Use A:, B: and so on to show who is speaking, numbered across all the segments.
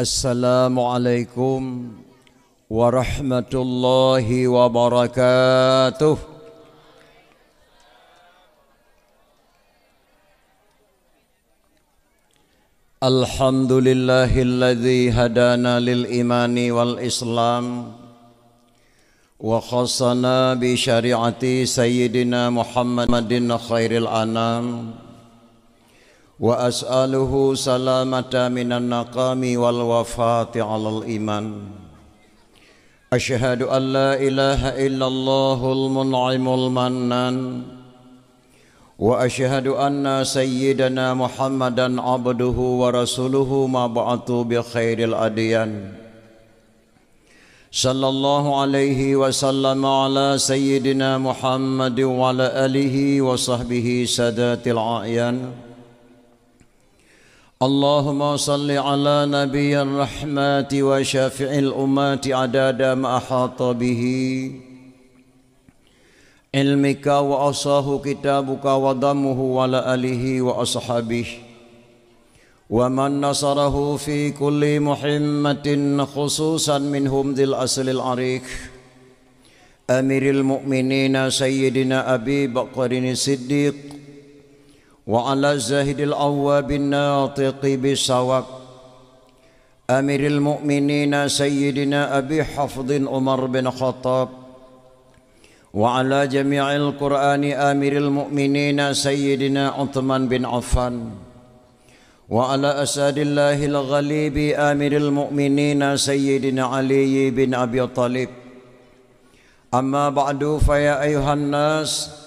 A: Assalamualaikum warahmatullahi wabarakatuh. Alhamdulillahilladzi hadana lil imani wal islam wa khassana bi syariati sayyidina Muhammadin khairil anam. Wa as'aluhu salamata minan naqami wal wafati alal iman. Asyhadu an la ilaha illallahul mun'imul mannan. Wa asyhadu anna sayyidana Muhammadan abduhu wa rasuluhu ma ba'atu bi khairil adyan. Sallallahu alaihi wasallam ala sayyidina Muhammad wa ala alihi wa sahbihi sadatil a'yan. Allahumma salli ala nabiyyir rahmati wa syafi'il ummati adada ma ahata bihi ilmika wa asahu kitabuka wa damuhu wa ala alihi wa ashabihi wa man nasarahu fi kulli muhimmatin khususan minhum dhil aslil arik amiril mu'minina sayyidina Abi Bakrin Siddiq wa ala zahidil awwabin natiqi bisawab amiril mu'minina sayyidina Abi Hafdhin Umar bin Khattab wa ala jami'il Qur'ani amiril mu'minina sayyidina Uthman bin Affan wa ala asadillahil ghalibi amiril mu'minina sayyidina Ali bin Abi Talib. Amma ba'du fa ya ayuhan nas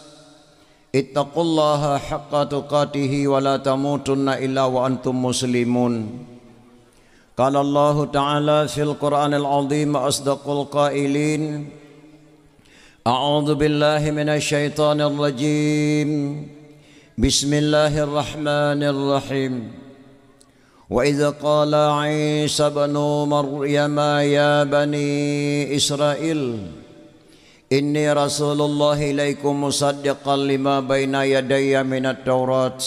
A: ittaqullaha haqqa tuqatihi wa la tamutunna illa wa antum muslimun. Qala Allah Ta'ala fil Qur'anil Azim asdaqul qailin. A'udzu billahi minasy syaithanir rajim. Bismillahirrahmanirrahim. Wa idza qala Isa ibn Maryam ya bani Israil inni rasulullah ilaikum musaddiqan lima baina yadayya minat taurat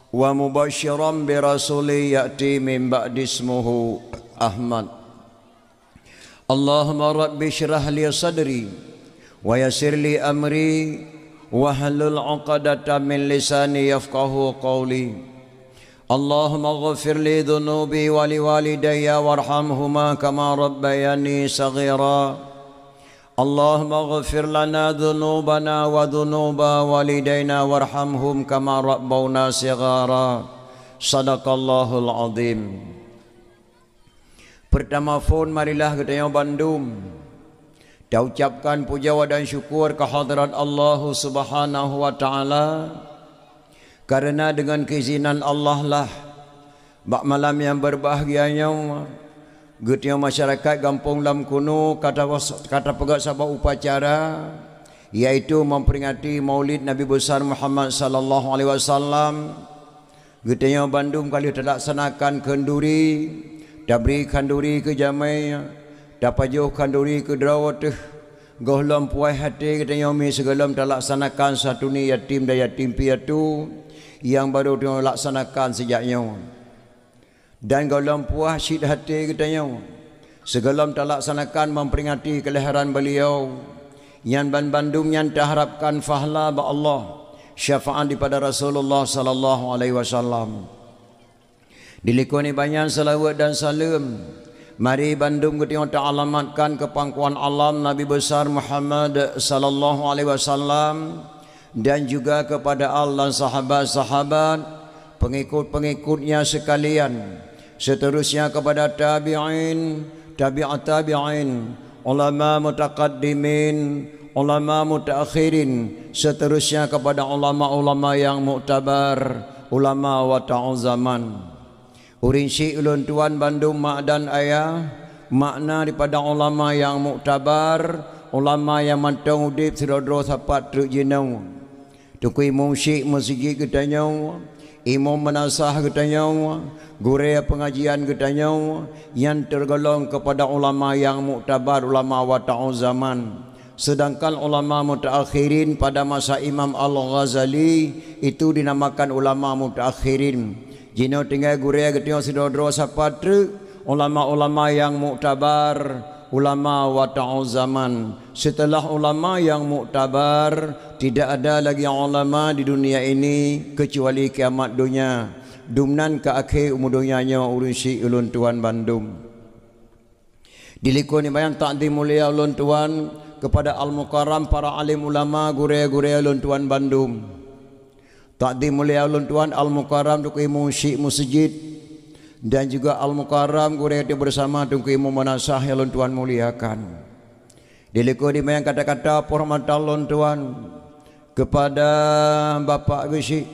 A: wa mubasyiran bi rasuli ya'ti min ba'di ismuhu Ahmad. Allahumma rabbi syrah li sadri wa yassir li amri wa halul 'uqdatam min lisani yafqahu qawli. Allahumma ighfir li dhunubi wa li walidayya warhamhuma kama rabbayani saghira. Allahumma ighfir lana dhunubana wa dhunuba walidayna warhamhum kama rabbawna sighara. Sadaqallahul azim. Pertama phone marilah kita Bandung. Kita ucapkan puja dan syukur kehadrat Allah Subhanahu wa taala. Karena dengan keizinan Allah lah bak malam yang berbahagianya getiau masyarakat Kampung Lam Kuno kata pegat sabab upacara yaitu memperingati Maulid Nabi besar Muhammad sallallahu alaihi wasallam. Getiau Bandung kali terlaksanakan kenduri, dabri kenduri ke Jamai, dapajuh kenduri ke Drawateh, gohlam puai hati getiau mi segelam terlaksanakan satu ni yatim dan yatim piatu yang baru dilaksanakan sejaknya. Dan golong puah syid hati katanya segelam terlaksanakan memperingati kelahiran beliau yang Bandung yang terharapkan fahla ba Allah syafaat daripada Rasulullah sallallahu alaihi wasallam. Dilikuni banyak salawat dan salam. Mari Bandung kita ta'alamatkan ke pangkuan alam Nabi besar Muhammad sallallahu alaihi wasallam dan juga kepada Allah sahabat-sahabat pengikut-pengikutnya sekalian. Seterusnya kepada tabi'in, tabi'at tabi'in, ulama mutaqaddimin, ulama mutaakhirin, seterusnya kepada ulama-ulama yang muktabar, ulama wa ta'u zaman. Urinsi ulun tuan Bandung mak dan ayah, makna daripada ulama yang muktabar, ulama yang mantang udip sirodro sapat truk jenau. Tukui musyik masjid ketanya, imam menasah ketanya, guru pengajian ketanya yang tergolong kepada ulama yang muktabar, ulama wa ta'u zaman. Sedangkan ulama mutaakhirin pada masa Imam Al-Ghazali itu dinamakan ulama mutaakhirin. Jino tinggal guru ketanya sidodro sapatre ulama-ulama yang muktabar, ulama wata'u zaman. Setelah ulama yang muktabar, tidak ada lagi ulama di dunia ini kecuali kiamat dunia. Dumnan ke akhir umur dunianya urun si ulun tuan Bandung. Dilikuni bayang takdim mulia ulun tuan kepada al-mukarram para alim ulama gure-gure ulun tuan Bandung. Takdim mulia ulun tuan al-mukarram tukui musyik masjid dan juga al-mukarram gure itu bersama tukui memanasah ulun tuan muliakan. Dilikuni bayang kata-kata hormat ulun tuan kepada Bapak Gesi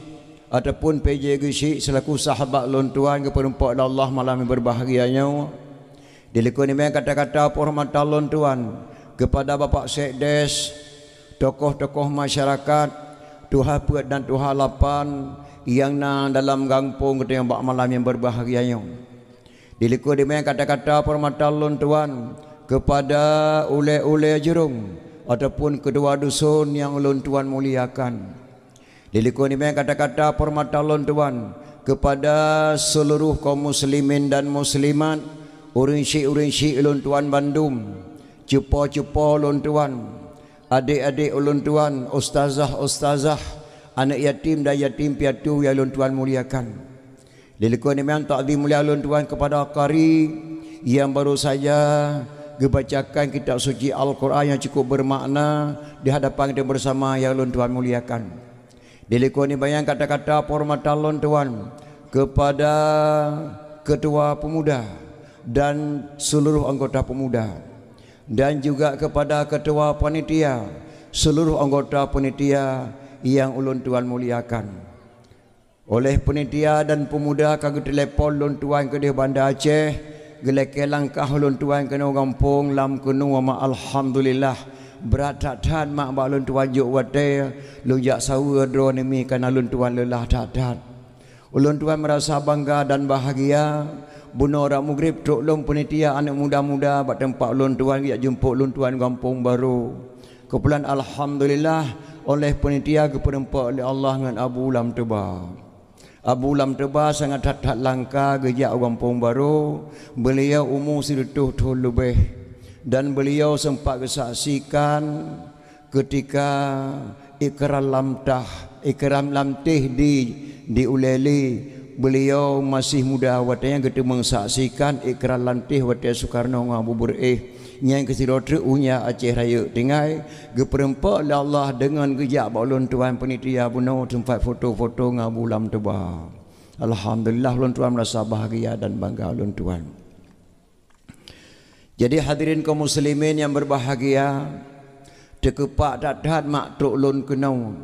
A: ataupun PJ Gesi selaku sahabat ulun tuan kepada Allah malam yang berbahagianya. Dilikuni bayang kata-kata hormat ulun tuan kepada Bapak Sekdes, tokoh-tokoh masyarakat, Tuhan Puat dan Tuhan Lapan yang na dalam kampung kita yang bak malam yang berbahagianya. Dilikuni bayang kata-kata hormat ulun tuan kepada ule-ule Jerung ataupun kedua dusun yang ulun tuan muliakan. Dilikuni bayang kata-kata hormat ulun tuan kepada seluruh kaum muslimin dan muslimat, urin-syik ulun tuan Bandung, cupo-cupo ulun tuan, adik-adik ulun tuan, ustazah-ustazah, anak yatim dan yatim piatu yang ulun tuan muliakan. Dilikuni bayang takdim mulia ulun tuan kepada qari yang baru saja dibacakan kitab suci Al-Quran yang cukup bermakna di hadapan kita bersama yang ulun tuan muliakan. Dilikuni bayang kata-kata hormat ulun tuan kepada ketua pemuda dan seluruh anggota pemuda, dan juga kepada ketua panitia, seluruh anggota panitia yang ulun tuan muliakan. Oleh panitia dan pemuda kagak telepon ulun tuan ke di Banda Aceh, geleke langkah ulun tuan kena kampung lam kenu wa alhamdulillah. Berat tak mak bak ulun tuan juk wate lunjak sawa drone mi kana ulun tuan lelah tak. Ulun tuan merasa bangga dan bahagia. Buno orang Maghrib tok lom panitia anak muda-muda bak tempat ulun tuan yak jemput ulun tuan kampung baru. Kepulan alhamdulillah oleh panitia keperempat oleh Allah dengan Abu Lam Teba. Abu Lam Teba sangat tak langka gejak kampung baru. Beliau umur sedutuh tu lebih. Dan beliau sempat kesaksikan ketika ikram lamtih di Uleli. Beliau masih muda watanya kita mengsaksikan ikram lamtih wataya Soekarno ngabubur nyang kesirotru unya Aceh Raya tinggai geperempak Allah dengan gejak ulun tuan panitia buno tempat foto-foto ngabulam teba. Alhamdulillah ulun tuan merasa bahagia dan bangga ulun tuan. Jadi hadirin kaum muslimin yang berbahagia, terkepak tak mak truk lun kenau.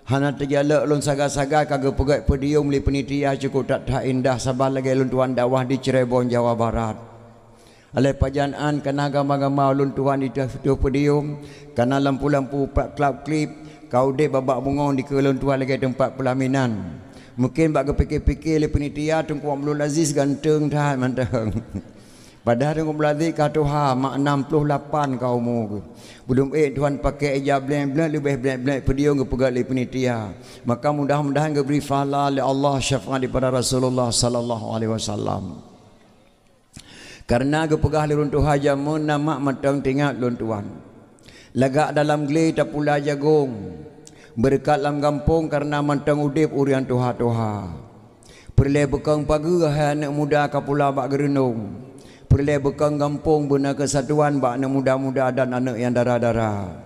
A: Hana terjala lun saga-saga kagak pegat podium li penitia cukup tak indah sabar lagi lun tuan dakwah di Cirebon Jawa Barat. Alai pajanaan kena gama-gama lun tuan di podium, kena lampu-lampu klub klip, kau dek babak bungong di kelun tuan lagi tempat pelaminan. Mungkin bak kepikir-pikir li penitia tungku Abdul Aziz ganteng dah manteng. Padahal dengan berlatih kata mak 68 kau mu. Belum tuan pakai ijab blank-blank lebih blank-blank pediung ke pegali penitia. Maka mudah-mudahan ke beri pahala oleh Allah syafaat daripada Rasulullah sallallahu alaihi wasallam. Karena ke pegali runtuh hajamun nama matang tinggal lun tuan. Lagak dalam geli tak pula jagung. Berkat dalam kampung karena matang udip urian tuha-tuha. Perlai bekang pagi anak muda kapula bak gerenung. Perlai bekang kampung benar kesatuan bak anak muda-muda dan anak yang darah-darah.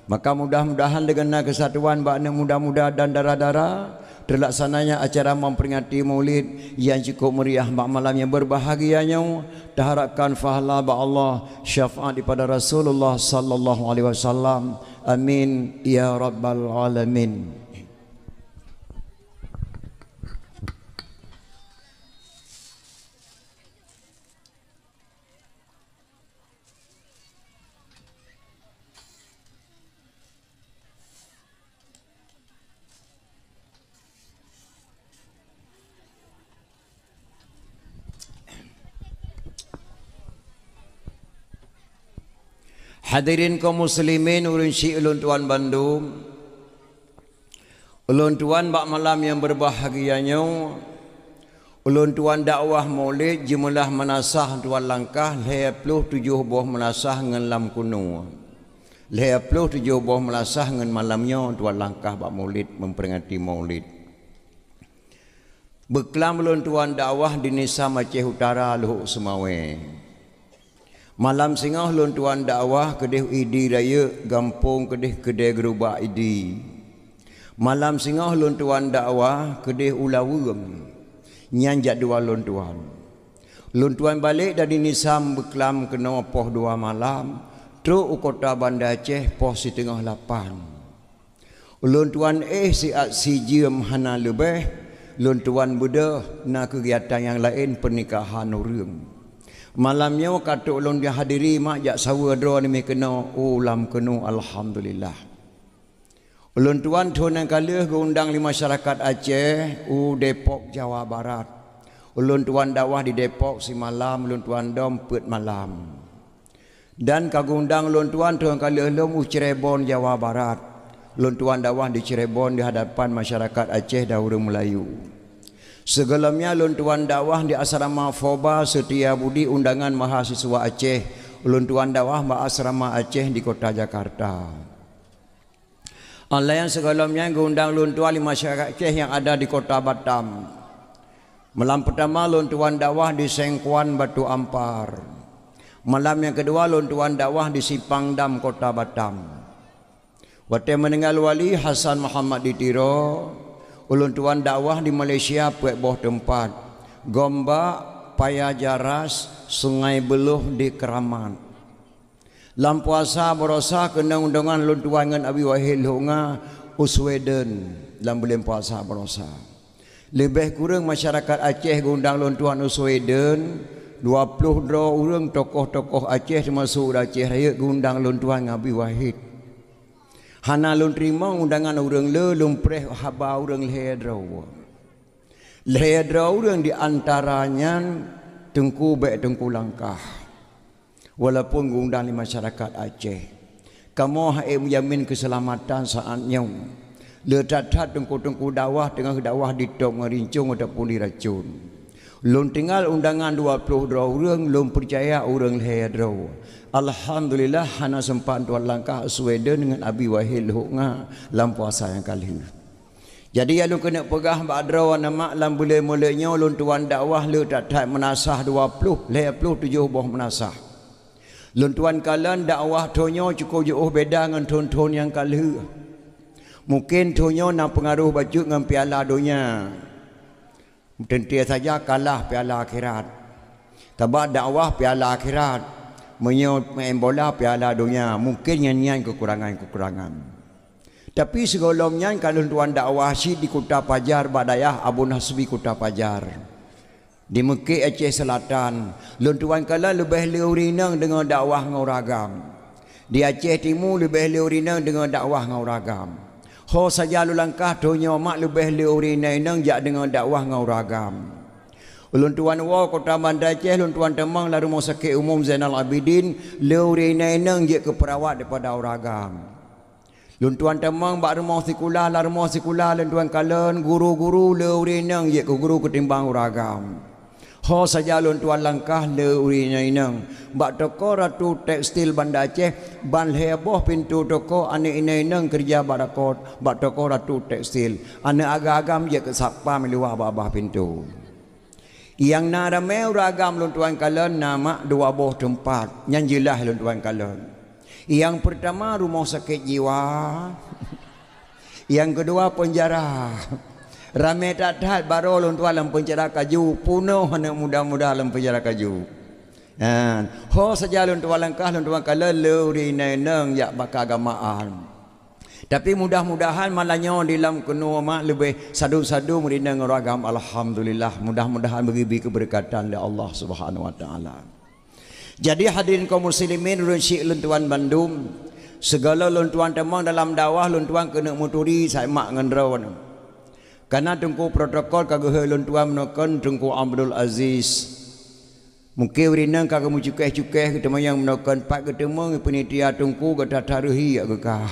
A: Maka mudah-mudahan dengan kesatuan bak anak muda-muda dan darah-darah terlaksananya acara memperingati maulid yang cukup meriah bak malam yang berbahagianya. Diharapkan pahala bak Allah syafaat daripada Rasulullah sallallahu alaihi wasallam. Amin ya rabbal alamin. Hadirin kaum muslimin ulun syik ulun tuan Bandung, ulun tuan bak malam yang berbahagianya, Ulun tuan dakwah maulid jumlah menasah tuan langkah 27 buah menasah ngan lam kuno. 27 buah menasah ngan malamnya tuan langkah bak maulid memperingati maulid. Beklam ulun tuan dakwah di Nisa Aceh Utara Luhuk Semawe. Malam singah ulun tuan dakwah kedih idi raya gampung kedih gerubak idi. Malam singah ulun tuan dakwah kedih ulawurem. Nyanjak dua ulun tuan. Ulun tuan balik dari Nisam beklam kena poh 2 malam. Truk kota Banda Aceh poh 7:30. Ulun tuan si jiem hana lebih. Ulun tuan buda na kegiatan yang lain pernikahan orang. Malamnya kata ulun dia hadiri mak jak sawa dro ni kena ulam kenu alhamdulillah. Ulun tuan tuan kali undang di masyarakat Aceh Depok Jawa Barat. Ulun tuan dakwah di Depok si malam, ulun tuan dompet malam. Dan kagundang ulun tuan kali ulun Cirebon Jawa Barat. Ulun tuan dakwah di Cirebon di hadapan masyarakat Aceh dan orang Melayu. Segelamnya ulun tuan dakwah di asrama Foba Setia Budi undangan mahasiswa Aceh. Ulun tuan dakwah di asrama Aceh di kota Jakarta. Allah yang segelamnya undang ulun tuan di masyarakat Aceh yang ada di kota Batam. Malam pertama ulun tuan dakwah di Sengkuan Batu Ampar. Malam yang kedua ulun tuan dakwah di Sipangdam kota Batam. Waktu meninggal wali Hasan Muhammad di Tiro. Ulun tuan dakwah di Malaysia puak boh tempat. Gombak, Paya Jaras, Sungai Beluh di Keramat. Lam puasa berosa kena undangan ulun tuan dengan Abi Wahid Lunga Usweden dalam bulan puasa berosa. Lebih kurang masyarakat Aceh undang ulun tuan Usweden 22 orang tokoh-tokoh Aceh termasuk Aceh Raya undang ulun tuan Abi Wahid. Hana lun terima undangan orang le lumpreh haba orang lehedraw. Lehedraw orang di antaranya Tengku Baik Tengku Langkah. Walaupun undang di masyarakat Aceh. Kamu hai menjamin keselamatan saatnya. Le tat-tat tengku-tengku dakwah tengah dakwah di tok ngerincung ataupun diracun. Lun tinggal undangan 22 orang lun percaya orang lehedraw. Alhamdulillah hana sempat tuan langkah Sweden dengan Abi Wahid Lunga dalam puasa yang kali. Jadi yang lu kena pegah badraw nama dalam bulan mulanya lun tuan dakwah lu tak menasah 27 buah menasah. Lun tuan kalan dakwah tonyo cukup jauh beda dengan ton-ton yang kali. Mungkin tonyo nak pengaruh baju dengan piala dunia. Tentu saja kalah piala akhirat. Tabak dakwah piala akhirat. Main bola piala dunia mungkin nyanyian kekurangan-kekurangan. Tapi segolongnya kalau tuan dakwah si di Kota Pajar Badayah Abu Nasbi Kota Pajar di Mekah Aceh Selatan lun tuan kala lebih leurinang dengan dakwah ngauragam. Di Aceh Timur lebih leurinang dengan dakwah ngauragam. Ho saja lu langkah donyo mak lebih leurinang jak dengan dakwah ngauragam. Ulun tuan wa kota Banda Aceh ulun tuan temang la rumah sakit umum Zainal Abidin leurinang je ke perawat daripada uragam. Ulun tuan temang bak rumah sekolah la rumah sekolah ulun tuan kalen guru-guru leurinang je ke guru ketimbang uragam. Ho saja ulun tuan langkah leurinang bak toko Ratu Tekstil Banda Aceh ban heboh pintu toko ane inang kerja barakot bak toko Ratu Tekstil ane agam-agam je ke sapa meluah babah pintu. Yang naramai ragam lun tuan kalen nama 2 buah tempat. Yang jelas lun tuan kalen. Yang pertama rumah sakit jiwa. Yang kedua penjara. Ramai tak baru lun tuan dalam penjara kaju. Punuh anak muda-muda dalam penjara kaju. Ho saja lun tuan langkah lun tuan kalen luri neneng yak bakal agamaan. Tapi mudah-mudahan malahnya di dalam kena mak lebih sadu-sadu merindang ragam. Alhamdulillah. Mudah-mudahan beri keberkatan oleh Allah Subhanahu Wa Taala. Jadi hadirin kaum muslimin ulun syik lun tuan Bandung. Segala lun tuan temang dalam dakwah lun tuan kena muturi saya mak ngendraw. Karena tengku protokol kagak lun tuan menekan tengku Abdul Aziz. Mungkin merindang kagak mu cukai-cukai kita yang menekan pak ketemu penitia tengku kata taruhi agak.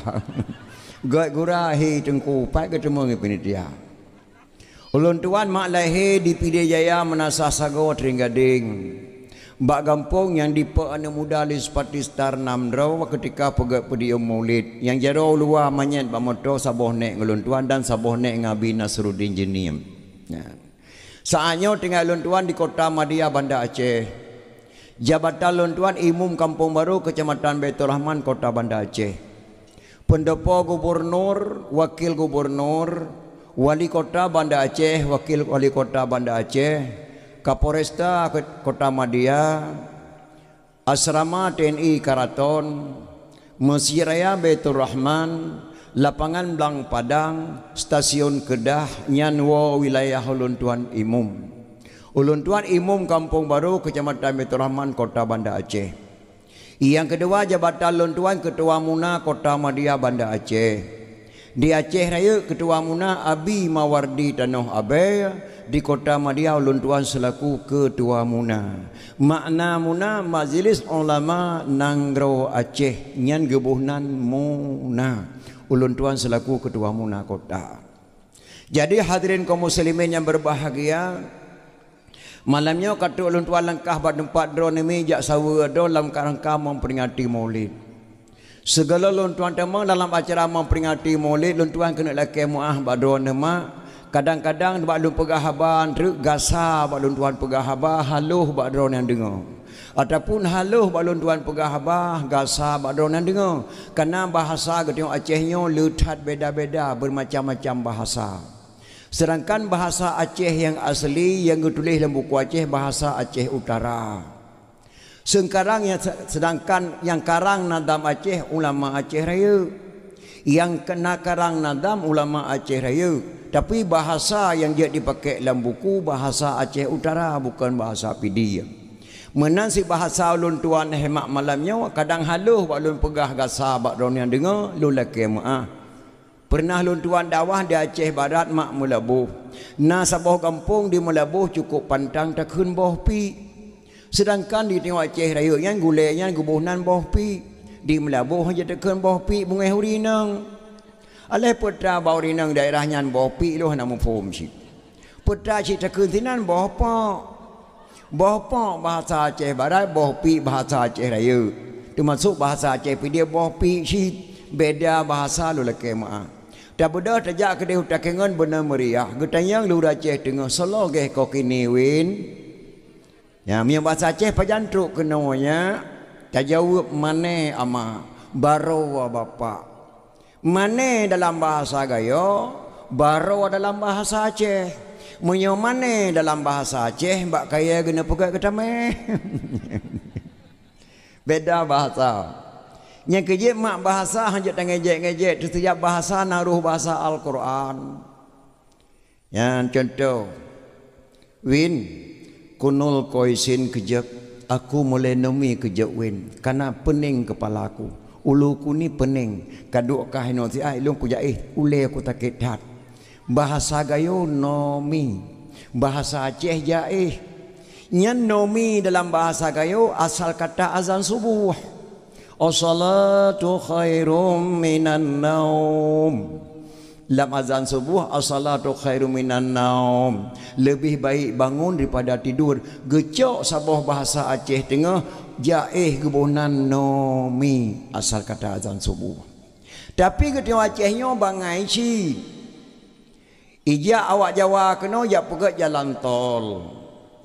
A: Gak gurahi tengku pai ketemu dengan penitia. Ulun tuan mak lahir di Pidijaya menasah sago Teringgading. Bak gampung yang dipa anak muda li sepati star namdraw ketika pegak pedium maulid. Yang jaro luar manyet bak moto saboh nek ngulun tuan dan saboh nek ngabi Nasruddin Jenim. Ya. Saatnya tinggal ulun tuan di kota Madia Banda Aceh. Jabatan ulun tuan Imum Kampung Baru Kecamatan Baitur Rahman Kota Banda Aceh. Pendopo gubernur, wakil gubernur, wali kota Banda Aceh, wakil wali kota Banda Aceh, Kapolresta Kota Madia, asrama TNI Karaton, Masjid Raya Baitur Rahman, lapangan Blang Padang, stasiun Kedah, Nyanwa wilayah Ulun Tuan Imum. Ulun Tuan Imum Kampung Baru Kecamatan Baitur Rahman Kota Banda Aceh. Yang kedua jabatan Ulun Tuan Ketua Muna Kota Madia Banda Aceh. Di Aceh Raya Ketua Muna Abi Mawardi Tanoh Abai. Di Kota Madia Ulun Tuan selaku Ketua Muna. Makna Muna Majlis Ulama Nanggro Aceh Nyan Gebuhnan Muna. Ulun Tuan selaku Ketua Muna Kota. Jadi hadirin kaum muslimin yang berbahagia, malamnya kata ulun tuan langkah bak tempat drone ni jak sawa do dalam rangka memperingati Maulid. Segala ulun tuan temang dalam acara memperingati Maulid, ulun tuan kena lakai muah bak drone mak. Kadang-kadang bak ulun pegah haban truk gasa bak ulun tuan pegah habah haluh bak drone yang dengar. Ataupun haluh bak ulun tuan pegah habah gasa bak drone yang dengar. Karena bahasa ketengok Acehnya letat beda-beda bermacam-macam bahasa. Sedangkan bahasa Aceh yang asli yang ditulis dalam buku Aceh bahasa Aceh Utara. Sedangkan yang karang nadam Aceh ulama Aceh Raya. Yang kena karang nadam ulama Aceh Raya. Tapi bahasa yang dia dipakai dalam buku bahasa Aceh Utara bukan bahasa PD. Menansi bahasa ulun tuan hemat malamnya kadang haluh bak ulun pegah gasa bak drone yang dengar lu laki maaf. Pernah lun tuan dakwah di Aceh Barat mak Melabuh. Nah saboh kampung di Melabuh cukup pantang takun boh pi. Sedangkan di tengok Aceh Raya yang gulenya gubuhnan boh pi. Di Melabuh aja takun boh pi bungai hurinang. Alai putra bau rinang daerahnya boh pi lu nak mufhum sih. Putra cik takun tinan boh pak. Boh pak bahasa Aceh Barat, boh pi bahasa Aceh Raya. Termasuk bahasa Aceh pi dia boh pi sih. Beda bahasa lu laki maaf. Tak beda tajak ke dia utakengan benar meriah. Getanyang lu Aceh tengah selogeh kau kini win. Ya, miang bahasa Aceh pajantruk kenanya. Tak jawab mana ama baro bapa. Mana dalam bahasa Gayo, baro dalam bahasa Aceh. Munyo mana dalam bahasa Aceh mbak kaya guna pegat ketame. Beda bahasa. Yang kejep mak bahasa hanya ngejek-ngejek setiap bahasa naruh bahasa Al-Quran. Yang contoh win kunul koisin kejep aku mulai nemi kejep win karena pening kepala aku uluku ni pening kaduk kah ino si ai long ku jaih ule aku takit hat. Bahasa Gayo nomi, bahasa Aceh jaih. Nyan nomi dalam bahasa Gayo asal kata azan subuh. As-salatu khairum minan naum. Dalam azan subuh as-salatu khairum minan naum. Lebih baik bangun daripada tidur. Gecok saboh bahasa Aceh tengah jaih gebunan nomi asal kata azan subuh. Tapi ketika Acehnya bangai ci. Ija awak Jawa kena jak pegat jalan tol.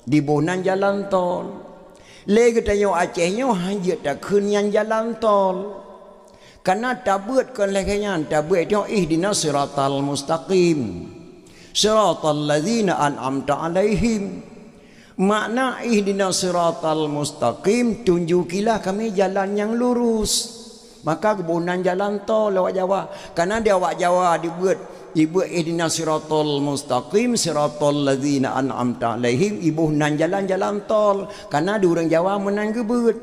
A: Di bonan jalan tol. Lagi tanya Acehnya hanya tak kenyan jalan tol. Karena tabut kan lekanya tabut itu ihdinas siratal mustaqim. Siratal ladzina an'amta alaihim. Makna ihdinas siratal mustaqim tunjukilah kami jalan yang lurus. Maka kebunan jalan tol awak Jawa. Karena dia awak Jawa dibuat ihdinas siratal mustaqim siratal ladzina an'amta alaihim ibuhnan jalan-jalan tol. Karena di orang Jawa menang gebut.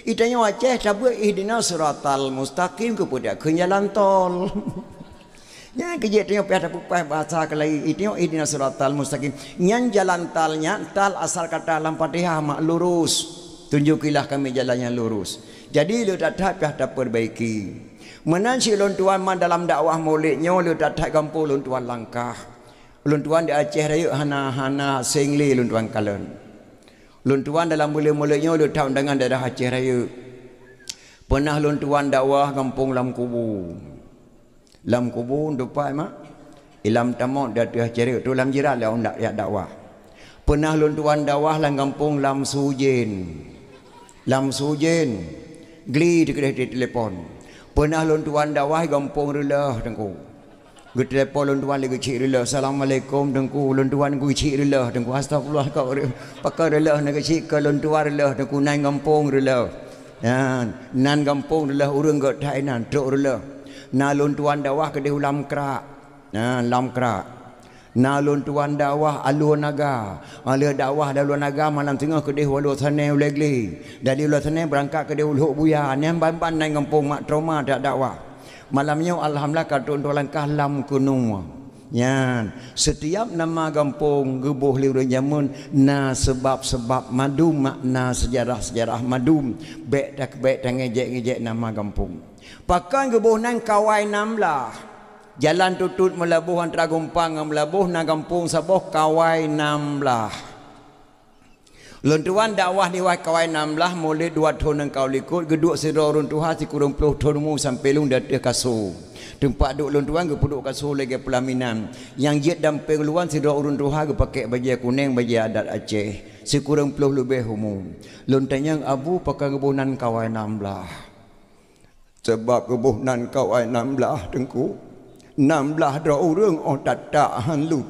A: Itanya Aceh cabut ihdinas siratal mustaqim kepada ke jalan tol. Ya kejadian tengok pada pupai bahasa kelai itu ihdinas siratal mustaqim. Nyan jalan talnya tal asal kata dalam Fatihah mak lurus. Tunjukilah kami jalan yang lurus. Jadi lu tak dapat perbaiki. Menansi lon tuan man dalam dakwah maulidnya lu tak kampung lon tuan langkah. Ulun tuan di Aceh Raya hana sengli ulun tuan kalen. Ulun tuan dalam mula-mulanya ulun tahu dengan daerah Aceh Raya. Pernah ulun tuan dakwah kampung Lam Kubu. Lam Kubu depan mak. Ilam tamak dah Aceh Raya tu lam jiran lah ndak ya dakwah. Pernah ulun tuan dakwah dalam kampung Lam Sujen. Lam Sujen. Geli di kedai telefon. Pernah ulun tuan dakwah kampung Relah tengku. Gue telepon ulun tuan lagi cik relah. Assalamualaikum tengku. Ulun tuan gue cik relah tengku. Astagfirullah kau pakai relah nak cik ke ulun tuan relah tengku nan kampung relah. Nan kampung relah urang got thai nan truk relah. Na ulun tuan dakwah ke di Lam Kerak. Lam Kerak. Na ulun tuan dakwah Alur Naga. Alur dakwah Alur Naga malam tengah ke di Alur Sanai Ulegli. Dari Alur Sanai berangkat ke di Uluk Buya. Nan ban-ban nan kampung mak trauma tak dakwah. Malamnya alhamdulillah kata untuk langkah Lam Kunung. Ya, setiap nama kampung gebuh liur jamun na sebab-sebab madu makna sejarah-sejarah madu bek ngejek nama kampung. Pakai gebuh nan kawai namlah. Jalan tutut melabuh antara Gumpang melabuh na kampung Saboh kawai namlah. Luntuan dakwah di kawai 16 mulai 2 tahun engkau likut geduk sira runtuhan si kurang 10 tahun sampai lung datang kasu tempat duk luntuan ke puduk kasu lagi pelaminan yang jet dan pengeluan sira runtuhan ke pakai baju kuning baju adat Aceh si kurang 10 lebih umum luntanyang abu pakai kebunan kawai 16 sebab kebunan kawai 16 tengku 16 dra urang oh tatak hanlut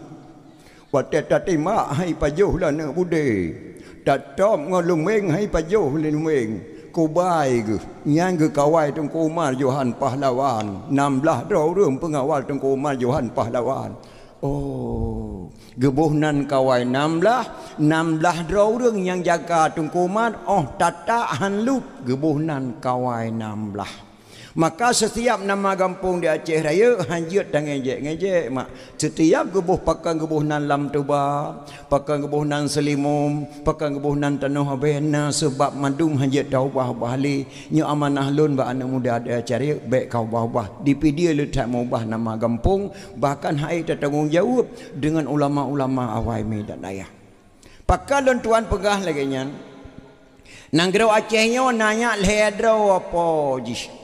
A: watet tatima hai pajuh lah nak bude tatom ngolung meng hai pajuh lin meng ku bai ke nyang ke kawai tengku Umar Johan Pahlawan 16 dra urang pengawal tengku Umar Johan Pahlawan oh gebuhnan kawai 16 dra urang yang jaga tengku Umar oh tatak hanlut gebuhnan kawai 16 maka setiap nama kampung di Aceh Raya hanjut dan ngejek mak setiap gebuh pakai gebuh nan Lam Tuba pakai gebuh nan Selimum pakai gebuh nan Tanuh Bena sebab madung hanjut tahu bahali nyu amanah lun ba anak muda ada cari baik kau bah di dia letak mengubah nama kampung bahkan hai tertanggung jawab dengan ulama-ulama awai medan ayah pakai lun tuan pegah lagi nyan nanggro Acehnya nanya ledro apa jis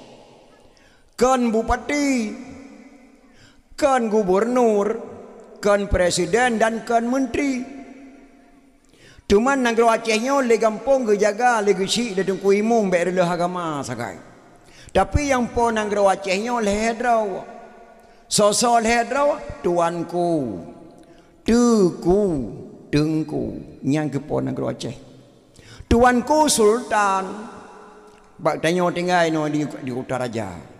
A: kan bupati, kan gubernur, kan presiden dan kan menteri. Cuman negara Acehnya le kampung ke jaga le gesi de tengku imum be rela agama sakai. Tapi yang po negara Acehnya le hedrau. Sosol hedrau tuanku, tuku, dengku nyang ke po negara Aceh. Tuanku sultan. Bak tanyo tinggal no di Utaraja.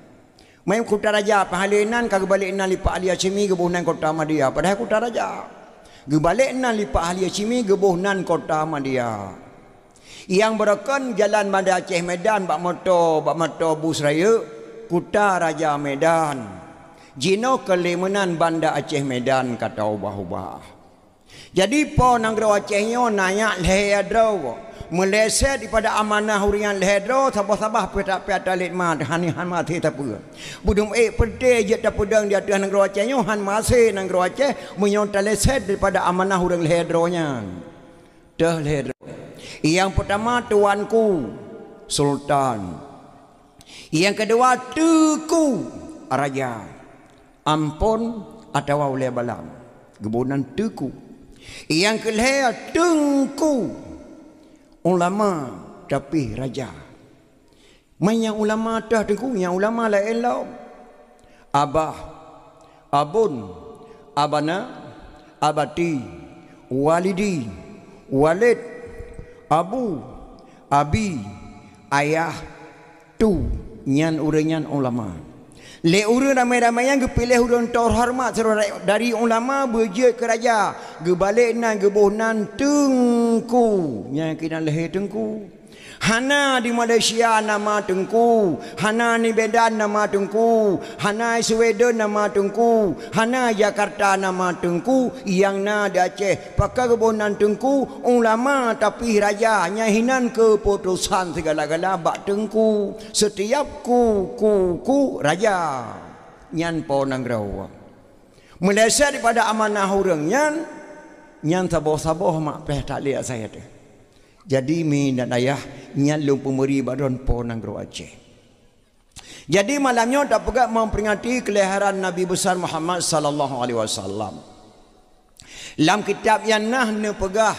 A: Main Kota Raja pahalinan kagak balik nan lipat ahli Hashimi gebuh nan Kota Ahmadiyah padahal Kota Raja gebalik nan lipat ahli Hashimi gebuh nan Kota Ahmadiyah yang berakan jalan Bandar Aceh Medan bak motor bus raya Kota Raja Medan jino kelimenan Bandar Aceh Medan kata ubah-ubah jadi po nanggro Acehnya nanya lehadro meleset daripada amanah hurian lehadro sabah-sabah petak-petak litmat han mati tak apa budum pede je tak pedang di atas negara Acehnya han masih negara Aceh menyonta leset daripada amanah hurian lehadronya dah lehadro yang pertama tuanku sultan yang kedua tuku raja ampun atau oleh balam gebunan tuku yang kelihatan tengku ulama tapi raja. Main yang ulama dah tengku, yang ulama lain lau. Abah, abun, abana, abati, walidi, walid, abu, abi, ayah, tu, nyan urenyan ulama. Le urang ramai-ramai yang kepilih urang terhormat dari ulama berjaya ke raja gebalik nan gebuh nan tengku yang kena leher tengku hana di Malaysia nama tengku hana di Medan nama tengku hana Sweden nama tengku hana Jakarta nama tengku yang na di Aceh pakai gebuh nan tengku ulama tapi raja nyahinan keputusan segala-gala bak tengku setiap ku raja nyan po nang rawa Meleset daripada amanah orang nyan saboh-saboh mak peh tak lihat saya tu. Jadi mi dan ayah nyan lung pemberi badan po nang gro Aceh. Jadi malamnya tak pegat memperingati kelahiran Nabi besar Muhammad sallallahu alaihi wasallam. Dalam kitab yang nah ne pegah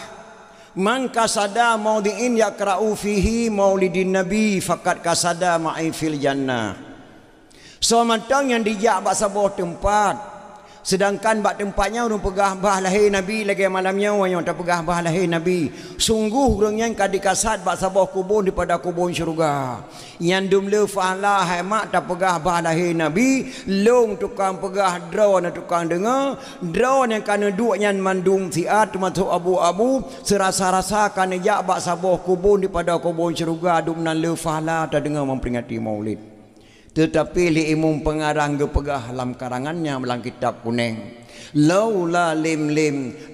A: man kasada maudhi'in yaqra'u fihi maulidin nabi faqad kasada ma'i fil jannah. So matang yang dijak bak sebuah tempat, sedangkan bak tempatnya orang pegah bah lahir Nabi lagi malamnya orang tak pegah bah lahir Nabi. Sungguh orang yang kadi kasat bak sebuah kubur daripada kubur syurga. Yang dumle fa'ala hemat tak pegah bah lahir Nabi, long tukang pegah drone tukang dengar, drone yang kana duk yang mandung siat masuk abu-abu, serasa-rasa kana jak bak sebuah kubur daripada kubur syurga dum nan le fa'ala tak dengar memperingati Maulid. Tetapi li imam pengarang gepegah dalam karangannya dalam kitab kuning, laula lim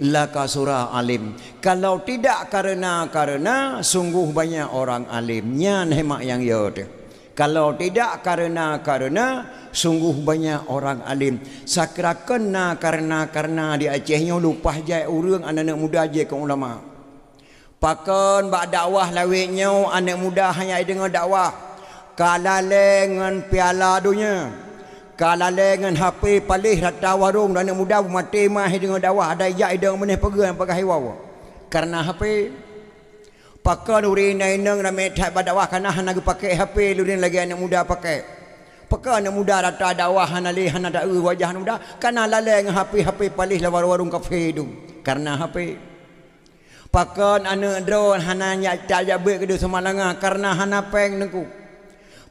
A: laka surah alim. Kalau tidak karena sungguh banyak orang alim. Nyan hemak yang ya tu. Kalau tidak karena sungguh banyak orang alim. Sakra kena karena di Acehnya lupa jai urang anak-anak muda je ke ulama. Pakon bak dakwah lawitnya anak muda hanya dengar dakwah. Kalale dengan piala dunia, kalale dengan HP palih rata warung dan muda mati mah dengan dakwah ada ijak idang meneh pegang pakai hawa karena HP pakai urin nainang ramai tak dakwah karena hana pakai HP lurin lagi anak muda pakai pakai anak muda rata dakwah hana leh hana dak wajah anak muda karena lale dengan HP palih la warung kafe tu karena HP pakai anak drone hana nyak jabe ke semalanga karena hana peng nengku.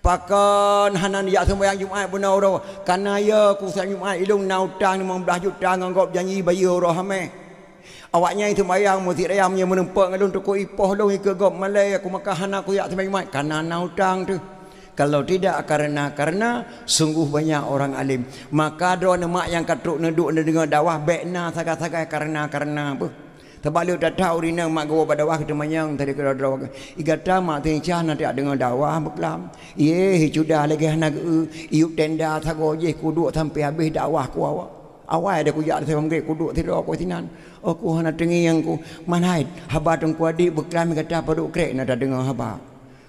A: Pakan hanan ya sembahyang Jumaat benar ro. Karena ya ku sembahyang Jumaat ilung nautang 15 juta nganggap janji bayar roh hame. Awaknya itu sembahyang mesti rayamnya menempak ngalun tu ku ipoh long ke gop Malay aku makah aku ya sembahyang Jumaat karena nautang tu. Kalau tidak karena sungguh banyak orang alim. Maka drone mak yang katruk neduk dengar dakwah bekna sagai-sagai karena apa? Terbalik tak tahu rina mak gua pada dakwah kita manyang tadi ke dakwah. Igata mak tincah nanti ada dengar dakwah beklam. Ye sudah lagi nak iup tenda sago je kuduk sampai habis dakwah ku awak. Awal ada ku jak saya mengge kuduk tidur aku tinan. Aku hana tengi yang ku manhai haba tong ku adik beklam kata paduk krek nak dengar haba.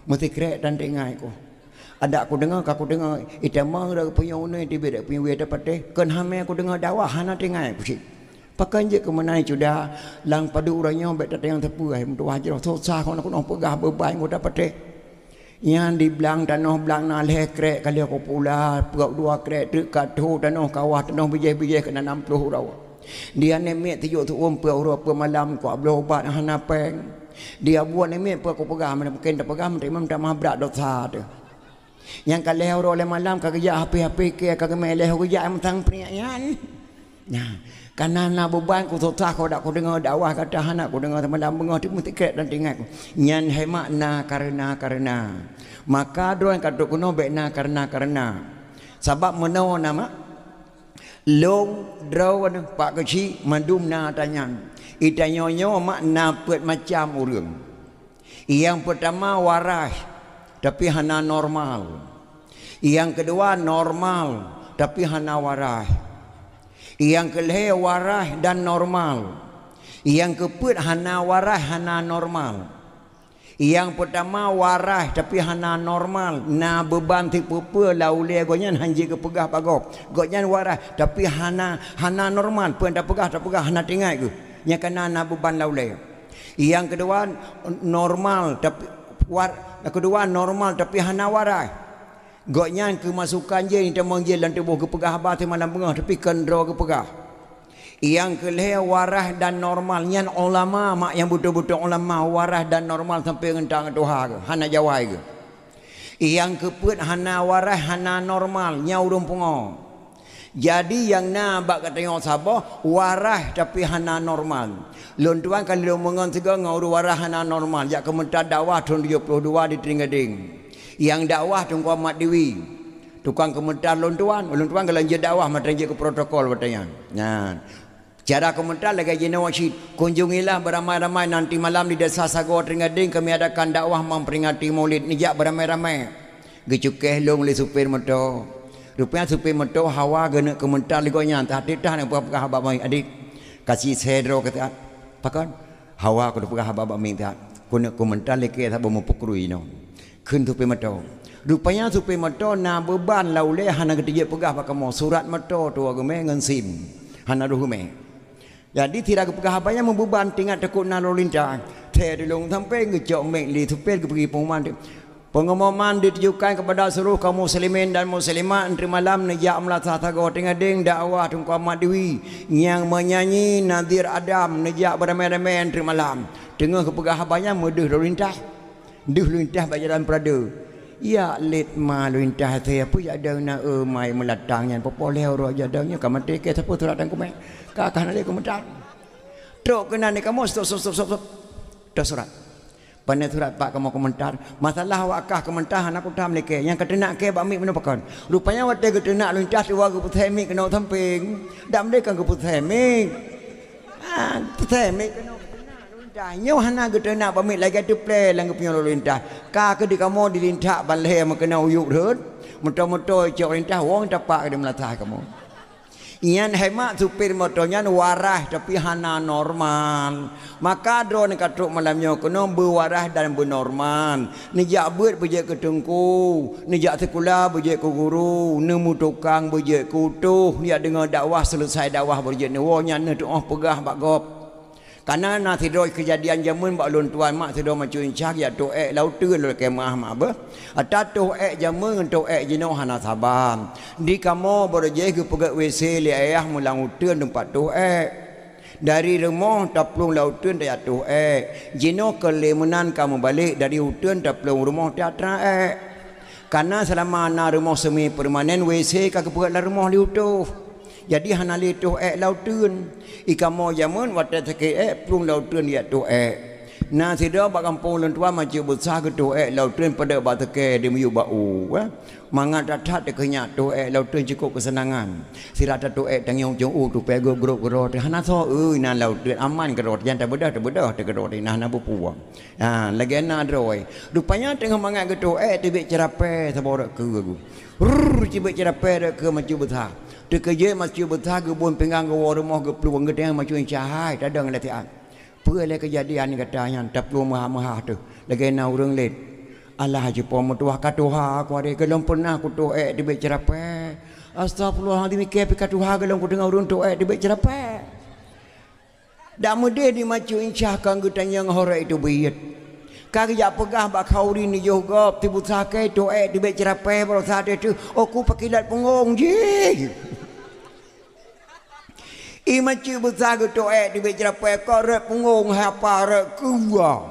A: Mesti krek dan dengai ku. Ada aku dengar itama dah punya unai tiba dak punya we dapat kan hame aku dengar dakwah hana dengai ku sik. Pakai je ke mana sudah lang padu urangnya bet tak yang tepu ai untuk hajar susah kau nak pegah beban kau dapat yang di belang tanah belang na leh krek kali aku pula perut dua krek dekat tu tanah kawah tanah bijih kena 60 raw dia nemek tijuk tu per malam ku ablo obat hana peng dia buat nemek per aku pegah mungkin tak pegah memang tak mabrak dosa tu yang kali oleh malam kerja HP ke kagak meleh kerja mentang priayan nah karena nak beban ku susah kau dak ku dengar dakwah kata anak ku dengar malam bengah tu mesti krek dan tinggal ku nyan hemat na karena maka doan kata kuno bekna karena sebab menawa nama long drawan pak kecil mandum na tanyan itanyonyo mak na pet macam urang yang pertama waras tapi hana normal yang kedua normal tapi hana waras. Yang kelih waras dan normal. Yang keput hana waras hana normal. Yang pertama waras tapi hana normal. Na beban tipu laule gonyan hanji ke pegah pagop. Gonyan waras tapi hana normal. Pun tak pegah hana tinggal ke. Yang kena na beban laule. Yang kedua normal tapi hana waras. Goknya kemasukan je ni temang je lan tubuh kepegah abah ti malam bengah tapi kendro kepegah. Yang kelih waras dan normal nyan ulama mak yang betul-betul ulama waras dan normal sampai ngentang doha ke hana jawai ke. Yang keput hana waras hana normal nyau dum pungo. Jadi yang na bak kata tengok sabah waras tapi hana normal. Lon tuan kali lu mengon tiga ngau waras hana normal jak kementar dakwah tahun 72 di Tringgading. Yang dakwah tunggu amat dewi tukang komentar lontuan kalau je dakwah matang je ke protokol bertanya nah cara komentar lagi je nawashid kunjungilah beramai-ramai nanti malam di desa Sago Tringgading kami adakan dakwah memperingati Maulid nijak beramai-ramai gecukeh long le supir motor Rupanya supaya mentok Hawa gena kementar ligonya antah titah yang pegah haba mai adik kasih sedro kata pakan Hawa ko pegah haba mai ta kuna kementar leke ta bomo pukrui no kun supaya mentok rupanya supaya mentok na beban laule hana ketiga pegah pakamo surat mentok tu agame ngan sim hana ruhume jadi tidak pegah habanya membeban tingkat tekuk na lolinta te dilung sampai ngejok mek li supaya pergi pengumuman pengumuman ditujukan kepada seluruh kaum muslimin dan muslimat nanti malam nejak melatah tago tengading dakwah tungku amat dewi yang menyanyi Nadir Adam nejak beramai-ramai nanti malam tengah kepegahabannya mudah lintah baca dalam perada ya let ma lintah saya apa ya ada na mai melatangnya popoleh ro ya adanya kamate ke siapa turat dan kumai ka akan ada komentar trok kena ni kamu stop dah surat pandai surat pak kamu komentar masalah wakah komentar anak utam leke yang ketenak ke bami menapakan rupanya wate ketenak luncah siwa ke putai mi kena samping dak mereka ke putai mi putai mi kena ketenak luncah nyo hana ketenak bami lagi tu play lang ke punya luncah ka ke di kamu dilintak balai makena uyuk rut motor cok luncah wong tapak ke melatah kamu ian hemat supir motornya warah tapi hana normal maka drone katruk malamnya kena berwarah dan bernormal nijak buat bejek ke tengku nijak sekolah bejek ke guru nemu tukang bejek kutuh dia dengar dakwah selesai dakwah bejek ni wonya ne doa pegah bak gop karena nanti doi kejadian jamun bak lon tuan mak sedo macam incak ya tu lau teun lo kemah mak ba ata tu jamun tu jino hana sabar di kamu berje ke pegak WC li ayah mulang uteun tempat tu dari rumah taplung lau teun dia tu jino kelemunan kamu balik dari uteun taplung rumah teatra karena selama ana rumah semi permanen WC ka ke pegak rumah li utuh jadi hana li tu lau teun ikamo jamun wate teke plung lau teun dia tu na sido bak kampung lon tua macam besar ke tu lau teun pada bak teke di miu bau mangat datat dekenya tu lau teun cukup kesenangan sirat tu tangyong jong tu pego grup hana so na lau teun aman kerot yang tak bedah te kerot nah na pupuang lagi na droi rupanya tengah mangat ke tu tibik cerape saborak ke aku tibik cerape ke macam besar kerja macam besar ke bun pinggang ke rumah ke peluang ke tengah macam cahai tak ada ngelatihan pula kejadian ni katanya tak perlu mahal tu lagi na urang let Allah jumpa mutuah katuha aku ada kelom pernah aku tu di baik cerape astagfirullahaladzim ke katuha kelom aku dengar urang tu di baik cerape dak mudah di macam incah kan getanya ngorek itu biat kaya pegah bak khauri ni juga tibu sakai tu di baik cerape baru saat itu aku pakilat pengong je macam besar ke tu di bicara korek punggung hapa kuwa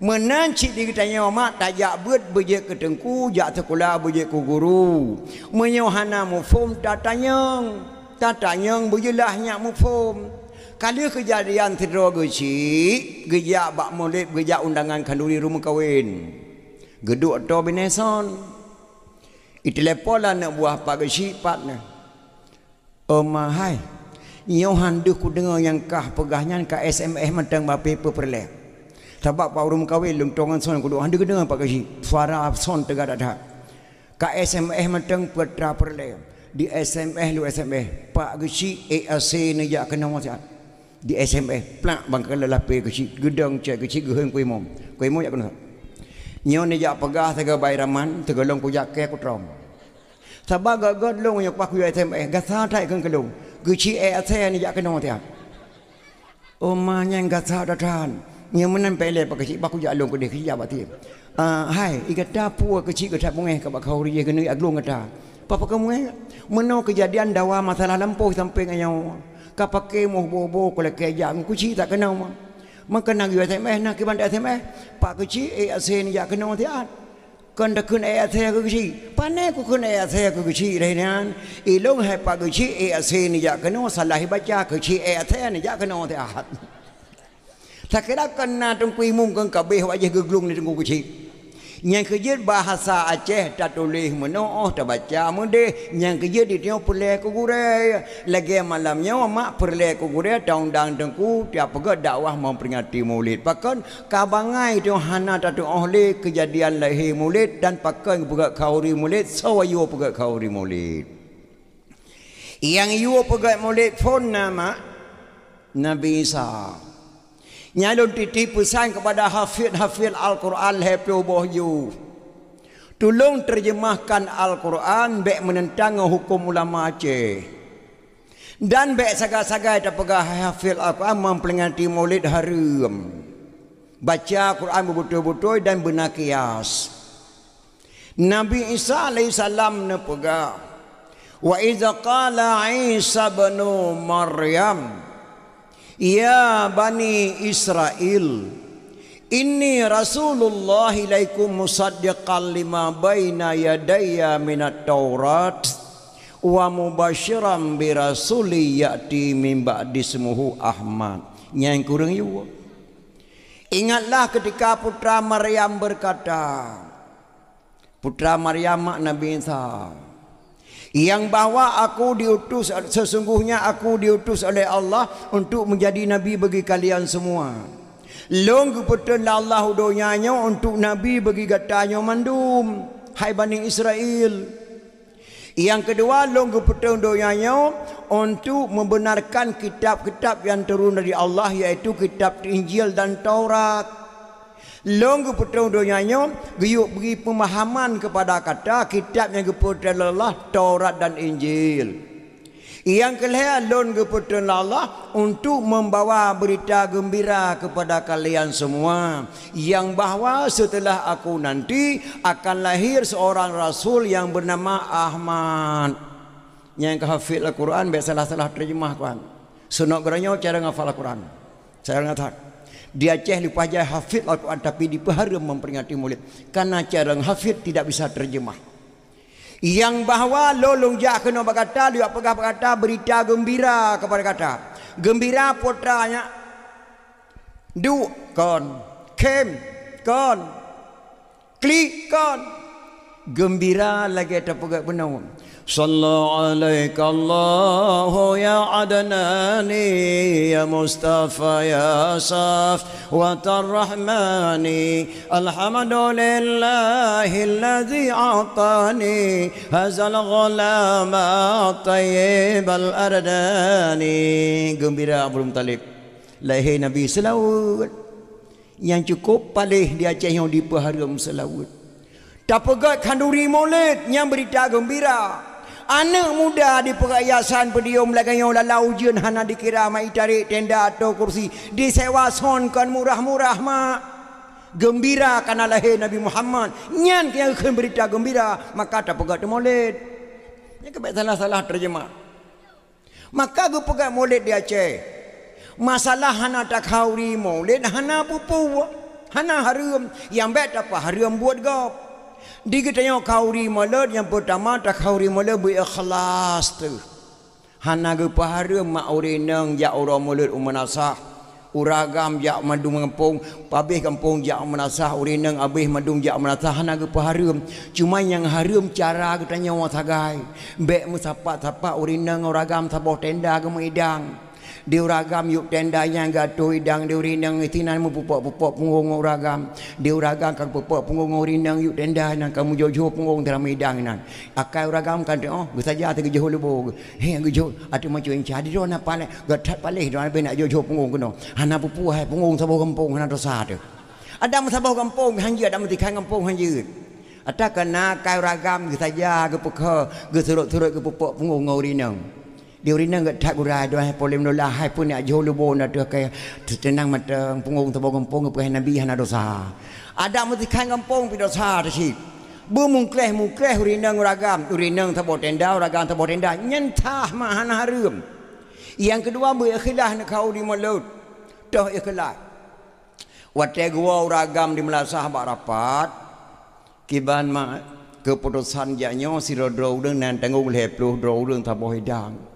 A: menanci di kitanya mak tajak buat bejek ke tengku jak sekolah bejek ku guru menyohana mufum tatanyang bejulahnya mufum kali kejadian tidro geci gejak bak molek gejak undangan kanduri rumah kawin geduk to bineson itelepola nak buah pak geci patna hai nyohan duk ku dengar yang kah pegahnya ka SMS mentang ba paper perle sebab pak rumah kawin lung tongan son ku duk dengar pak gaji suara son tegak dah ka SMS mentang petra perle di SMS lu SMS pak gaji AAC ni jak kena wasiat di SMS plak bang kala lape gaji gedang cek gaji geheung kuimom jak kena nyon ni jak pegah tega bairaman tega long ku jak ke ku trom sebab gagad long yang pak ku SMS gasa tai kan kelong guci AAC ni jak kena tiap omanya gasa datan yang menan pele pak gaji pak ku jak long ku de ki jak batim hai igata pu gaji ke tak mungeh ka pak khauri kena aglong kata papa kamu meno kejadian dawa masalah lampau sampai ngayau ka pakai moh bobo ko le kejang guci tak kena maka nang SMS nak ke bandar SMS pak gaji AAC ni jak kena tiap kan dah kun AAC ke guci pane ku kun AAC ke guci renan ilong hai pak guci AAC ni jak kena salah baca guci AAC ni jak kena tiap tak kira kena tungkui mung kan kabeh wajah geglung ni tunggu guci Yang kerja bahasa Aceh tak tulis menoh tak baca mendeh. Yang kerja di tengok perleh ku gure. Lagi malamnya mak perleh ku gure taundang tengku tiap pegak dakwah memperingati Maulid. Pakan kabangai tu hana tak oleh kejadian lahir Maulid dan pakan pegak kauri Maulid sawayo pegak kauri Maulid. Yang yo pegak Maulid phone nama Nabi Isa. Nyalon titip pesan kepada hafid Al-Quran hafiz bohyu. Tolong terjemahkan Al-Quran baik menentang hukum ulama Aceh. Dan baik sagai-sagai tak pegah hafid Al-Quran memperingati Maulid haram. Baca Quran betul-betul dan benar kias. Nabi Isa AS ne pegah. Wa idza qala Isa bin Maryam ya Bani Israel inni Rasulullah ilaikum musaddiqan lima baina yadayya minat Taurat wa mubasyiran bi rasuli ya'ti min ba'di ismuhu Ahmad. Yang kurang you. Ingatlah ketika putra Maryam berkata, putra Maryam mak Nabi Isa, yang bahwa aku diutus, sesungguhnya aku diutus oleh Allah untuk menjadi nabi bagi kalian semua. Long kebetulan Allah udonyanya untuk nabi bagi gatanya mandum, hai Bani Israel. Yang kedua, long kebetulan udonyanya untuk membenarkan kitab-kitab yang turun dari Allah, yaitu kitab Injil dan Taurat. Long keputusan donyanya guyuk beri pemahaman kepada kata kitab yang keputusan Allah Taurat dan Injil. Yang kelihatan long keputusan Allah untuk membawa berita gembira kepada kalian semua, yang bahwa setelah aku nanti akan lahir seorang rasul yang bernama Ahmad. Yang hafid Al-Quran biasa salah terjemah kan. Sunat geranya cara ngafal Al-Quran. Saya ngatakan di Aceh lupa aja hafid Al-Quran tapi dipeharam memperingati Maulid karena cara hafid tidak bisa terjemah. Yang bahwa lolong jak kena berkata dia pegah berkata berita gembira kepada kata gembira putranya du kon kem kon klik kon gembira lagi terpegak benar. Sallallahu alaika Allahu ya Adnani ya Mustafa ya Saf wa Tarrahmani alhamdulillahi alladhi a'tani hazal ghalama tayyib al-ardani. Gembira belum talib lahir Nabi selawat yang cukup palih di Aceh yang dipeharam selawat. Tak pegat kanduri Maulid yang berita gembira. Anak muda di perayaan pedium laganya lalau ujian hana dikira mai tarik tenda atau kursi disewa sonkan murah-murah mak. Gembira karena lahir Nabi Muhammad. Nyan yang akan berita gembira maka tak pegat Maulid. Ini kebet salah-salah terjemah. Maka gue pegat Maulid di Aceh. Masalah hana tak hauri Maulid hana pupu. Hana harum yang bet apa harum buat gop. Di kitanya kauri Maulid yang pertama tak kauri Maulid berikhlas tu. Hana ge pahareum mak urinang jak orang Maulid umanasah. Uragam jak madu kampung, pabih kampung jak umanasah urinang abih madu jak umanasah hana ge pahareum. Cuma yang harum cara kitanya wa sagai. Bek musapa-sapa urinang uragam saboh tenda ge meidang. Di uragam yuk tenda yang gato idang di urinang itinan mu pupok-pupok punggung uragam. Di uragam kang pupok punggung urinang yuk tenda nang kamu jojo punggung dalam idang nan. Akai uragam kan oh saja te gejo lebo. He gejo atu macam yang jadi do na pale gatat pale do nak jojo punggung kono. Hana pupu hai punggung sabo kampung hana dosa tu. Ada sabo kampung hanji ada mati kan kampung hanji. Ada kena kai uragam saja ke pekha ge surut-surut ke pupok punggung urinang. Di urinang gat tak gurai doa polem nolah hai pun nak jauh lebih nak tu kaya tenang matang punggung tebau kampung ke Nabi hana dosa. Ada mesti kan kampung pi dosa tu. Bermungkleh urinang uragam urinang tebau tenda uragam tebau tenda nyentah mah hana harum. Yang kedua berikhlas nak kau di Maulid. Dah ikhlas. Watai gua uragam di Melasah bak rapat kiban mak keputusan janyo sirodro urang nan tanggung lepluh dro urang tebau hidang.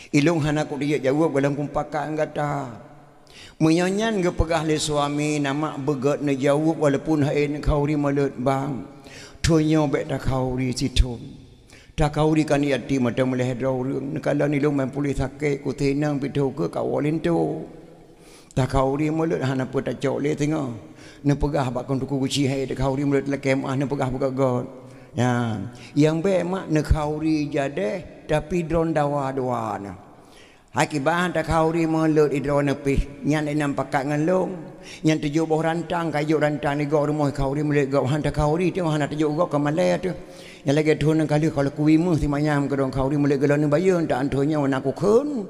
A: Ilung hana ku dia jawab dalam kumpakan kata Menyanyan ke pegah le suami nama begat ne jawab walaupun hain khauri malut bang. Thonyo bet ta khauri si thom. Ta khauri kan yati mata meleh draw reung kala ni long man pulih sakit ku tenang pi tho ke kawalin tu. Ta khauri malut hana pu ta cok le tengah. Ne pegah bak kon tuku kuci hai ta khauri malut la kem ah ne pegah buka god. Ya, yang be mak ne khauri jade tapi dron dawa na. Akibat tak khauri melut idron nepih nyan enam pakat ngalung nyan tujuh boh rantang kayu rantang ni gok rumah khauri melut gok han tak khauri tu han tujuh gok kamalai tu yang lagi thun kali kalau kuwi meh si mayam ke dong khauri melut gelon bayun tak antunya wana ku khun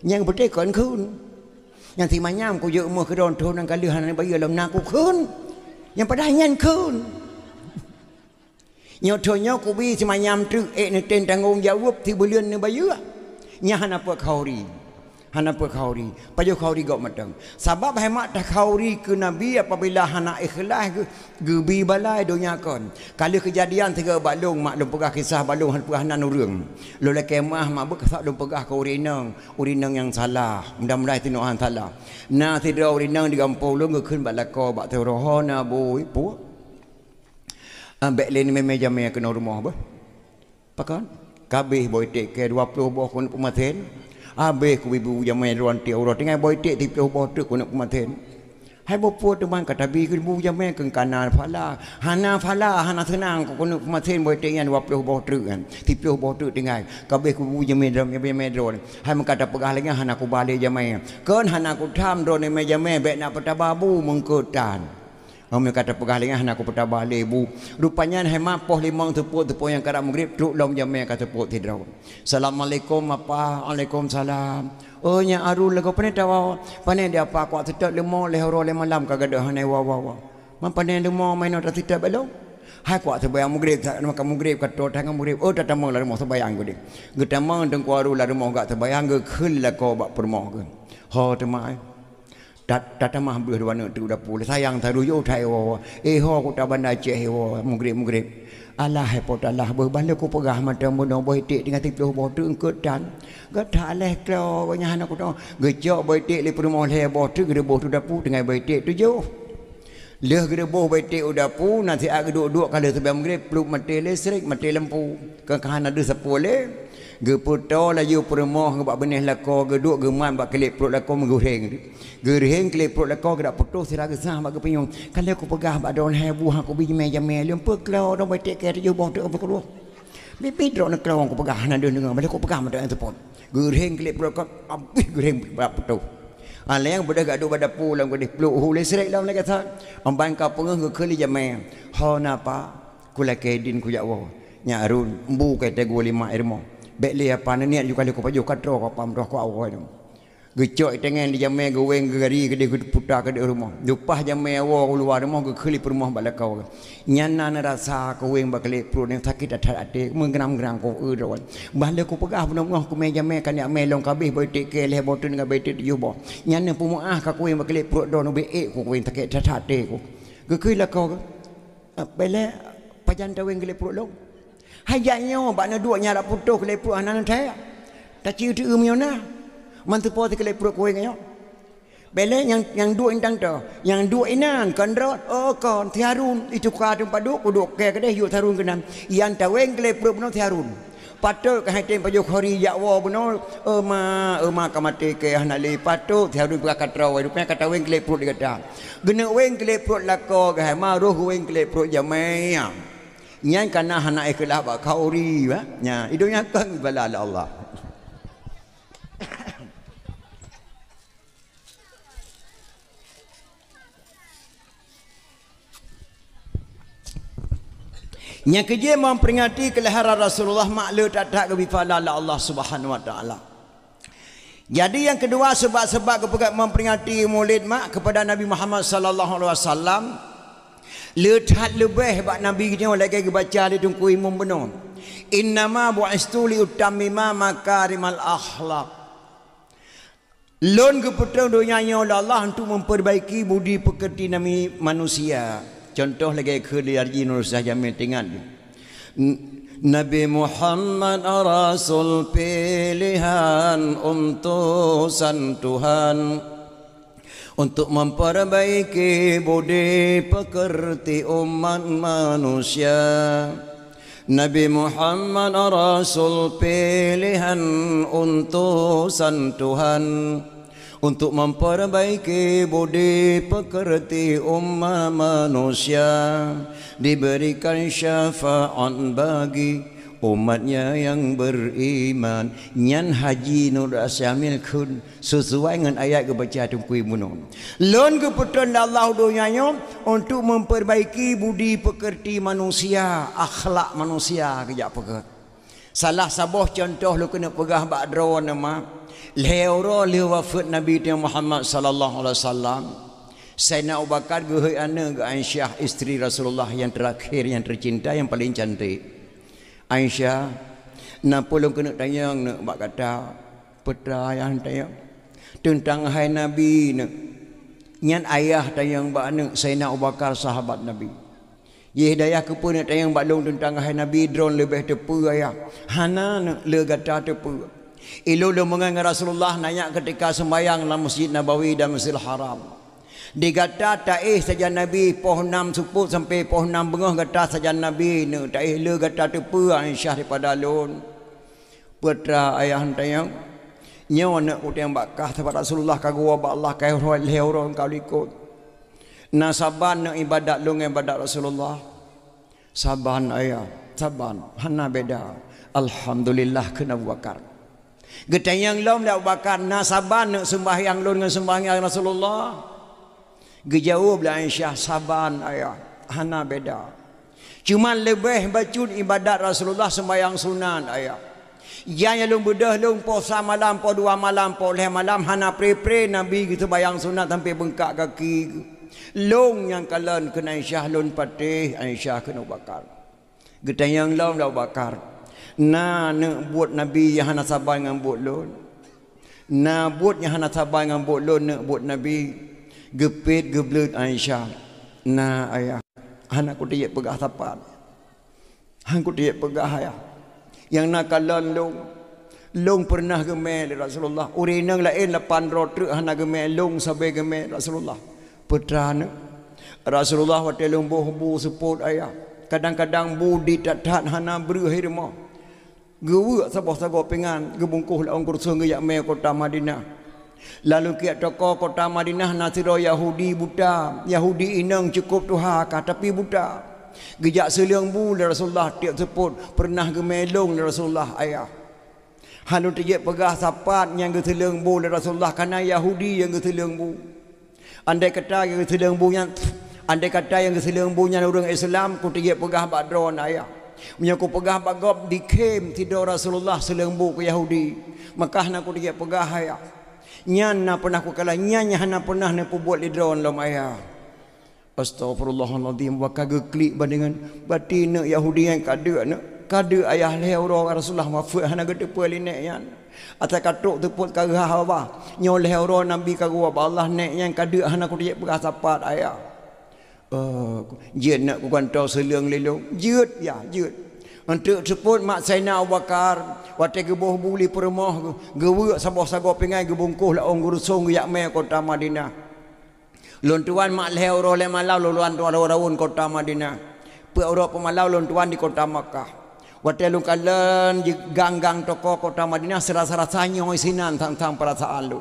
A: yang betul kon khun yang si mayam ku juk meh ke dong thun kali han bayun lam nak ku khun yang pada nyan khun nyot thonyo ku bi si mayam tu ni ten tanggung jawab ti bulion ni bayun nya hana pu khauri pajo khauri gok matang sebab hemat dah khauri ke nabi apabila hana ikhlas gebi balai dunia kon kali kejadian tiga balung mak lum pegah kisah balung han pegah nan urang lo le kemah mak bekat lum pegah ke urinang yang salah mudah-mudahan tinohan salah na tidra urinang di kampung lu ngekeun balako bak terohona boy pu ambek le ni meja me kena rumah bah pakan kabeh boy tek ke 20 boh kun pematen habis ku ibu jamai ruan ti aurat dengan boy tek 30 boh tu kun pematen hai bo pu teman kata bi ku ibu jamai ke kanan fala hana senang ku kun pematen boy tek yang 20 boh tu kan 30 boh tu dengan kabeh ku ibu jamai dron hai mengkata pegah lagi hana ku balik jamai kan hana ku tham dron ni jamai bek nak petababu mengketan Kami kata pegah lengah nak aku petah balik bu. Rupanya hemat poh limang tepuk yang kadang maghrib truk long jamai kata tepuk tidrau. Assalamualaikum apa? Waalaikumsalam. Oh nya arul lagu pane tawa. Pane dia apa aku tetap lemah lehoro le malam kagak hanai wa. Man pane lemah main ora tetap belum. Hai ku sembahyang maghrib makan maghrib kata tangan maghrib. Oh tak tamang lah rumah sembahyang ku dia. Getamang tengku arul lah rumah gak sembahyang ke khul lah kau bak permah ke. Ho temai. Tata mah beuh wana tu dapur sayang taru yo thai wo ho ku ta bandar Aceh wo mugrib Allah pot Allah beuh balik ku pegah mata mono boy tik dengan tipu bo tu engkut dan ga tha leh klo nya han aku tu gejok boy tik li permo le bo tu gede bo tu dapur dengan boy tik tu jo leh gede bo boy tik dapur nanti ak duduk kali sebelum maghrib peluk mati listrik mati lampu ke kan ada sepole ge puto la yu permoh bak benih lako geduk geman bak kelip perut lako menggureng gereng kelip perut lako gedak putus sira gesah bak penyong kalau aku pegah bak don hebu aku bi jeme lempe klau don batik ke yu bong tu apa keluar bibi dron klau aku pegah na dengar balik aku pegah mata tepon gereng kelip perut lako abis gereng bak putus ale yang budak gaduh pada pulang gede peluk hu listrik dalam lagi kata amban ka pengeh ke keli jeme ho napa kula kedin ku jawo nya arun mbu ke tego 5 irmo bek le apa niat juga le ko pajo katro ko pam roh ko awoi tu gecok tengen di jamai goweng gari gede putar ke rumah dupah jamai awo keluar rumah ke kheli rumah balakau nyana rasa ko weng bakle pro yang sakit atat ate menggeram-geram ko ron bale ko pegah benar-benar ko me jamai kan ya melong kabeh boy tek ke le botun dengan betit yu bo nyana pumuah ka ko weng bakle pro don be e ko weng sakit atat ate ko ke khela ko bele pajan ta weng gele pro long hayanya bak na duk nyara putus kelepuk anan thai ta chiu tu miona man tu po te kelepuk kowe ngayo bele yang duk intang to yang duk inan kan rot oh kon tiarun itu ka tu paduk uduk ke kedeh yu tarun kenam yang ta weng kelepuk no tiarun patuk ka hatem pajo khori yakwo buno ma kamate ke hanali patuk tiarun ka katra wa rupanya kata weng kelepuk digata gena weng kelepuk lako ka ma roh weng kelepuk jamai nyan kana hana ikhlas ba khauri ba nya idunya kan bala Allah nya keje memperingati kelahiran Rasulullah maklum tak ke bifala Allah Subhanahu wa taala. Jadi yang kedua sebab-sebab kepegat memperingati Maulid mak kepada Nabi Muhammad sallallahu alaihi wasallam lehat lebih bak nabi kita lagi baca di tungku imam benar innama bu'istu li utammima makarimal akhlak lon keputusan dunia oleh Allah untuk memperbaiki budi pekerti nami manusia contoh lagi ke dari nur saja mentingan Nabi Muhammad Rasul pilihan utusan Tuhan untuk memperbaiki budi pekerti umat manusia. Nabi Muhammad Rasul pilihan utusan Tuhan untuk memperbaiki budi pekerti umat manusia, diberikan syafaat bagi umatnya yang beriman. Nyan Haji Nur Asyamil kun sesuai dengan ayat kebaca tungkui munun. Lon keputusan Allah dunyanya untuk memperbaiki budi pekerti manusia, akhlak manusia kejap peker. Salah sabuh contoh lu kena pegah bakdro nama leuro li wafat Nabi Muhammad sallallahu alaihi wasallam. Sayyidina Abu Bakar gehoi ana ke Aisyah isteri Rasulullah yang terakhir, yang tercinta, yang paling cantik. Aisyah, nak pulung kena tanya nak mak kata putra yang tanya tentang hai Nabi nak. Nyan ayah tanya mbak nak Sayyidina Abu Bakar sahabat Nabi. Ye daya ke pun nak tanya mbak long tentang hai Nabi drone lebih tepu ayah. Hana nak le kata tepu. Ilu le mengenai Rasulullah nanya ketika sembahyang dalam Masjid Nabawi dan Masjidil Haram. Digata taih saja Nabi poh 6 suput sampai poh 6 bengah gata saja Nabi ne taih le gata tepu Aisyah daripada alun putra ayah tayang nyo nak utang bakah kepada Rasulullah kagua ba Allah kai lehoro kau ikut nasaban nak ibadat lu ibadat Rasulullah saban ayah saban hana beda alhamdulillah kena Abu Bakar getayang lom Abu Bakar nasaban nak sembahyang lu dengan sembahyang Rasulullah. Gejauh bila Aisyah saban ayah hana beda. Cuma lebih bacun ibadat Rasulullah sembahyang sunan ayah. Yang lung bedah lung puasa malam po 2 malam po 5 malam hana pre Nabi gitu bayang sunat sampai bengkak kaki. Lung yang kalian kena Aisyah lun patih Aisyah kena bakar. Getayang long dah bakar. Na nak buat Nabi yang hana saban dengan buat lun. Na buat yang hana saban dengan buat lun nak buat Nabi. Gepit geblut Aisyah. Nah ayah, anak ku dia pegah tapat. Hang ku dia pegah ayah. Yang nak kalan long pernah gemel Rasulullah. Urinang lain 8 rotru hana gemel long sampai gemel Rasulullah. Putra nak Rasulullah waktu long bu support ayah. Kadang-kadang bu ditat hana berhirma. Gewa sabah-sabah pengan gebungkuh laung kursun ge yak me kota Madinah. Lalu kiat toko kota Madinah nasiro Yahudi buta. Yahudi inang cukup tuhaka tapi buta. Gejak seliang bu Rasulullah tiap sebut pernah gemelong Rasulullah ayah. Halu tejek pegah sapat yang geseliang bu Rasulullah karena Yahudi yang geseliang bu. Andai kata yang geseliang bu yang andai kata yang geseliang bu yang orang Islam ku tejek pegah badron ayah. Menyaku pegah bagop dikem tidur Rasulullah seliang bu ke Yahudi. Maka nak ku tejek pegah ayah. Nyan na pernah ku kalah nyanya hana pernah na pu buat lidron lom ayah. Astagfirullahaladzim wa kagak klik bandingan batin Yahudi yang kada ayah lehoro Rasulullah wafat hana gede pu linek yan. Ata katuk tu put kagah apa nyo lehoro Nabi kagua ba Allah nek yang kada hana ku dia bekas sapat ayah. Jeut nak ku kantau seleung lelong jeut ya jeut. Untuk sebut mak Sayyidina Abu Bakar waktu gebuh buli permah gewe sabah-sabah pengai gebungkuh la ong gurusung yak me kota Madinah. Lon tuan mak lehoro le malau luan tuan kota Madinah. Pe ora pemalau lon tuan di kota Makkah. Waktu lu kalen di gang-gang toko kota Madinah serasa-rasanya isinan tentang perasaan lu.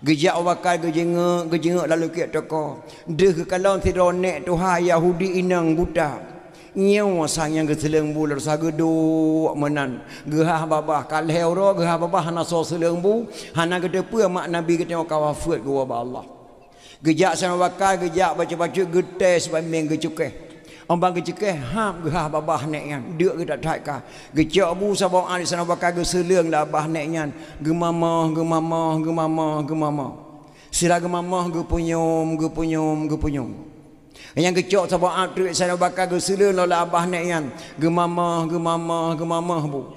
A: Gejak Abu Bakar gejengek lalu kiat toko. Deh kalau tidur nek Tuhan Yahudi inang buta. Nyawa sang yang keseleng bu lersa gedo menan gehah babah kalhero gehah babah hana so seleng bu hana gede pu mak Nabi kita kawafat gua ba Allah gejak sang bakal gejak baca-baca getes bameng gecukeh ombang gecukeh ham gehah babah nek yan deuk ge tak ka gejak bu sabang ali sang bakal ge seleng lah bah nek yan gemamah sira gemamah ge punyum yang kecok sabak tu saya bakal gesele lola abah nek yan gemamah bu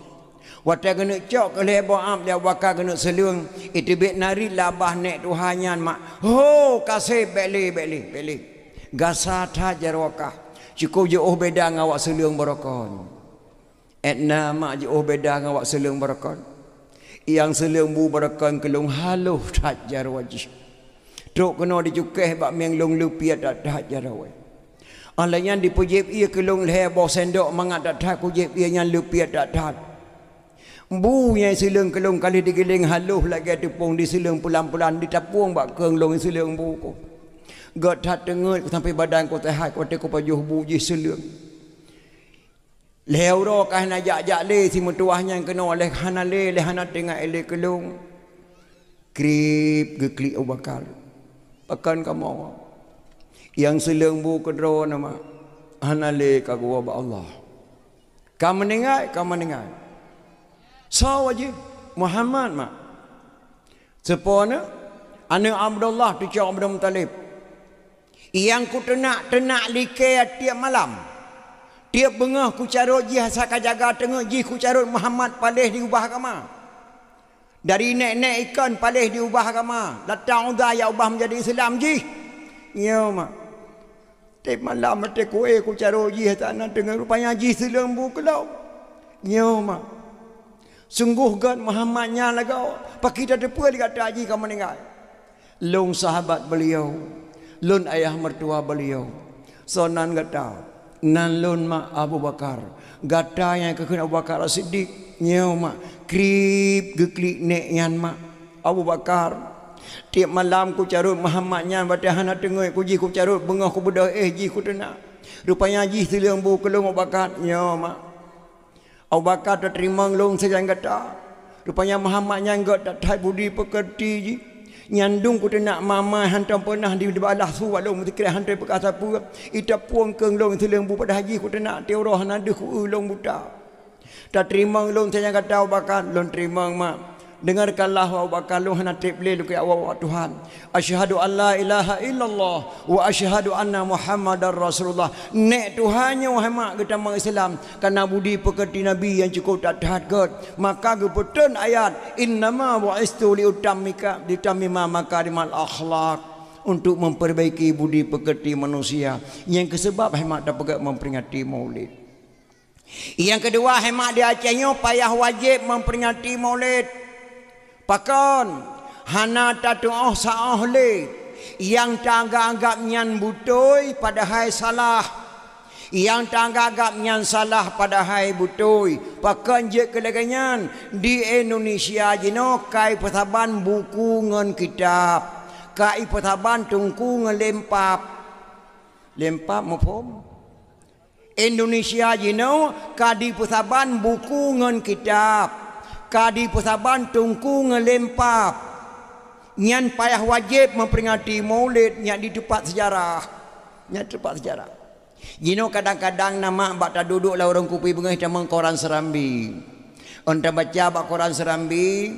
A: waktu kena cok ke abah dia bakal kena selung itu bet nari labah nek Tuhan yan mak ho kasih beli gasat hajar wakah cukup je beda ngawak selung barakon etna mak je beda ngawak selung barakon yang selung bu barakon kelung haluh hajar wajih Truk kena dicukeh bak miang long lupiat dah jarawai. Alanya dipujib ia ke long leher bawa sendok mangat dah kujib ia yang lupiat dah. Bu yang sileng kelong kali digiling haluh lagi tepung di sileng pulang-pulang ditapung bak keung long sileng bu ko. Gat hat dengut sampai badan ko tehat ko te ko pajuh bu ji sileng. Leher ro kah na jak le si mutuahnya kena oleh hana le hana tengah ele kelong. Krip geklik Abu Bakar. Pakan kamu. Yang sileng bu kedro nama hanale kagua ba Allah. Kamu mendengar. So wajib Muhammad mak. Sepona ane Abdullah tu Cik Abdul Muttalib. Yang ku tenak like tiap malam. Tiap bengah ku carut ji hasaka jaga tengah ji ku carut Muhammad palih diubah agama. Dari nek-nek ikan palih diubah agama. Datang udah ya ubah menjadi Islam ji. Ya mak. Tiap malam mati kuih ku carut ji hasana tengah rupanya ji selembu kelau. Ya mak. Sungguh kan Muhammadnya lagau. Pak kita depa dikata haji kamu meninggal. Long sahabat beliau, lun ayah mertua beliau. Sonan kata, nan lun mak Abu Bakar. Gata yang kekena Abu Bakar Siddiq. Nyau mak krip geklik nek yan mak Abu Bakar. Tiap malam ku carut Muhammadnya batahana tengoi ku ji ku carut bengah ku bedah ji ku tenak. Rupanya ji sileng bu kelong Abu Bakar. Nyau mak Abu Bakar tak terima long sejang kata. Rupanya Muhammadnya enggak tak thai budi pekerti ji. Nyandung ku nak mama hantam pernah di balah su walong mesti kira hantai perkasa pu. Ita puang keung long sileng bu pada haji ku nak teoroh nade ku long buta. Tak terima long sejang kata Abu Bakar long terima mak. Dengarkanlah Abu Bakar long hana teble lu ke awak Tuhan. Asyhadu an la ilaha illallah wa asyhadu anna Muhammadar Rasulullah. Nek Tuhannya wahai mak kita orang Islam karena budi pekerti Nabi yang cukup tak tahat. Maka geputun ayat innama bu'istu liutammika ditamima makarimal akhlak untuk memperbaiki budi pekerti manusia. Yang kesebab hemat dapat memperingati Maulid. Yang kedua hemat dia acehnya payah wajib memperingati Maulid. Pakon hana tatu'ah sa'ah le yang tanggap-anggap nyan butoi padahal salah, yang tanggap-anggap nyan salah padahal butoi. Pakon je keleganyan di Indonesia jino kai pertaban buku ngan kitab, kai pertaban tungku ngelempap mafhum. Indonesia jino kadi pertaban buku ngan kitab, kadi persaban tungku ngelempap. Nyan payah wajib memperingati Maulid nyak di tempat sejarah. Jino kadang-kadang nama bak tak duduk lah orang kupi bengah camang koran Serambi. Onta baca bak koran Serambi,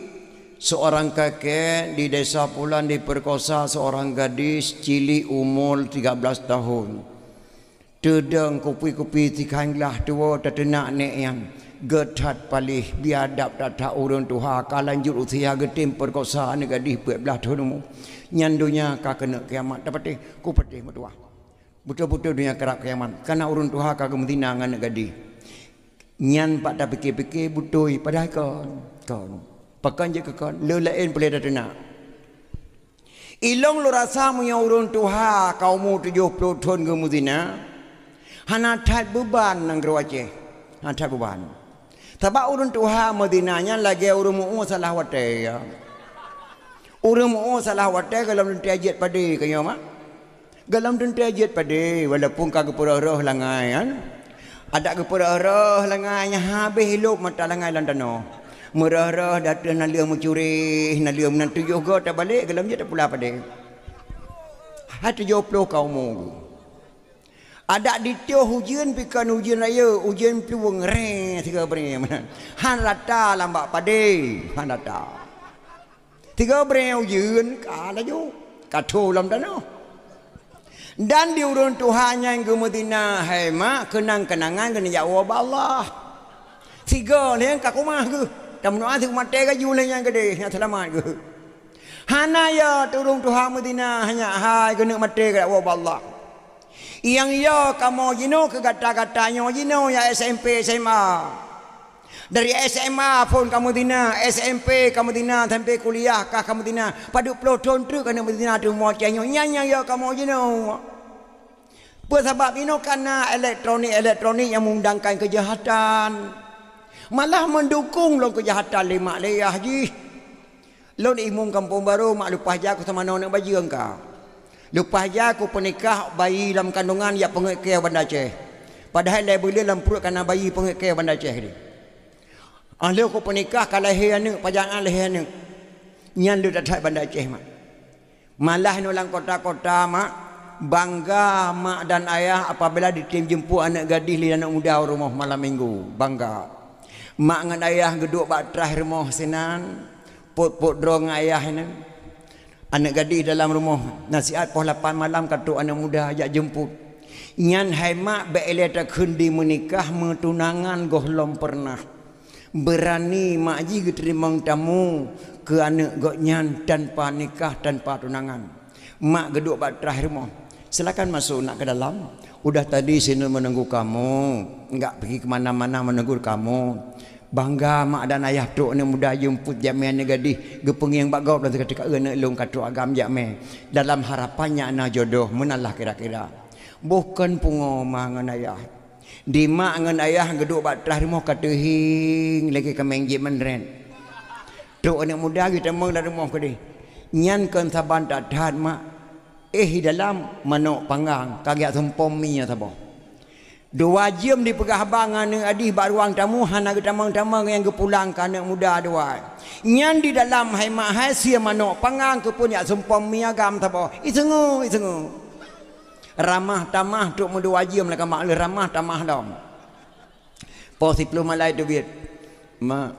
A: seorang kakek di desa Pulan diperkosa seorang gadis cilik umur 13 tahun. Tedeng kupi-kupi tikanglah tua tertenak nek yang getat palih biadab tak urun tuha kalanjut usia getim perkosa ni gadis 14 tahun nyandunya ka kena kiamat dapat ku patih mutua betul-betul dunia kerak kiamat karena urun tuha ka gemtina ngan gadis nyan pak dah fikir-fikir butoi padahal kon pakan je kon le lain boleh dah tenak ilong lu rasa punya urun tuha kaumu 70 tahun gemtina hana tat beban nang Aceh tat beban. Sebab urun tuha Madinahnya lagi urun mu'u salah wate ya. Urun mu'u salah wate galam dun tiajit pade kaya mak. Galam dun tiajit pade walaupun kagak pura-roh langai kan. Ada ke pura-roh langainya habis hidup mata langai landano. Merah-rah datang nalia mencuri, nalia menantu juga tak balik galam je tak pula pade. Hati 70 kaumu. Ada di tio hujan pikan hujan raya hujan piwang re tiga beri mana han rata lambak pade han rata tiga beri hujan kala jo kacau lam dano dan di urun Tuhannya yang Madinah hai mak kenang-kenangan kena jawab Allah tiga ni yang kakumah ke tamnu asik mate ka jule yang gede yang selamat ke hana ya turun Tuhan Madinah hanya hai kena mate ka jawab Allah. Yang ya kamu jino ke kata-katanya jino ya SMP SMA. Dari SMA pun kamu tina, SMP kamu tina, sampai kuliah kah kamu tina. Pada peloton tu kamu tina tu mau cenyo nyanya ya kamu jino. Sebab ini karena elektronik yang mengundangkan kejahatan. Malah mendukung lo kejahatan lima leyah ji. Lo di imung kampung baru mak lupa aja aku sama nak baju engkau. Lupa aja aku pernikah bayi dalam kandungan ya pengekeh Banda Aceh. Padahal dia boleh dalam perut kerana bayi pengekeh Banda Aceh ni. Ahli aku pernikah kalau leher ni, pajangan leher ni. Nyan dia tak Banda Aceh mak. Malah ni orang kota-kota mak bangga mak dan ayah apabila ditim jemput anak gadis li anak muda rumah malam minggu. Bangga. Mak dengan ayah geduk batrah rumah sinan. Pot-pot drong ayah ni. Anak gadis dalam rumah. Nasihat pukul 8 malam katuk anak muda ajak jemput. Nyan hai mak be'eleh tak kendi menikah metunangan gohlom pernah. Berani mak ji terima tamu ke anak gok nyan tanpa nikah tanpa tunangan. Mak geduk batrah rumah. Silakan masuk nak ke dalam. Udah tadi sini menunggu kamu. Enggak pergi ke mana-mana menunggu kamu. Bangga mak dan ayah tok ni muda jemput jamai anak gadis gepeng yang bagau dan ketika anak long katuk agam jamai dalam harapannya anak jodoh menalah kira-kira. Bukan pungo mangan ayah. Di mak ngan ayah geduk batrah rumah kata hing lagi kemeng je menren. Tok anak muda kita meng dari rumah ke dia. Nyan kan saban tak tahan mak. Di dalam manok panggang kagak sempom minya sabah. 2 jam di pegah bangan ni adih bak ruang tamu hana ke tamang-tamang yang kepulang ke anak muda dua. Nyan di dalam hai mak hai sia manok panggang ke pun ya sempom mi agam sabah. Isengu. Ramah tamah tok mu 2 jam lah mak ramah tamah dom. Po 10 malai tu biat. Mak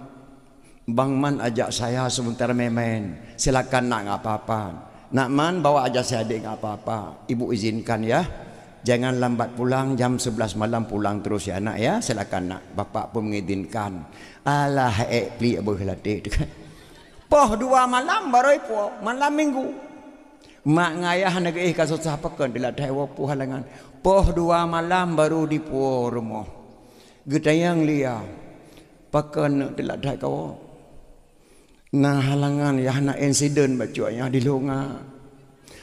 A: Bang Man ajak saya sebentar main-main. Silakan nak apa-apa. Nak Man bawa ajak saya adik apa-apa. Ibu izinkan ya. Jangan lambat pulang, jam 11 malam pulang terus ya anak ya. Silakan nak. Bapak pun mengizinkan. Alah pli abu latih tu kan. Poh 2 malam baru poh malam minggu. Mak ngayah nak kasus apa kan dia latih wapu halangan. Poh 2 malam baru di poh rumah. Getayang lia. Pakan dia latih kau. Nah halangan ya nak insiden bacuanya di longa.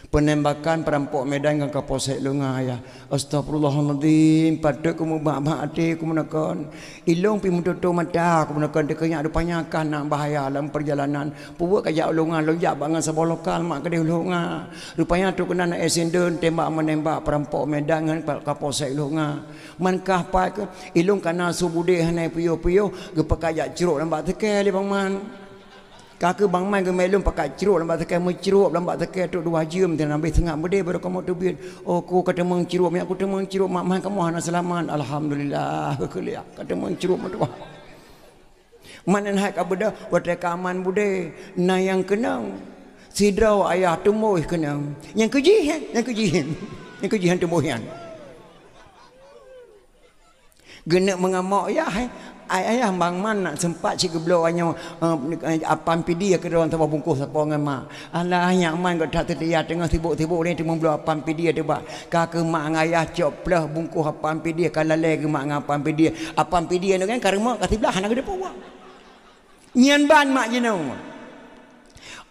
A: Penembakan perampok Medan dengan Kapolsek Lunga ya. Astagfirullahaladzim. Pada kamu bak-bak hati kamu nakon. Ilong pi mututu mata kamu nakon. Dekanya ada panyakan nak bahaya dalam perjalanan. Pubuat kajak Lunga. Lonjak bangan sebuah lokal mak kedai Lunga. Rupanya tu kena nak esenden tembak menembak perampok Medan dengan Kapolsek Lunga. Mankah pak ke. Ilong kana subudih hanai puyo-puyo. Gepak kajak ceruk lambat tekel dia bang man. Kakak bang man ke melum pakai ceruk lambat tekan menceruk lambat tekan tu 2 jam dan ambil tengah berde baru kamu tu biar aku kata menceruk mak aku temu menceruk mak man kamu hana selamat alhamdulillah kekuliah kata menceruk mak mana nak abada buat rekaman bude na yang kenang sidrau ayah tumuh kenang yang kejihan tumuhan genak mengamak ya ayah bang man nak sempat cik geblo hanya apam pidi ke orang tambah bungkus apa dengan mak. Alah yang man kau tak terlihat tengah sibuk-sibuk ni temu belo apam pidi ada bak. Kakak mak ngayah coplah bungkus apam pidi kalau lagi mak ngapam pidi. Apam pidi ni kan karma kat sebelah nak ada pawa. Nyan ban mak jenau.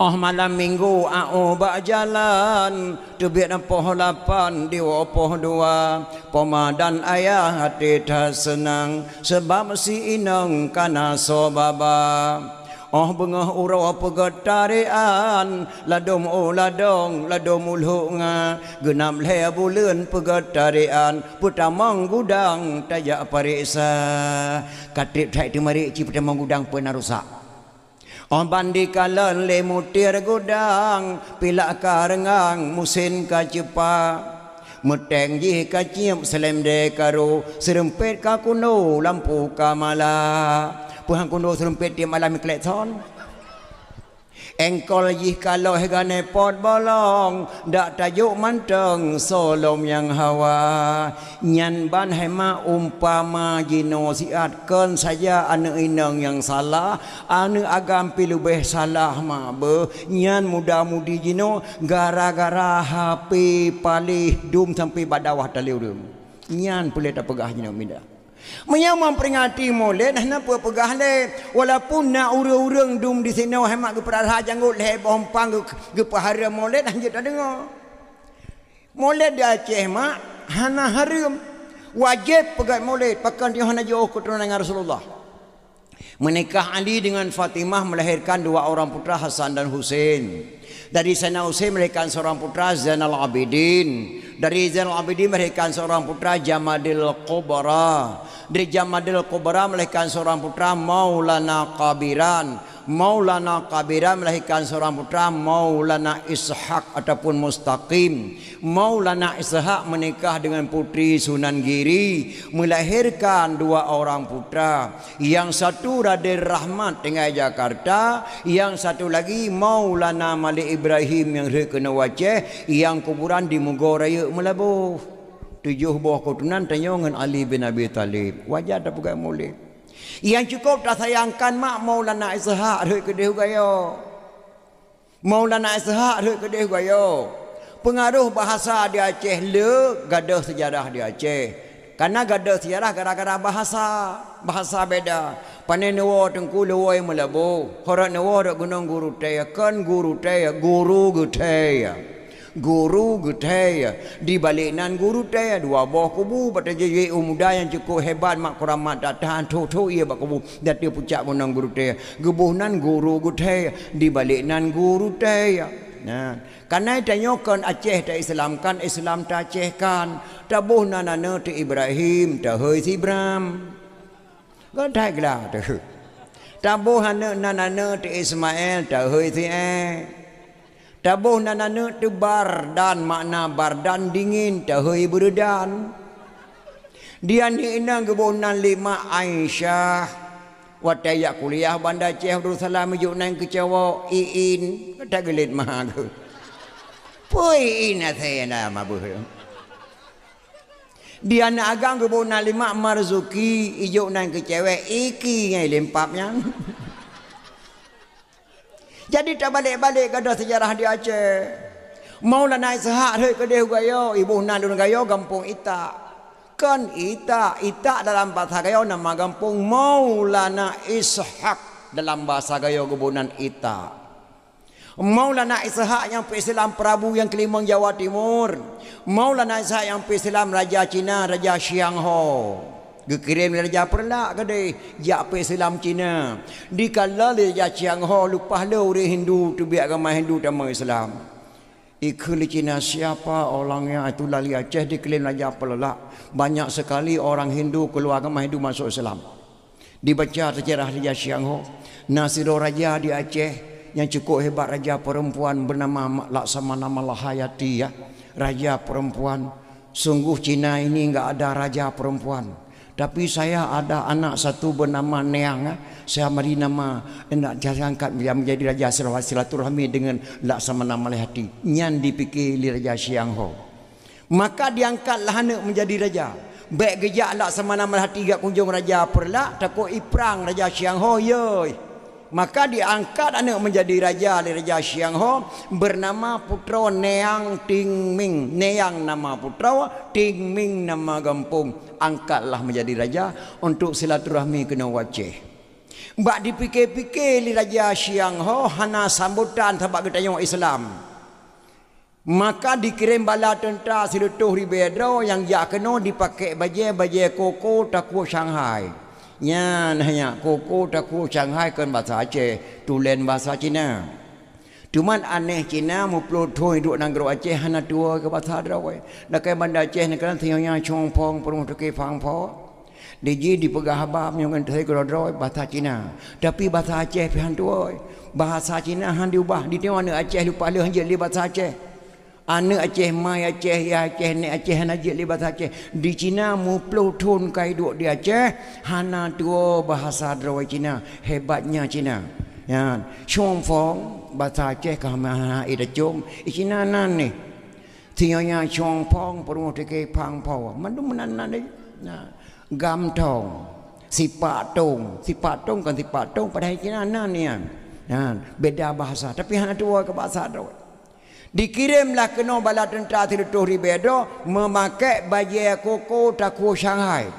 A: Malam minggu bak jalan tebik dan poh 8 di poh 2 pemadan ayah hati tak senang sebab si inang kana sobaba bengah urau pegetarian ladom ulhunga genap le bulan pegetarian putamang gudang tajak pariksa katrip thai timari ci putamang gudang pernah rusak. Bandi kalan le mutir gudang pilak karengang musin ka cepa meteng ji ka cium selem de karo serempet ka kuno lampu ka mala puhang kuno serempet di malam klekson engkol ji kalau hegane pot bolong dak tajuk manteng solom yang hawa nyan ban hema umpama jino siatkan saja anu inang yang salah anu agam pi lebih salah ma be nyan muda-mudi jino gara-gara HP palih dum sampai badawah taliu dum nyan boleh tak pegah jino minda Menyamang peringati Maulid kenapa pegah le walaupun nak urang-urang dum di sini hemat ke perah janggut le bompang ke pahara Maulid hanya tak dengar. Maulid di Aceh mak hana haram wajib pegat Maulid pakan dia hana jauh keturunan Rasulullah. Menikah Ali dengan Fatimah melahirkan dua orang putra Hasan dan Husain. Dari Sayyidina Husain melahirkan seorang putra Zainal Abidin. Dari Zainal Abidin melahirkan seorang putra Jamadil Kubra. Dari Jamadil Kubra melahirkan seorang putra Maulana Kabiran. Maulana Kabiran melahirkan seorang putra Maulana Ishaq ataupun Mustaqim. Maulana Ishaq menikah dengan putri Sunan Giri, melahirkan dua orang putra. Yang satu Raden Rahmat tinggal Jakarta, yang satu lagi Maulana Malik Ibrahim yang kena Aceh, yang kuburan di Mogoraya Melabuh. 7 buah keturunan tanya dengan Ali bin Abi Talib. Wajar tak pegang Maulid. Yang cukup tak sayangkan mak Maulana Ishaq duit kedih gayo. Maulana Ishaq duit kedih gayo. Pengaruh bahasa di Aceh le gadah sejarah di Aceh. Karena gadah sejarah gara-gara bahasa beda. Panen newo tengku lewoi Melabu. Horak newo dak gunung guru taya kan guru taya guru getaya. Guru getaya di balinan guru taya dua buah kubu pada jadi muda yang cukup hebat mak kuramat tahan tu ia bak kubu dati pucak gunung guru taya gebuhnan guru getaya di balinan guru taya. Nah, karena tanyakan Aceh tak Islamkan, Islam tak Acehkan, tabuh nanana tu Ibrahim, tak hoi si Ibrahim. Kan tak gelah tu. Tabuh nanana tu Ismail, tak hoi si tabuh nanana tu bardan, makna bardan dingin, tak hoi berdan. Dia ni inang kebunan 5 Aisyah. Watayak kuliah Bandar Aceh Darussalam mejuk nang kecewa iin tak gelit mah ke. Poi ina saya nama buh. Dia nak agang kebunan 5 Marzuki ijuk nang kecewa iki ngai lempapnya. Jadi tak balik-balik kada sejarah di Aceh. Maulana Ishaq ke dia gayo ibu nalun gayo kampung Ita. Kan Ita dalam bahasa gayo nama kampung Maulana Ishaq dalam bahasa gayo kebunan Ita. Maulana Ishaq yang Islam Prabu yang kelima Jawa Timur. Maulana Ishaq yang Islam Raja Cina, Raja Xiangho. Gekirim Raja Perlak ke dia jak Islam Cina. Di kala Raja Xiangho lupa le orang Hindu tu biar agama Hindu sama Islam. Ikut Cina siapa orangnya itu lali Aceh diklaim Raja Perlak. Banyak sekali orang Hindu keluar agama Hindu masuk Islam. Dibaca sejarah Raja Xiangho, Nasiro Raja di Aceh yang cukup hebat, raja perempuan bernama Laksamana Malahayati ya. Raja perempuan. Sungguh Cina ini enggak ada raja perempuan. Tapi saya ada anak satu bernama Neang. Saya beri nama nak angkat dia menjadi raja silaturahmi dengan Laksamana Malahayati. Nyan dipikir Raja Xiangho. Maka diangkatlah anak menjadi raja. Baik gejak Laksamana Malahayati gak kunjung Raja Perlak takut iprang Raja Xiangho yoi. Maka diangkat anak menjadi raja oleh Raja Xiangho bernama putra Neang Ting Ming. Neang nama putra, Ting Ming nama kampung. Angkatlah menjadi raja untuk silaturahmi kena Aceh. Mbak dipikir-pikir li Raja Xiangho hana sambutan sebab kita tengok Islam. Maka dikirim bala tentera silutuh ribedro yang jak kena dipakai baju koko taku Shanghai. Nya hanya koko taku Shanghai kan bahasa Aceh, tulen bahasa Cina. Cuman aneh Cina muplut thoi duk nang gro Aceh hana tua ke bahasa drawai. Dak kai Bandar Aceh ni kan tiangnya chongpong perung tu ke fangpo. Diji dipegah habam yang kan thai gro drawai bahasa Cina. Tapi bahasa Aceh pihan tuai. Bahasa Cina han diubah di mana Aceh lupa le hanje li bahasa Aceh. Anak Aceh mai Aceh ya Aceh ni Aceh hana je li bahasa Aceh. Di Cina muplut thon kai duk di Aceh hana tua bahasa drawai Cina. Hebatnya Cina. Ya, chongpong bahasa Aceh kama ida jom Cina nan ni. Tiangnya chongpong perlu dike pang paw. Mandu menanan ni. Nah, gam tong, sipak tong kan sipak tong pada Cina nan ni. Ya, beda bahasa tapi hana tua ke bahasa drawai. Dikirimlah kena bala tentera Silutuh Ribedo memakai baju koko taku Shanghai.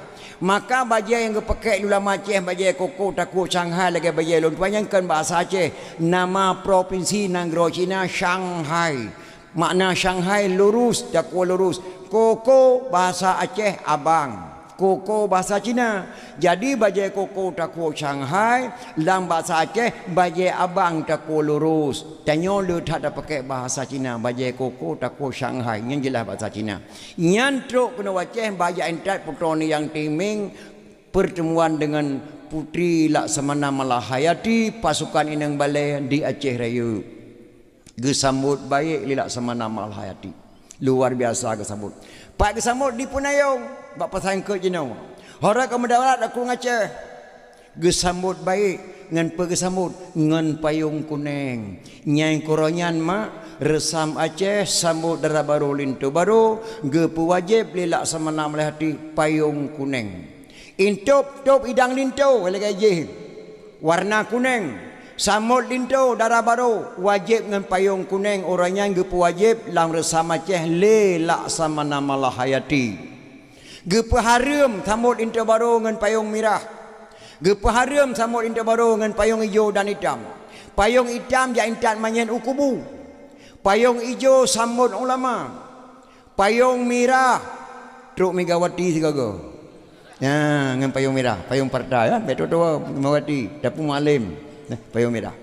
A: Maka bajai yang pakai ulama Aceh bajai koko takut Shanghai lagi bajai lon panjangkan bahasa Aceh nama provinsi negara Cina Shanghai. Makna Shanghai lurus takut lurus. Koko bahasa Aceh abang. Koko bahasa Cina. Jadi bajai koko takut Shanghai dalam bahasa Aceh bajai abang takut lurus. Tanya lu tak ada pakai bahasa Cina bajai koko takut Shanghai. Yang jelas bahasa Cina. Nyantruk kena Aceh bajai entat putra ni yang timing pertemuan dengan Putri Laksamana Malahayati pasukan Inang Balai di Aceh Raya. Gesambut baik li Laksamana Malahayati. Luar biasa gesambut. Pak gesambut di Punayong. Bak pasang ke jenau. Orang kemudarat aku ngaceh. Gesambut baik ngan pegesambut ngan payung kuning. Nyai koronyan mak resam Aceh sambut dara baru lintu baru gepu wajib li Laksamana Malahayati payung kuning. Intup top idang lintu lagi warna kuning. Samut lintu darah baru wajib dengan payung kuning orangnya gepu wajib lang resam Aceh le Laksamana Malahayati. Gepu harum samut lintu baru dengan payung merah. Gepu harum samut lintu baru dengan payung hijau dan hitam. Payung hitam dia intat manyen ukubu. Payung hijau samut ulama. Payung merah Truk Megawati segaga. Ya, dengan payung merah, payung partai ya, betul tua Megawati, dapur malim. Payung merah.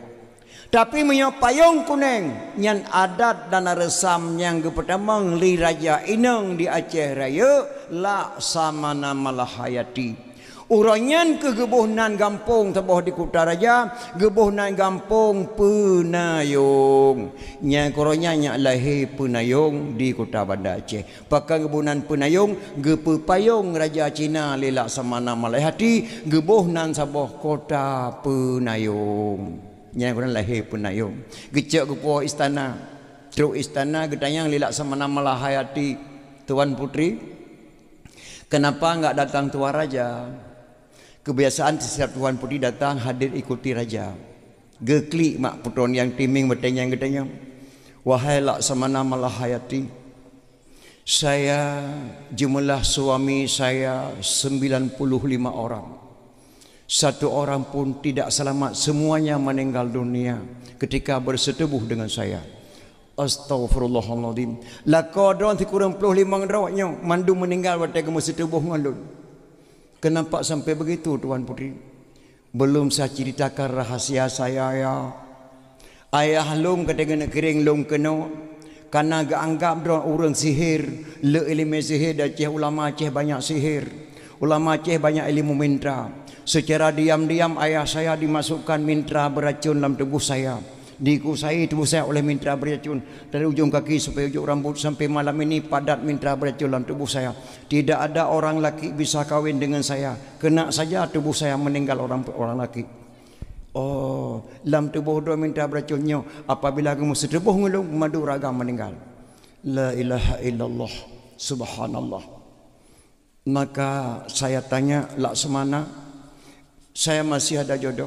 A: Tapi punya payung kuning yang adat dan resam yang kepertamang li Raja Inang di Aceh Raya Laksamana Malahayati. Uranyan ke gebuhnan gampung tebah di Kota Raja, gebuhnan gampung Penayung. Nya koronya nya lahir Penayung di Kota Bandar Aceh. Pakai gebuhnan Penayung, gepu payung Raja Cina li Laksamana Malahayati, gebuhnan sabah Kota Penayung. Nya koronya lahir Penayung. Gecek gepuh istana. Truk istana gedayang li Laksamana Malahayati. Tuan Putri, kenapa enggak datang Tuan Raja? Kebiasaan setiap Tuan Putri datang hadir ikuti Raja. Geklik mak putron yang timing bertanya gedanya. Wahai Laksamana Malahayati, saya jumlah suami saya 95 orang. Satu orang pun tidak selamat, semuanya meninggal dunia ketika bersetubuh dengan saya. Astaghfirullahaladzim. Lakadron ti kurang 25 rawatnya mandu meninggal waktu kamu setubuh ngandun. Kenapa sampai begitu Tuan Putri? Belum saya ceritakan rahasia saya ya. Ayah long ketika nak kering long kena karena gak anggap drone orang sihir, le ilmu sihir dan Aceh ulama Aceh banyak sihir. Ulama Aceh banyak ilmu mintra. Secara diam-diam ayah saya dimasukkan mintra beracun dalam tubuh saya. Dikuasai tubuh saya oleh mintra beracun dari ujung kaki sampai ujung rambut sampai malam ini padat mintra beracun dalam tubuh saya. Tidak ada orang laki bisa kawin dengan saya. Kena saja tubuh saya meninggal orang laki. Oh, dalam tubuh dua mintra beracunnya apabila kamu setubuh ngelung madu ragam meninggal. La ilaha illallah subhanallah. Maka saya tanya Laksamana, saya masih ada jodoh.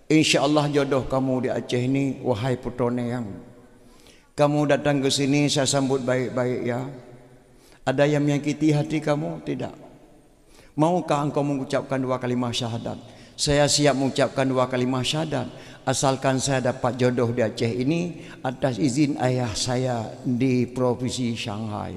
A: InsyaAllah jodoh kamu di Aceh ini, wahai putra Neyang. Kamu datang ke sini, saya sambut baik-baik ya. Ada yang menyakiti hati kamu? Tidak. Maukah engkau mengucapkan 2 kalimah syahadat? Saya siap mengucapkan 2 kalimah syahadat. Asalkan saya dapat jodoh di Aceh ini atas izin ayah saya di provinsi Shanghai.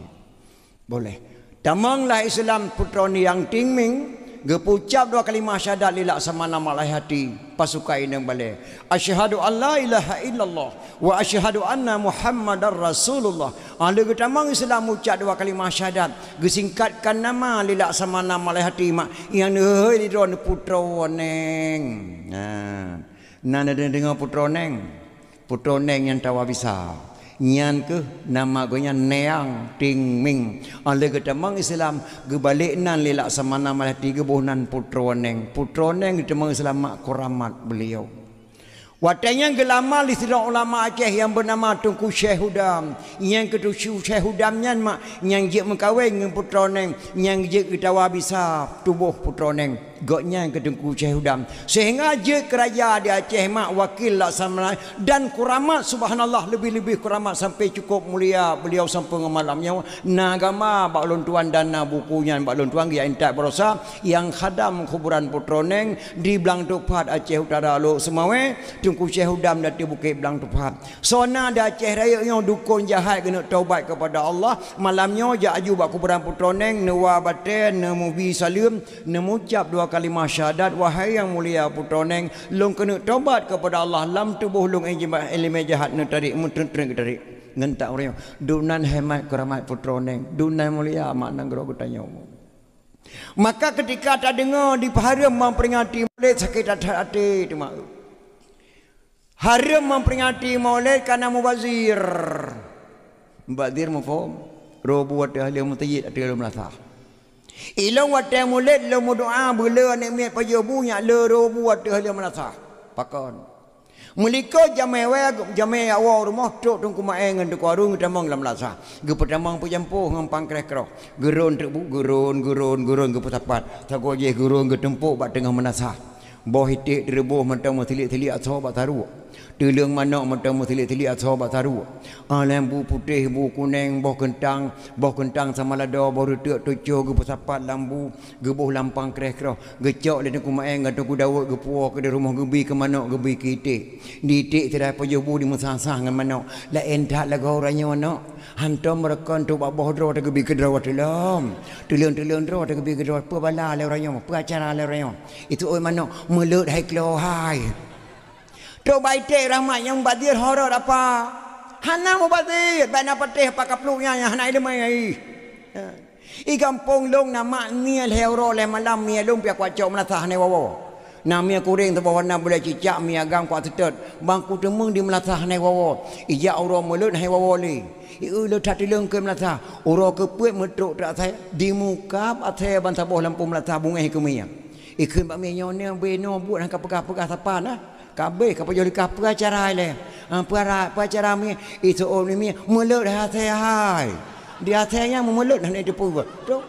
A: Boleh. Damanglah Islam putra Neyang Tingming. Gepucap 2 kalimah syahadat li Laksamana Malahayati pasukan Inang Balai. Asyhadu an la ilaha illallah wa asyhadu anna Muhammadar Rasulullah. Ahli getamang Islam ucap 2 kalimah syahadat, gesingkatkan nama li Laksamana Malahayati mak yang heuh di drone putra Neng. Nah, nana dengar putra Neng. Putra Neng yang tawa bisa. Nyan ke nama gonya Neyang Tingming. Oleh ketamang Islam gebalik nan li Laksamana Malahayati gebuhnan putra Neng. Putra Neng ketamang Islam mak kuramat beliau. Watanya gelama li sira ulama Aceh yang bernama Tunku Syekh Hudam. Yang kedua Syekh Hudam nyan mak yang je mengkawin dengan putra Neng, yang je ketawa bisa tubuh putra Neng. goknya ke Tengku Syekh Hudam sehingga je kerajaan di Aceh mak wakil laksamana dan kuramat subhanallah lebih-lebih kuramat sampai cukup mulia beliau sampai malamnya nagama bak lon tuan dana bukunya bak lon tuan dia intak berosa yang khadam kuburan Putroneng di Blang Tupat Aceh Utara lo semawe Tengku Syekh Hudam dati Bukit Blang Tupat sona da Aceh raya yang dukun jahat kena taubat kepada Allah malamnya ja aju bak kuburan Putroneng newa baten nemu bi salim nemu ucap dua kalimah syahadat wahai yang mulia Putroneng long kena taubat kepada Allah lam tubuh long elime jahat ne tarik muntren tarik ngentak orang dunan hemat keramat Putroneng dunan mulia makna gero tanya maka ketika tak dengar di haram memperingati maulid sakit hati tu mak haram memperingati maulid kerana mubazir mufaham robu wa ahli mutayyid ada melasa ilang wate mulet lo doa bela nikmat pajobunya le robu wate hal manasa pakon muliko jamai awal rumah tok tungku mae ngan de warung tamang lam lasa ge pertamang pujampo ngam pangkreh kro geron tebu geron ge putapat tago je geron ge tempuk bak tengah manasa boh hitik rebuh mentang tilik-tilik atau bak taru Telung manak mentang tilik-tilik atau bak taru lembu putih bu kuning boh kentang sama lada baru tek tujuh ge pesapat lambu gebuh lampang kreh-kreh gecok le ku mae ngatu ku dawut ge puah ke rumah gebi ke manak gebi ke itik ditik tirai pajobu di musasah ngan manak la entak la goranya manak hantam merekon tu babah dro te gebi ke drawat dalam telung dro te gebi ke drawat pe bala le orangnya pe acara le orangnya itu oi manak melut hai klo hai tu baite rahmat yang badir horor apa hana mubadir bana patih apa kapluknya yang hana ilmu ai i kampung long nama ni hero le malam mi long pia kwacok melatah ne wawo namia kuring tu bawana boleh cicak mi agam kwa tetet bangku temung di melatah ne wawo ija uro mulut hai wawo le i le thati leung ke melatah uro ke puet metruk tak sai di muka athe ban saboh lampu melatah bungai ke mi ikun ba mi nyone beno buat hang kapegah sapan nah kabeh kapal joli kapal acara le acara mi itu om ni mulut hati hai dia hatinya mulut nak depu tu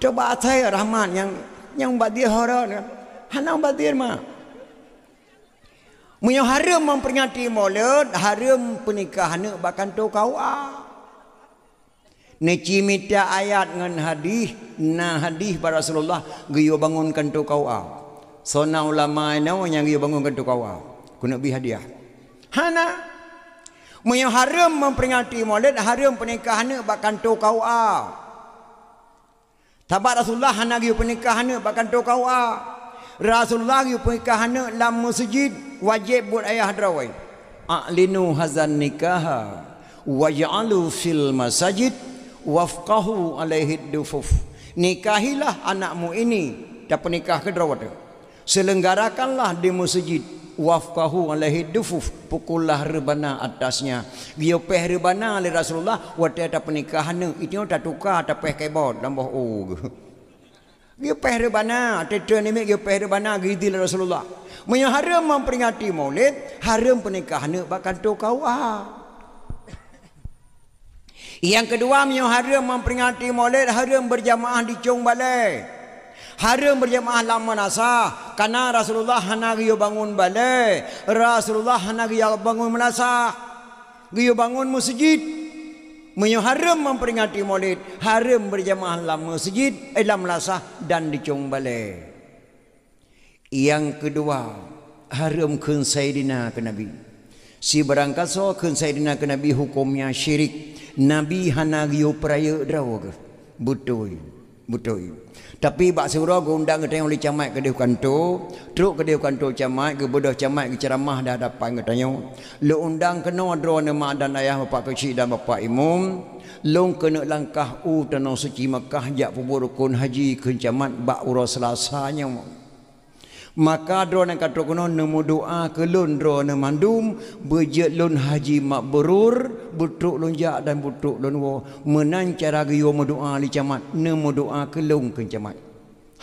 A: coba hati rahman yang badir horor hana badir mah munyo haram memperingati maulid haram pernikahan bahkan tu kau neci minta ayat ngan hadis hadis para Rasulullah geyo bangunkan tu kau sona ulama nau yang dia bangunkan tu kawa kuna bi hadiah hana munyo haram memperingati maulid haram pernikahan bahkan tu kawa tabat Rasulullah hana dia pernikahan bahkan tu kawa Rasulullah dia pernikahan dalam masjid wajib buat ayah drawai a'linu hazan nikaha waj'alu fil masajid wafqahu alaihi dufuf nikahilah anakmu ini dah pernikah ke drawat selenggarakanlah di masjid wafqahu alaihi dufuf pukullah rebana atasnya dia peh rebana oleh Rasulullah wate ta pernikahan itu tak tukar ta peh kebot nambah dia peh rebana tete ni dia peh rebana gitu Rasulullah munyo haram memperingati maulid haram pernikahan bahkan tu kau yang kedua munyo haram memperingati maulid haram berjamaah di Cung Balai haram berjamaah lama nasah karena Rasulullah hana giyo bangun balai Rasulullah hana giyo bangun menasah giyo bangun masjid munyo haram memperingati maulid haram berjamaah lama masjid dalam nasah dan di Cung Balai yang kedua haram kun Sayyidina ke Nabi si berangkat so kun Sayyidina ke Nabi hukumnya syirik Nabi hana giyo peraya draw betul tapi bak surah undang ke oleh camat ke dia kantor truk ke dia kantor camat ke bodoh camat ke ceramah dah dapat katanya lu undang kena dro ne mak dan ayah bapak kecil dan bapak imam long kena langkah tanah suci Makkah jak pubur rukun haji ke camat bak urus selasanya maka drone kata kono nemu doa ke lun drone mandum bejet lun haji makbrur butruk lun jak dan butruk lun wo menan cara giyo doa li camat nemu doa ke lun ke camat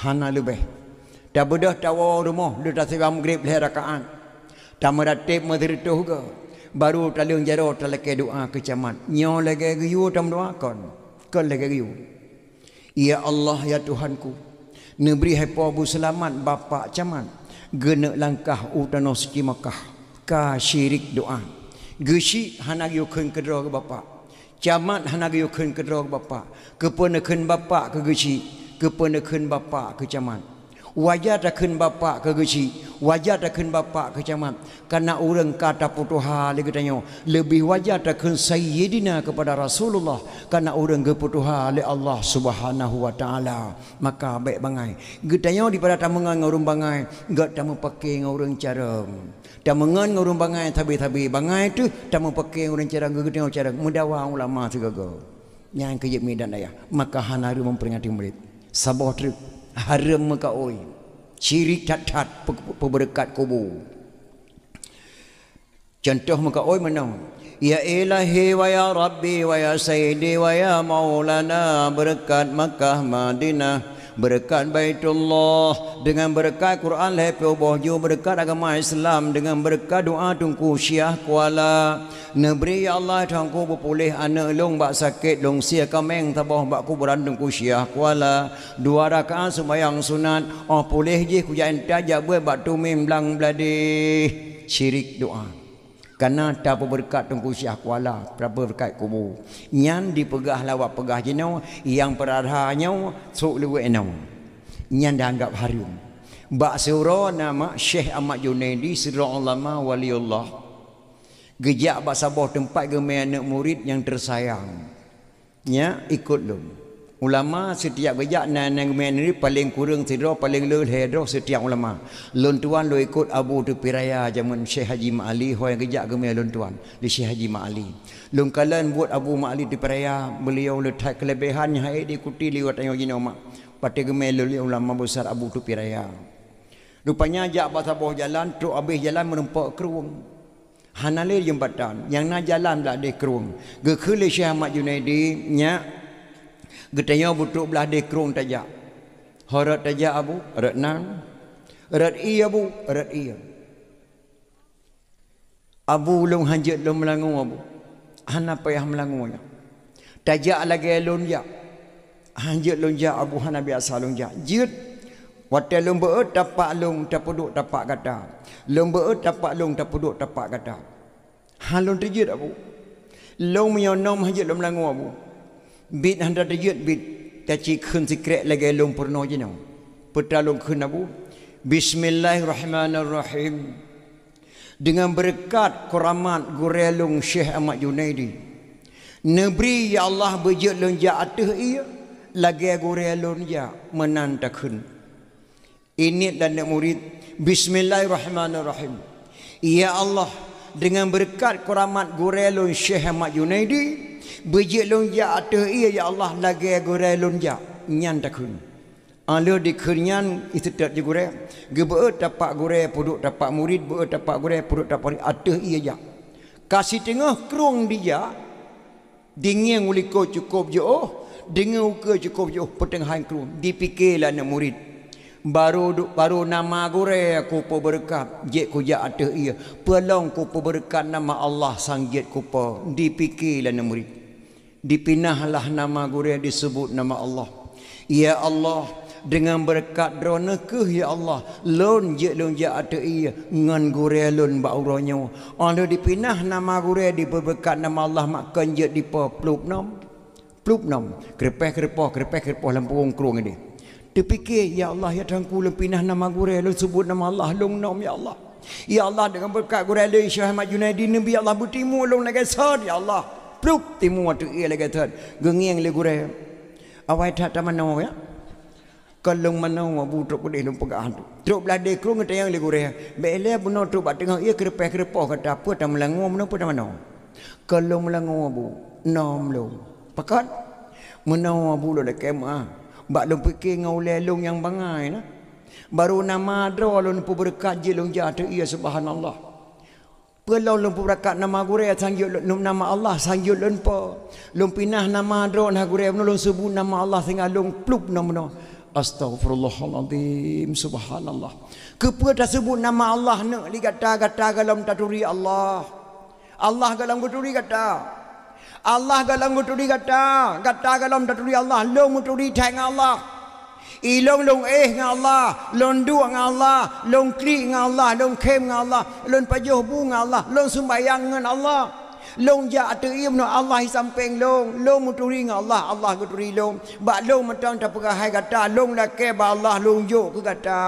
A: hana lebih dah bedah tawa rumah dia dah sebab maghrib leh rakaat tak meratib madrituh ke baru talung jaro talake doa ke camat nyo lagi giyo tam doakan ke lagi giyo ya Allah ya Tuhanku Neberi haipa bu selamat bapa camat. Gena langkah utano suci Makkah. Ka syirik doa. Geshi hana yukun kedra ke bapa. Camat hana yukun kedra ke bapa. Keponakan bapa ke geshi. Keponakan bapa ke camat. Wajah takkan bapa ke geshi. Wajah takkan bapa ke camat. Karena orang kata putuha lagi tanya. Lebih wajah takkan sayyidina kepada Rasulullah. Karena orang ke putuha oleh Allah subhanahu wa ta'ala. Maka baik bangai. Getanya daripada tamangan orang bangai. Gak tamu pakai orang cara. Tamangan orang bangai tabi-tabi. Bangai tu tamu pakai orang cara. Getanya cara. Mudawa ulama segala. Yang kejap medan ayah. Maka hanari memperingati murid. Sabah truk. Haram maka oi. Syirik tat-tat peberkat kubur. Contoh maka oi menang. Ya ilahi wa ya rabbi wa ya sayyidi wa ya maulana. Berkat Makkah Madinah. Berkat Baitullah. Dengan berkat Quran lepi bohju. Berkat agama Islam. Dengan berkat doa tungku Syiah Kuala. Neberi ya Allah tangku berpulih anak long bak sakit long sia kameng tabah bak kuburan tungku Syiah Kuala. 2 rakaat sembahyang sunat. Oh pulih je ku jain tajak buat bak tumim belang beladi. Syirik doa. Karena tak berkat tungku Syiah Kuala. Berapa berkat kubur. Nyan dipegah lawak pegah jenau. Yang peradhanya sok lewek enau. Nyan dah anggap harum. Bak surah nama Syekh Ahmad Junaidi Sirrul Ulama Waliullah. Gejak bak Sabah tempat gemai anak murid yang tersayang. Ya ikut lu. Ulama setiap gejak nan gemai ni paling kurang tidur paling leh hedro setiap ulama. Lon tuan lu ikut Abu Tepi Raya zaman Syekh Haji Ma'ali ho yang gejak gemai lon tuan di Syekh Haji Ma'ali. Lon kalan buat Abu Ma'ali Tepi Raya beliau letak kelebihan hai diikuti liwat ayo gini mak. Pati gemai lu ulama besar Abu Tepi Raya. Rupanya ajak bak Sabah jalan truk habis jalan menumpak keruang. Hanale jembatan yang nak jalan belah de kerung. Gekele Syekh Ahmad Junaidi nya getanya butuk belah de kerung tajak. Harat tajak abu, rat nan. Rat iya abu, rat iya. Abu long hanjat long melangu abu. Hana payah melangunya. Tajak lagi lon ja. Hanjat lon ja abu hana biasa lon ja. Jut Watel lomba tapak long tapuduk tapak kata. Lomba tapak long tapuduk tapak kata. Halon terjut abu. Long menyonom hajat long langu abu. Bit handa terjut bit. Taci khun sikrek lagi long purno jenau. Peta long khun abu. Bismillahirrahmanirrahim. Dengan berkat keramat gurelung Syekh Ahmad Junaidi. Neberi ya Allah berjut long ja atah iya. Lagi gurelung ja menantakun. Ini dan nak murid. Bismillahirrahmanirrahim. Ya Allah, dengan berkat keramat gurelun Syekh Ahmad Junaidi, bejik lonja atau iya ya Allah lagi gurelun ja nyan takun. Ala dikenyan itu tak digure. Gebe tapak gure puduk tapak murid, be tapak gure puduk tapak atau iya ja. Kasih tengah kerung dia. Dingin uliko cukup jo, dingin uke cukup jo pertengahan kerung. Dipikirlah nak murid. Baru nama gure aku berkat jet ku ja atah ia pelong ku berkat nama Allah sang jet ku dipikirlah nama murid dipinahlah nama gure disebut nama Allah ya Allah dengan berkat drone ke ya Allah lon jet lon ja atah ia ngan gure lon ba uranya Allah dipinah nama gure diberkat nama Allah makan jet di plup nom krepeh lampung krung ini. Dipikir ya Allah ya tangku lempinah nama gure lu sebut nama Allah long nom ya Allah. Ya Allah dengan berkat gure lu Syekh Ahmad Junaidi Nabi Allah bertimu long lagi sad ya Allah. Plup timu waktu ia lagi sad. Gengiang le gure. Awai tak tamano ya. Kalau mana wabu truk boleh lu pegang tu. Truk belah de krung ngata yang le gure. Bele buno truk bat tengah ia kerepeh kata apa tak melangu mana apa mana. Kalau melangu wabu nom lu. Pakat menau wabu lu dak kemah. Bak lu fikir ngau lelong yang bangai nah. Baru nama dra lu pu berkat je lu jatuh ia subhanallah. Pelau lu pu berkat nama gure sangjut nama Allah sangjut lu po. Lu pinah nama dra nah gure lu sebut nama Allah sehingga lu plup nama. Astaghfirullahaladzim subhanallah. Kepada sebut nama Allah nak li kata galam taturi Allah. Allah galam guturi kata. Allah galam guturi kata galam taturi Allah lo muturi tang Allah Ilong long dengan Allah, long dua dengan Allah, long klik dengan Allah, long kem dengan Allah, long pajuh bu dengan Allah, long sembahyang dengan Allah. Long ja ateim no Allah samping long muturi dengan Allah, Allah muturi long. Ba long mentang tak perahai kata long la ke ba Allah long jo ke kata.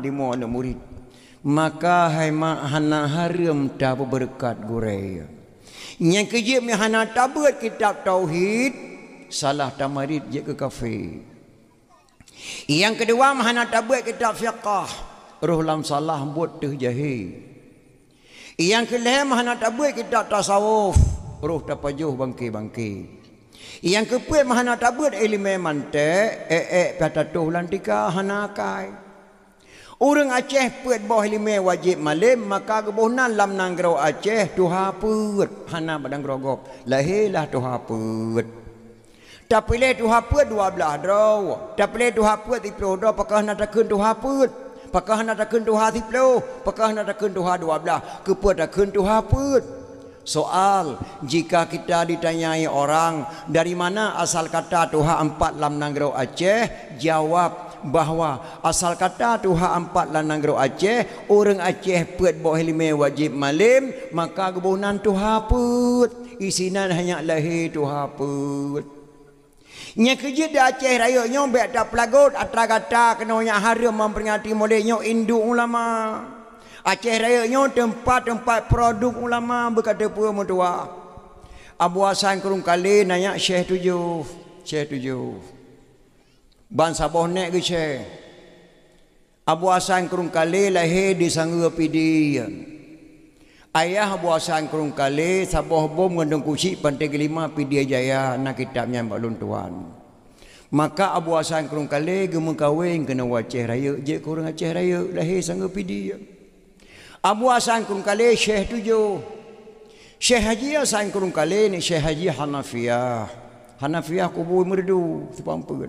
A: Di mana murid. Maka hai mak hana haram ta berkat gurai. Yang kerja mi hana tabat kitab tauhid, salah tamarid je ke kafir. Yang kedua mahana tabat kitab fiqh, roh lam salah buat teh jahil. Yang kelima mahana tabat kitab tasawuf, roh tapajuh bangki. Yang keempat mahana tabat ilmu mantik, patatuh lantika hana kai. Orang Aceh puat bawah ilmu wajib malim, maka kebohnan lam nangrau Aceh tuha put hana badang grogop. Lahirlah tuha put. Tak pilih tuha put 12 draw. Tak pilih tuha put 10 draw, pakah nak takun tuha put. Pakah nak takun tuha 10, pakah nak takun tuha 12. Keput takun tuha put. Soal, jika kita ditanyai orang dari mana asal kata tuha 4 lam nangrau Aceh, jawab bahawa asal kata tuha 4 lam nangrau Aceh, orang Aceh put bawah ilmu wajib malim, maka kebunan tuha put. Isinan hanya lahir tuha put. Nya kerja di Aceh raya nyo bek tak pelagut atra kata kena nya haram memperingati molek nyo induk ulama. Aceh raya nyo tempat produk ulama berkata pura mutua. Abu Hasan Kurung Kali nanya Syekh tujuh. Ban Sabah nek ke Syekh. Abu Hasan Kurung Kali lahir di Sangga Pidi. Ayah Abu Hasan Kurung Kali Sabah bom ngandung kusi pantai kelima Pidi Jaya nak kitabnya balun tuan. Maka Abu Hasan Kurung Kali gemuk kahwin kena Aceh raya je kurang Aceh raya lahir Sangga Pidi. Abu Hasan Kurung Kali Syekh tujuh. Syekh Haji Hasan Kurung Kali ni Syekh Haji Hanafiyah kubur merdu sepampun.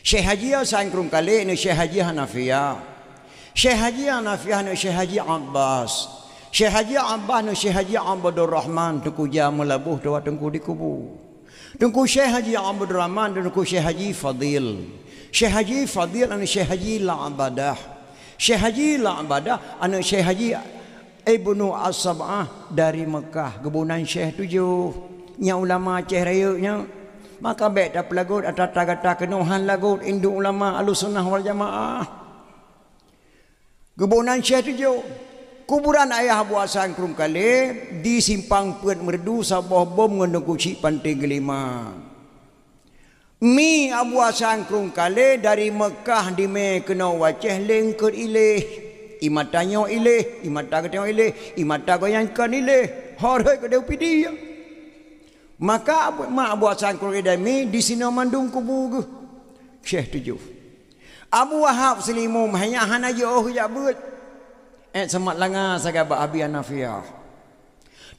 A: Syekh Haji Hasan Kurung Kali ni Syekh Haji Hanafiyah. Syekh Haji Hanafiyah ni Syekh Haji Abbas. Syekh Haji Abbas ni Syekh Haji Abdul Rahman tuku jam melabuh doa tengku di kubu. Tengku Syekh Haji Abdul Rahman dan tengku Syekh Haji Fadil. Syekh Haji Fadil ni Syekh Haji La'abadah. Syekh Haji La'abadah anu Syekh Haji Ibnu As-Sab'ah dari Mekah, kebunan Syekh tujuh. Nya ulama Aceh raya nya. Maka baik tak pelagut atau kata kenuhan lagut induk ulama Ahlussunnah wal Jamaah. Kebunan Syekh tujuh. Kuburan ayah Abu Hasan Kurung Kali di simpang Puat Merdu Sabah bom ngandung kuci pantai kelima. Mi Abu Hasan Kurung Kali dari Mekah di me kena Aceh lengkut ilih. Imatanyo ilih, imata ketengok ilih, imata goyangkan ilih. Horai ke dia pidi. Maka Abu Hasan Kurung Kali di sini mandung kubu Syekh tujuh. Abu Wahab Selimum hanya hana jauh jabut. Semat langa sagaba Abi Hanafiyah.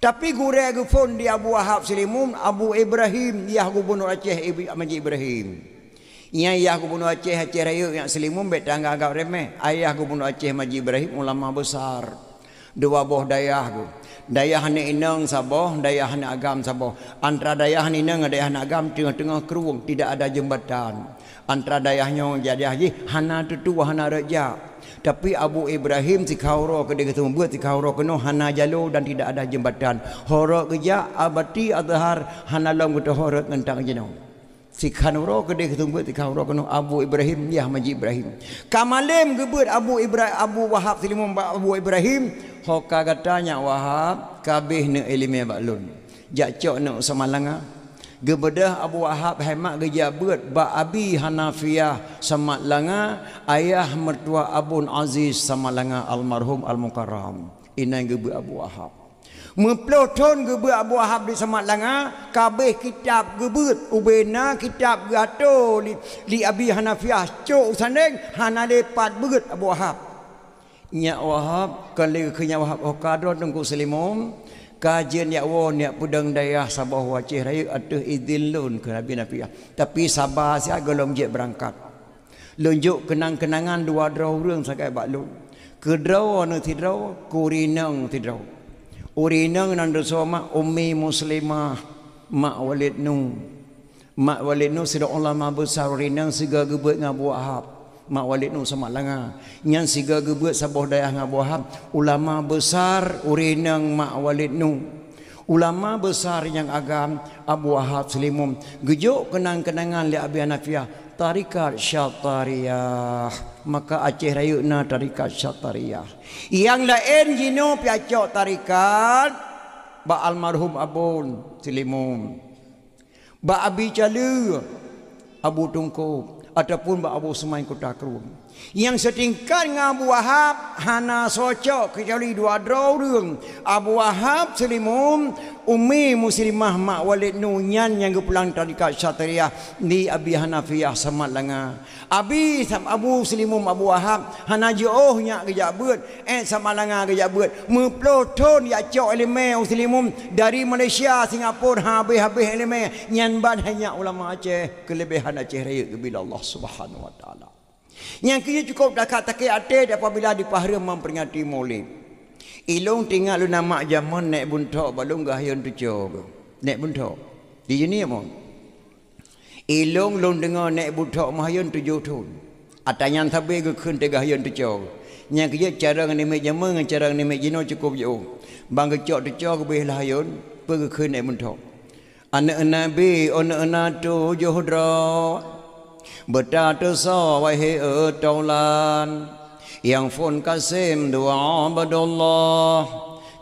A: Tapi gure gufon di Abu Wahab Selimum Abu Ibrahim dia gubernur Aceh Haji Ibrahim. Ia gubernur Aceh raya yang Selimum bet tangga agak remeh. Ayah gubernur Aceh Haji Ibrahim ulama besar. Dua boh dayah tu. Dayah hana inang Sabah, dayah hana agam Sabah. Antara dayah hana inang dayah hana agam tengah-tengah keruang tidak ada jembatan. Antara dayahnya jadi haji hana tutu hana raja. Tapi Abu Ibrahim si kauro ke dia ketemu buat si kauro kena hana jalur dan tidak ada jembatan. Horok kerja abati azhar hana lam kata horok ngentang jenau. Si kauro ke dia ketemu buat si kauro kena Abu Ibrahim ya Haji Ibrahim. Kamalim gebut Abu Wahab Selimum Abu Ibrahim hoka katanya Wahab kabeh ne ilmu baklun. Jak cok ne samalanga. Gebedah Abu Wahab hemat gejabat ba Abi Hanafiyah sama langa ayah mertua Abun Aziz sama langa almarhum al-mukarram. Inai gebe Abu Wahab. Memploton gebe Abu Wahab di sama langa kabeh kitab gebut ubena kitab gato li Abi Hanafiyah cok sandeng hana lepat beut Abu Wahab. Nya Wahab kali kenya Wahab okadron tengku Selimum kajian ya nia pudang dayah Sabah Aceh raya atuh izin lun ke Nabi Nafiyah. Tapi sabar sia golong je berangkat. Lunjuk kenang-kenangan dua draw urang sakai bak lun. Kedraw anu tidraw kurinang tidraw. Urinang nan dosoma ummi muslimah mak Walid Nu. Mak Walid nu sida ulama besar rinang siga gebeut ngabu Wahab. Mak Walid nu sama langa. Nyan siga gebeut saboh dayah ngabu Wahab. Ulama besar urinang Mak Walid nu. Ulama besar yang agam Abu Wahab Selimum. Gejuk kenang-kenangan li Abi Hanafiah. Tarikat Syatariyah. Maka Aceh rayuna tarikat Syatariyah. Yang lain jino piacok tarikat ba almarhum Abun Selimum. Ba Abi Calu Abu Tungku ataupun ba Abu Semain Kutakrum. Yang setingkat dengan Abu Wahab hana socok kecuali dua orang. Abu Wahab Selimum Umi Muslimah Mak Walid Nunyan yang pulang tarikat Syatariyah ni Abi Hanafiyah sama langa. Abu Selimum Abu Wahab hana jauh nya kerja beut sama langa kerja beut meploton ya cok elemen Muslimum dari Malaysia Singapura habis-habis elemen nyan ban hanya ulama Aceh kelebihan Aceh raya bila Allah Subhanahu wa taala. Yang kia cukup dekat takik atik apabila dipahara memperingati Maulid. Ilung tinggal lu nama zaman naik buntok balung gahayun tujuh. Naik buntok. Di sini apa? Ilung lung dengar naik buntok mahayun tujuh tu. Atanya tabi ke kun tegahayun tujuh. Yang kia cara ngenik zaman dengan cara ngenik jino cukup jauh. Bang kecok tujuh ke bih lahayun pergi kun naik buntok. Anak Nabi anak tujuh dra. Bertata wahai taulan yang fun kasim doa badallah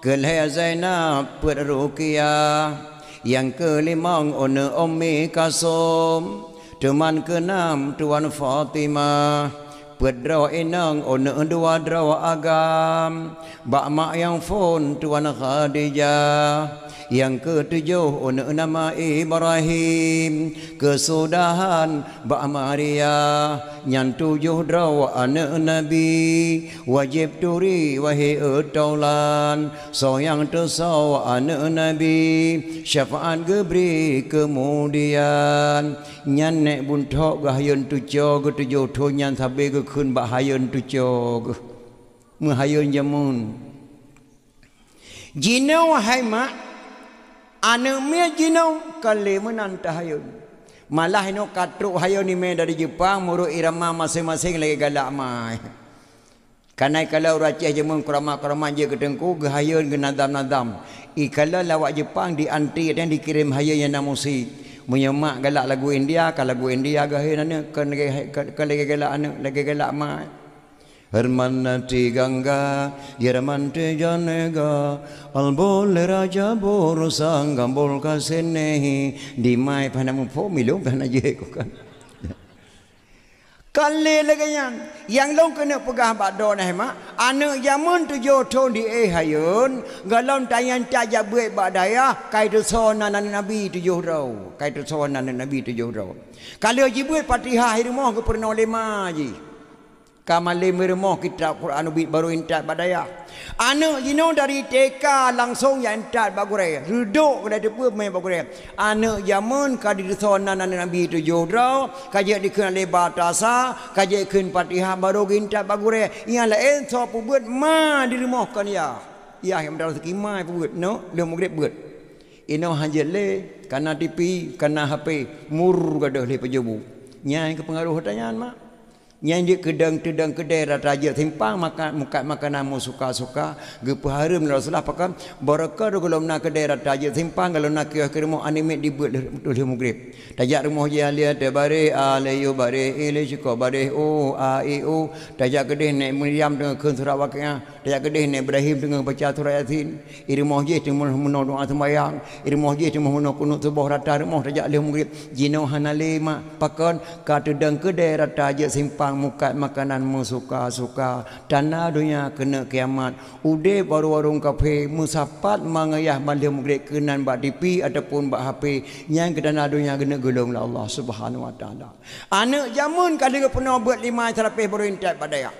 A: kelih Zainab perruqyah yang kelimang ona ummi kasum teman keenam tuan Fatimah pedra inang ona dua dra agam bak mak yang fun tuan Khadijah. Yang ketujuh nama Ibrahim kesudahan Mbak Maria yang tujuh draw anak Nabi wajib turi wahai taulan so yang tersau anak Nabi syafaat gebri kemudian nyan nek buntok gahayun tujuh ketujuh tu nyan sabi ke kun bahayun tujuh mahayun jamun jinau wahai mak anak mia jinau kali menantah hayun. Malah ino katruk hayun ni me dari Jepang muru irama masing-masing lagi galak mai. Kanai kalau racih jemun krama-krama je kedengku gahayun ke nadam-nadam. Kalau lawak Jepang di anti dan dikirim hayun yang namusi. Menyemak galak lagu India, kalau lagu India gahayun ane kan lagi galak ane lagi galak mai. Hermanati Gangga Yermante Janega Albol Raja Borosang Gambol Kasenehi Dimai Panamu Po Milung Panaje kan. Kali lagi yang long kena pegah bakdo nah mak anak zaman tujuh tahun di hayun galon tayan tajak buat badaya kaitu sona Nabi tujuh rau kaitu sona Nabi tujuh rau kalau jibuat Fatihah hirmoh ke pernah lima ji Kamalim mermoh kitab Quran ubit baru intat badaya. Anak jino dari TK langsung yang intat bagure. Reduk kada depa main bagure. Anak zaman kadi disonan Nabi tujuh draw, kajak dikeun lebar tasa, kajak keun Fatihah baru intat bagure. Yang lain so buat ma di rumah kan ya. Ya yang dalam sekimai buat no, dia mugrib buat. Ino hanjat le kana TV, kana HP, mur gadah le pejabu. Nyai ke pengaruh tanyaan mak. Yang kedang kedai raja simpang makan muka makanan mu suka-suka gepaharum Rasulullah pakan barakah kalau nak kedai raja simpang kalau nak ke rumah anime dibuat betul mugrib tajak rumah dia lihat bare alayu bare ile syukur bare o a e o tajak kedai nek Maryam dengan keun surah waqiah tajak kedai nek Ibrahim dengan baca surah Yasin rumah dia dengan menon doa sembahyang rumah dia dengan menon kunut subuh rata rumah tajak le mugrib jino hanale mak pakan ka kedang kedai raja simpang muka makanan mu suka-suka tanah dunia kena kiamat ude baru warung kafe musapat mangayah balik mugrib kenan bak TV ataupun bak HP yang ke tanah dunia kena gelung lah Allah Subhanahu wa taala. Anak zaman kali pernah buat 5 serapih baru intat badaya.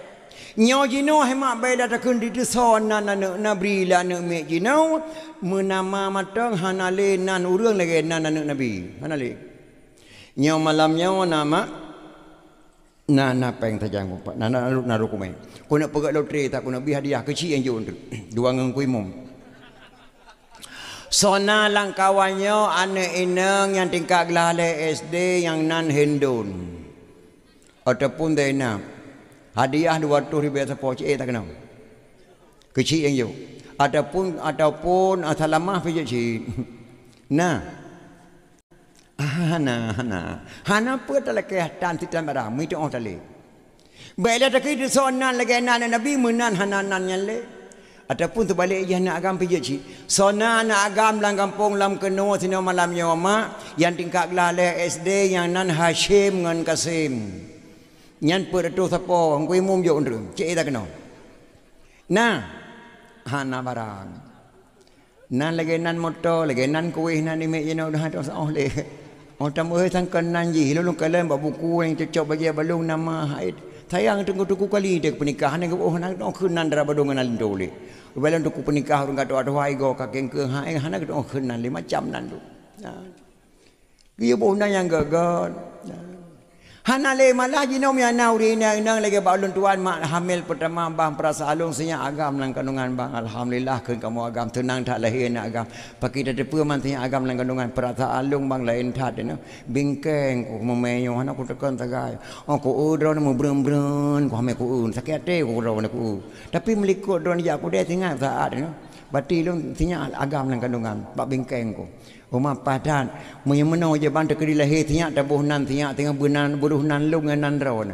A: Nyo jino hemat bayi datakun di deson nan anak Nabi la anak mek jino menama matang hanale nan urang lagi nan anak Nabi. Hanale. Nyo malamnya nama Nana peng tajang buat nana naruh kumai. Kau nak pergi loteri tak? Kau nak beli hadiah kecil yang jauh tu. Dua ngengkui mum. Sona lang kawannya anak inang yang tingkat gelale SD yang nan Hindun. Ataupun dena hadiah 200 ribu sepuluh tak kenal. Kecil yang jauh. Ataupun salamah pergi cik. Nah. Hana apa tak kelihatan tidak barang. Itu orang tak leh. Baiklah tak kira sona lagi anak Nabi menan hananan yang leh. Ataupun terbalik ia nak agam pergi cik. Sona nak agam dalam kampung lam keno sini malam nyoma yang tingkat gelale SD yang nan Hashim dengan Kasim. Yang peratu siapa angku imum jo undru. Cik tak kenal. Nah, hana barang. Nan lagi nan motor, lagi nan kuih nan imek je nak dah tak sah leh. Orang tamu sangkan nan ji lalu kalian buat buku yang cocok bagi balung nama haid. Sayang tunggu kali dek pernikahan yang nak kenan dara badung nan dole. Balan tu pernikah orang kata ada hai go kakek ke hai hana kata kenan le macam nan tu. Dia bona yang gagal. Hana le malah jinom ya nauri nang lagi balun tuan mak hamil pertama bang perasa alung senya agam lang kandungan bang alhamdulillah keun kamu agam tenang tak lahir nak agam paki dah depa man senya agam lang kandungan perasa alung bang lain that no bingkeng ko memeyo hana ko tekan tagai ko udron mo brem ko ame ko sakit te ko udron ko tapi melikut don ya ko dia tinggal saat no bati lu senya agam lang kandungan bak bingkeng ko Uma padan menyemeno je ban tekedi lahir tiak tabuh nan tiak tengah buruh nan lung nan ron.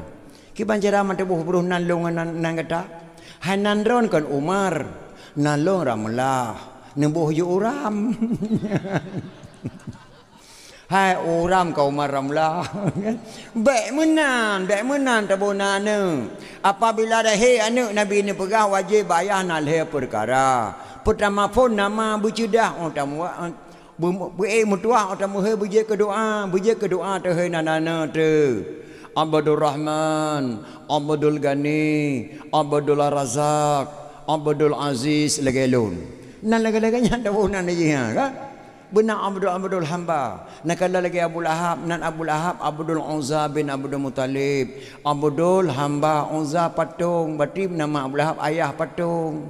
A: Ki banjara man tabuh buruh nan lung nan kata. Han nan ron kan Umar nan lung ramlah nembuh yu uram. Hai uram kau Umar ramlah. Baik menan tabuh nan. Apabila dah anak Nabi ni pegah wajib bayar nak lahir perkara. Pertama pun nama bercedah tamu mutuah atau muhe buje ke doa tu he nana tu Abdul Rahman, Abdul Ghani, Abdul Razak, Abdul Aziz lagelun. Nan lagi-laginya ada bukan lagi kan? Benar Abdul Hamba. Nak kala lagi Abu Lahab, nan Abu Lahab Abdul Uzza bin Abdul Muttalib. Abdul Hamba Uzza patung, berarti nama Abu Lahab ayah patung.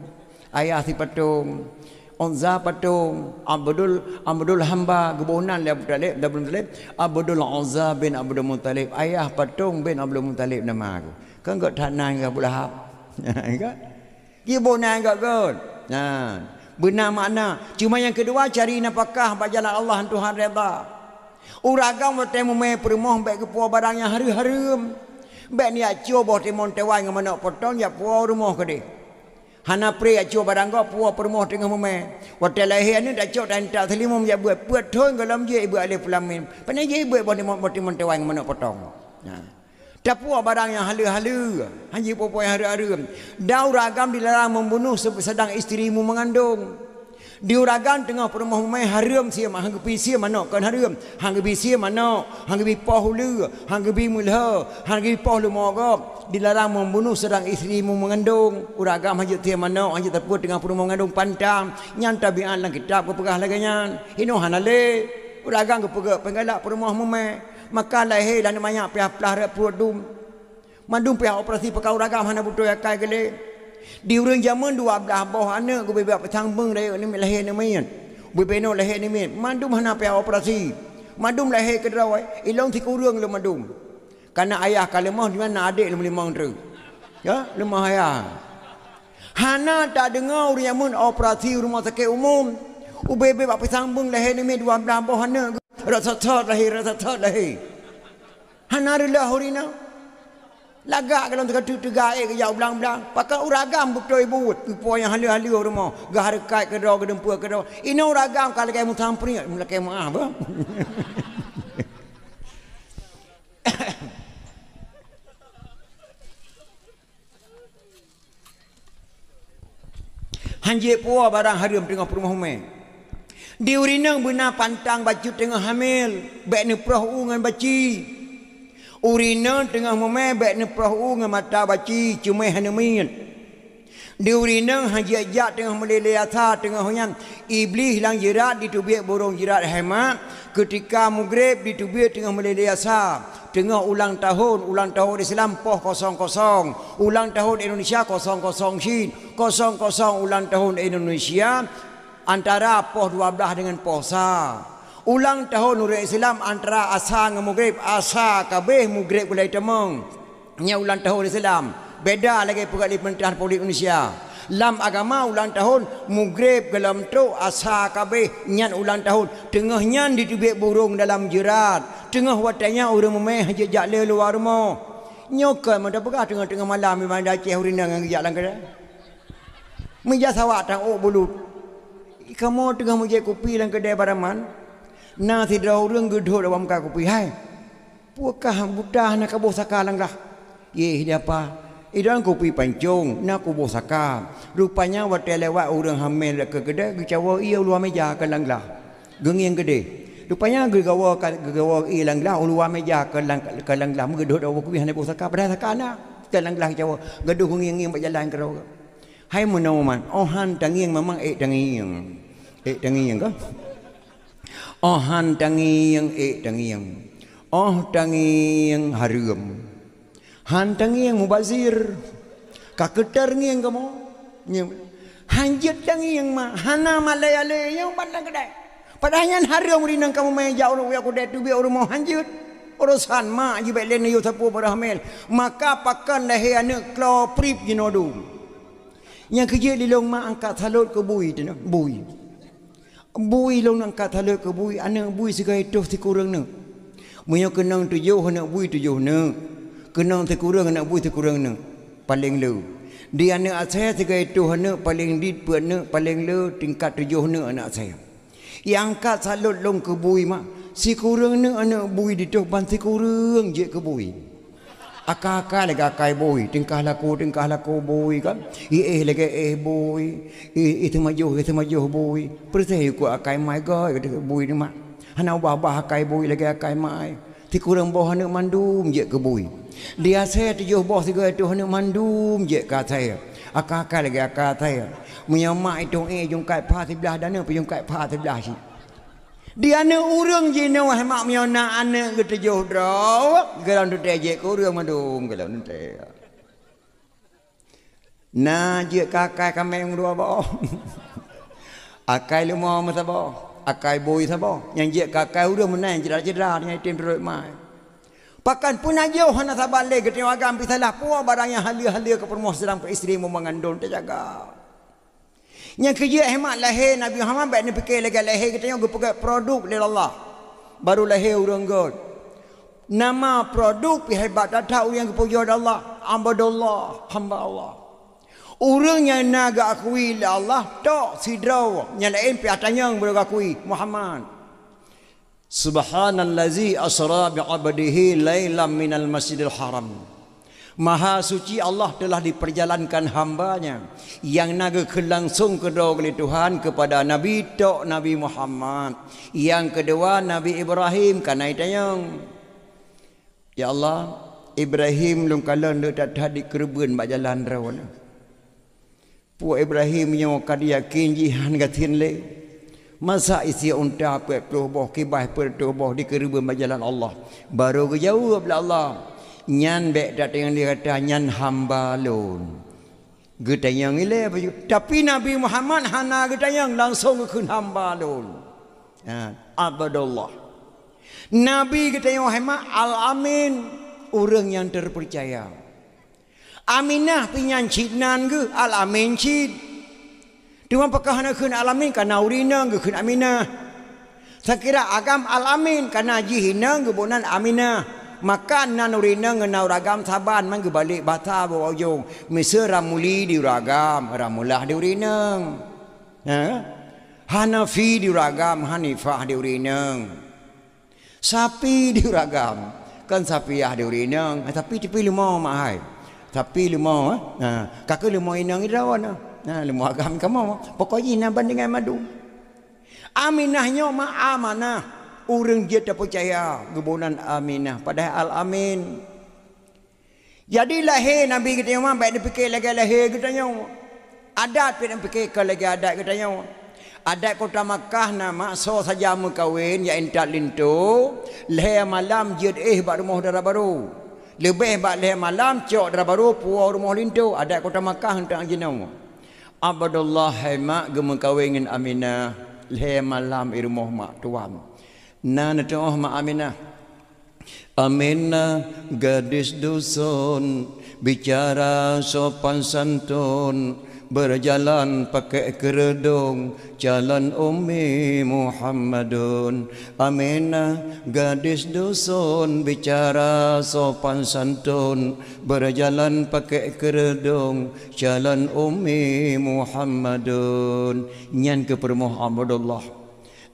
A: Ayah si patung. Uzza patung Abdul Hamba gebunan Abu Talib Abdul Uzza bin Abdul Muttalib ayah patung bin Abdul Muttalib nama aku kan gak tanah Abu Lahab kan gebunan gak god nah benar makna cuma yang kedua cari nafkah bagi jalan Allah Tuhan redha uragam bertemu me permoh baik ke puas barang yang harum baik ni acu boh timon tewai ngamana potong ya puas rumah ke dia hana pre acu barang go puas permoh tengah meme hotel lahir ni dak cok dan tak selimum ya buat thon galam je ibu alif lam mim panai je ibu botimon tewang mana potong nah dak puas barang yang halu-halu hanji popo yang haru-haru dau ragam dilarang membunuh sedang isterimu mengandung diuragan tengah permoh meme harum sia hang gepi sia mana kan harum hang gepi sia mana hang gepi poh hulu hang gepi mulha hang gepi poh lu mogop dilarang membunuh sedang isterimu mengandung uragam hajat tiap mana hajat terput dengan permoh mengandung pantang nyan tabian lang kitab ko pegah laganyan ino hanale uragam ko pegah penggalak permoh meme maka lahir dan banyak pihak-pihak reprodum mandum pihak operasi pekau uragam hana butuh yakai gele di urang zaman 12 boh anak ko bebek petang beng dai ni lahir ni main bebeno lahir ni main mandum hana pihak operasi mandum lahir ke drawai ilong ti kurang lu mandum karena ayah kalemah di mana adik lemah tu ya lemah ayah hana tak dengar orang yang operasi rumah sakit umum ubebe bak pisang lahir ni 12 boh hana rasa thot lahir hana rillah horina lagak kalau tegak ke jauh belang-belang pakai uragam betul ibu ibu yang halu-halu rumah gahar kait ke dau ke dempur ke dau ini uragam kalau kayak mutampri mulai kayak maaf bah hanjik puas barang harum tengah perumah umai di urinang benar pantang baju tengah hamil baik ni perahu dengan baci urina tengah umai baik ni perahu dengan mata baci cuma hanemin di urina haji ajak tengah meleleh asa tengah hujan iblis hilang jerat di tubik burung jerat hemat ketika maghrib di tubik tengah meleleh asa tengah ulang tahun Islam poh 00 ulang tahun Indonesia 00 Shin 00 ulang tahun Indonesia antara poh 12 dengan posa. Ulang tahun Nurul Islam antara asa dengan Maghrib, asa kabeh Maghrib kulai temeng. Nya ulang tahun Islam. Beda lagi pegawai Pemerintahan Republik Indonesia. Lam agama ulang tahun Maghrib gelam tu asa kabeh nyan ulang tahun. Tengah nyan ditubik burung dalam jerat. Tengah watanya orang memeh jejak le luar rumah. Nyokan mana pegah tengah-tengah malam memang dah Aceh urina dengan jejak lang kedai. Meja sawak tang oh bulut. Kamu tengah menjadi kopi lang kedai baraman. Nah tidak orang gedor dalam muka kopi. Hai. Puakah budah nak kabur saka lang dah. Ye dia apa? Idan kopi pancung nak kabur saka. Rupanya waktu lewat orang hamil ke kedai gecawa ia luar meja ke lang lah. Geng gede. Rupanya gegawa ilang lah luar meja ke lang lah gedor dalam kopi nak kabur saka pada saka nak. Ke lang lah gecawa gaduh nging berjalan ke rau. Hai menawaman. Ohan tangiang memang tangiang. Tangiang ke? Ohan tangiang tangiang. Oh tangiang harum. Han tangiang mubazir. Kaketar ngiang kamu. Hanjut tangiang mah. Hana malay-alay yang bandang kedai. Padahal harum rinang kamu main jauh nak aku dah tu biar orang mau hanjut. Urusan mak jibek len yo sapu berhamil. Maka pakan lahir anak klo prip jinodu. Yang kerja di long mak angkat salut ke bui tu nak. Bui long angkat salut ke bui anak bui segai tu si kurang nak. Munyo kenang 7 anak bui 7 nak. Kenang si kurang anak bui si kurang nak. Paling lu. Dia anak saya segai tu anak paling dit pu anak paling lu tingkat 7 anak saya. Yang angkat salut long ke bui mak. Si kurang anak bui di tu ban si kurang je ke bui. Akak-akak lagi akai bui. Tingkah laku bui kan. Lagi bui. Itu maju bui. Persih ku akai mai goi kata bui ni mak. Hana bah akai bui lagi akai mai. Ti kurang bawah anak mandum je ke bui. Dia saya 7 bawah 3 tu anak mandum je ke saya. Akak-akak lagi akak saya. Menyamak itu jung kai pa sebelah dana pe jung kai pa sebelah si. Dia anak urang je no mak miona anak ke 7 draw. Gelam tu je ke urang mandum gelam tu. Nah je kakai kameng dua bawah. Akai lemah masa bawah. Akai boy sabo. Yang je kakai urang menang cedera dengan tim teruk mai. Pakan pun aja hana sabale ke tengok agam pisalah puak barang yang halia-halia ke permoh sedang ke isteri memangandun terjaga. Yang kerja hemat lahir Nabi Muhammad baik ni fikir lagi lahir kita tengok pakai produk dari Allah. Baru lahir urang god. Nama produk hebat datang orang yang kepuja Allah. Abdullah hamba Allah. Orang yang nak akui Allah tok sidraw yang lain pi atanyang boleh akui Muhammad. Subhanallazi asra bi'abdihi lailam minal masjidil haram. Maha suci Allah telah diperjalankan hambanya yang naga langsung kedua kali Tuhan kepada Nabi tok Nabi Muhammad. Yang kedua Nabi Ibrahim kana itayang. Ya Allah, Ibrahim lung kalan dak tadi kerben bak jalan rawan. Pu Ibrahim nyo kad yakin jihan gatin le. Masa isi unta pe boh kibah per boh di kerben bak jalan Allah. Baru ke jawab Allah. Nyan bek datang dia kata nyan hamba lon. Getayang ile baju. Tapi Nabi Muhammad hana getayang langsung ke hamba lon. Abdullah. Nabi getayang hema al-amin orang yang terpercaya. Aminah pinyan cinan ke al-amin cid. Cuma apakah hana ke al-amin kana urina ke Aminah. Saya kira agam al-amin kana jihina ke bonan Aminah. Makan nan urina ngenau ragam saban man ke balik bata bawa ujung. Mesa ramuli di ragam, ramulah di urina. Hanafi di ragam, Hanifah di urina. Sapi di ragam, kan sapiah di urina. Tapi tepi lemah mahai. Tapi lemah, kakak lemah inang irawan. Lemah agam kamu. Pokoknya nak bandingan madu. Aminahnya ma amanah. Orang dia tak percaya gebunan Aminah padahal al-amin. Jadi lahir Nabi kita yang baik dia fikir lagi lahir kita yang adat dia fikir ke lagi adat kita yang adat kota Makkah nama so saja mukawin ya entat lintu lahir malam jid bak rumah darah baru lebih bak lahir malam cok darah baru puau rumah lintu adat kota Makkah hentak jenau Abdullah hai mak gemu kawingin Aminah le malam i rumah mak tuan. Na tuah mak Aminah. Aminah gadis dusun bicara sopan santun berjalan pakai kerudung jalan Ummi Muhammadun. Aminah gadis dusun bicara sopan santun berjalan pakai kerudung jalan Ummi Muhammadun. Nyan ke permoh Abdullah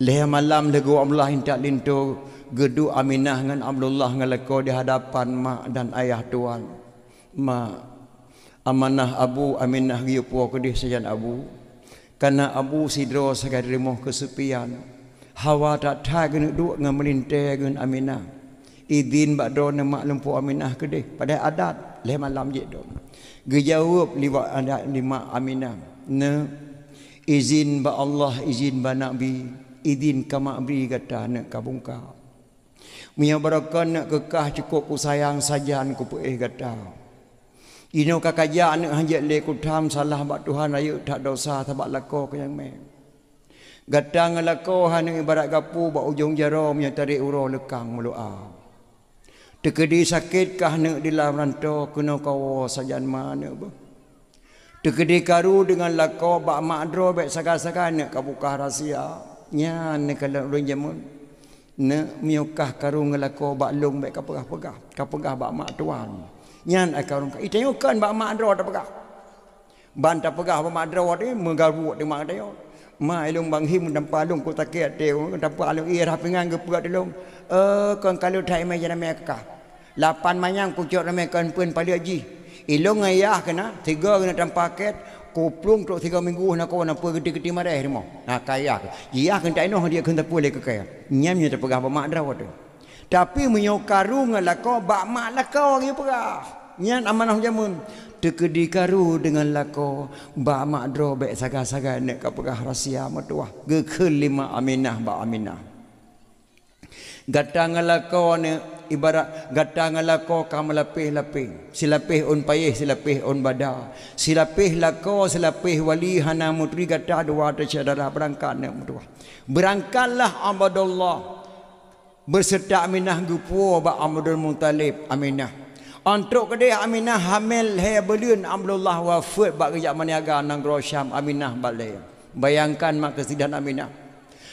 A: leh malam lagu Allah hintak lintu gedu Aminah dengan Abdullah ngeleko di hadapan mak dan ayah tuan. Mak amanah abu Aminah giu puak kedih sajan abu karena abu sidro sagai remoh kesepian hawa tak tha gen duk ngan melinte gen Aminah izin bak do mak lempu Aminah kedih pada adat le malam je do gejawab liwat adat lima Aminah ne izin ba Allah izin ba nabi izin ka mak beri kata nak kabungka miya barakan nak kekah cukup ku sayang sajan ku puih kata. Ino kakajak nak hanjat le kutam salah bak Tuhan ayu tak dosa tabak lako ke yang me. Gatang lako han ibarat gapu bak ujung jarum yang tarik uro lekang melua. Tekedi sakit kah nak di dalam rantau kena kawa sajan mana ba. Tekedi karu dengan lako bak makdro bak saga-saga nak kabuka rahsia. Nya ne kalau ulun jamun. Ne miukah karu ngelako bak long bak kapegah-pegah. Kapegah bak mak tuan. Nyan akan itayukan bak mak dro tak pegah. Ban tak pegah bak mak dro ni menggaru di mak dia. Ma ilung bang him dan palung ku takiat teu dan palung ira pengang gepuat dilung. Kon kalau thai mai jana meka. Lapan manyang ku cok rame kan pun pali haji. Ilung ayah kena tiga kena tampaket kuplung tok 3 minggu nak kau nak gede-gede marah mo. Nah kaya. Iya kan tak inoh dia kan tak boleh ke kaya. Nyamnya tak pegah bak mak dro tu. Tapi menyokaru ngelako bak mak lako lagi pegah. Nyan amanah jamun. Tekedi karu dengan lako bak mak dro bek saga-saga nak kapegah rahsia matuah. Gekel lima Aminah bak Aminah. Gatang ngelako ne ibarat gatang ngelako kam lapih-lapih. Silapih on payih silapih on bada. Silapih lako silapih wali hana mutri gata dua tercedara berangkat ne matuah. Berangkatlah Abdullah berserta Aminah gupu bak Abdul Muttalib Aminah. Untuk kedai Aminah hamil hai belun Abdullah wafat bak kerja maniaga nang Syam Aminah balai. Bayangkan mak kesidan Aminah.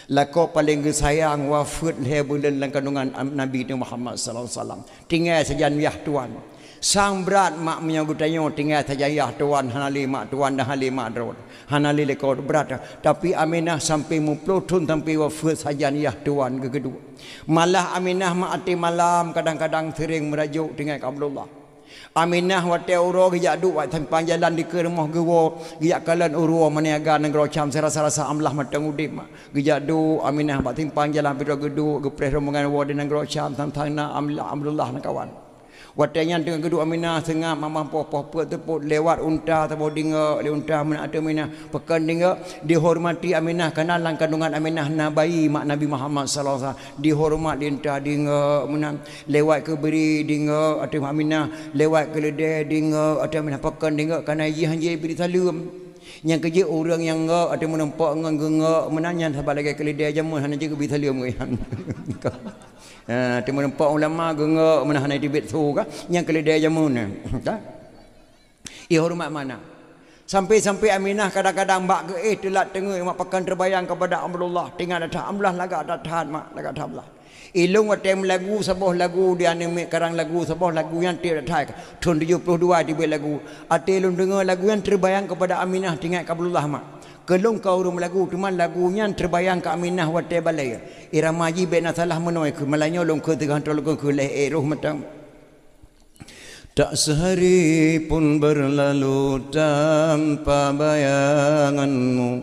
A: Lako paling sayang wafat hai belun dalam kandungan Nabi Muhammad sallallahu alaihi wasallam. Tinggal saja yah tuan. Sang berat mak menyambut tanya tinggal saja yah tuan hanali mak tuan dah hali mak drone. Hanali lekau berat. Tapi Aminah sampai mupelutun sampai wafat saja yah tuan kedua. Malah Aminah mati malam kadang-kadang sering merajuk dengan Abdullah. Aminah wate uro gejak duk wat tanpa jalan di ke rumah gewo gejak kalan uro maniaga negara Syam serasa-rasa amlah matang udip gejak duk Aminah bat timpang jalan pira geduk gepres rombongan wa di negara Syam tentang Abdullah nak kawan. Watanya dengan kedua Aminah tengah mamam poh-poh tepuk lewat unta atau dinga le unta mana ada Aminah pekan dinga dihormati Aminah kerana dalam kandungan Aminah nabai mak Nabi Muhammad sallallahu alaihi wasallam dihormat di unta dinga menang lewat ke beri dinga atau Aminah lewat ke ledeh dinga atau Aminah pekan dinga kerana hanji beri salam yang kerja orang yang ada menempok ngengak menanya sabar lagi ke ledeh jamun hanya juga beri salam Timur empat ulama gengak menahan dibit tu kah yang keledai jamun tak ia hormat mana sampai Aminah kadang-kadang bak ke telat tengah mak pakan terbayang kepada Abdullah tinggal dah amlah lagak dah tahan mak lagak tablah ilung watem lagu sebuah lagu dia anime karang lagu sebuah lagu yang tidak thai tahun 72 dibet lagu atelun dengar lagu yang terbayang kepada Aminah tinggal Abdullah mak kelong kau rum lagu cuma lagunya terbayang ke Aminah wate balai irama ji bena salah menoi ke malanya long ke tegan tol ke leh roh matang tak sehari pun berlalu tanpa bayanganmu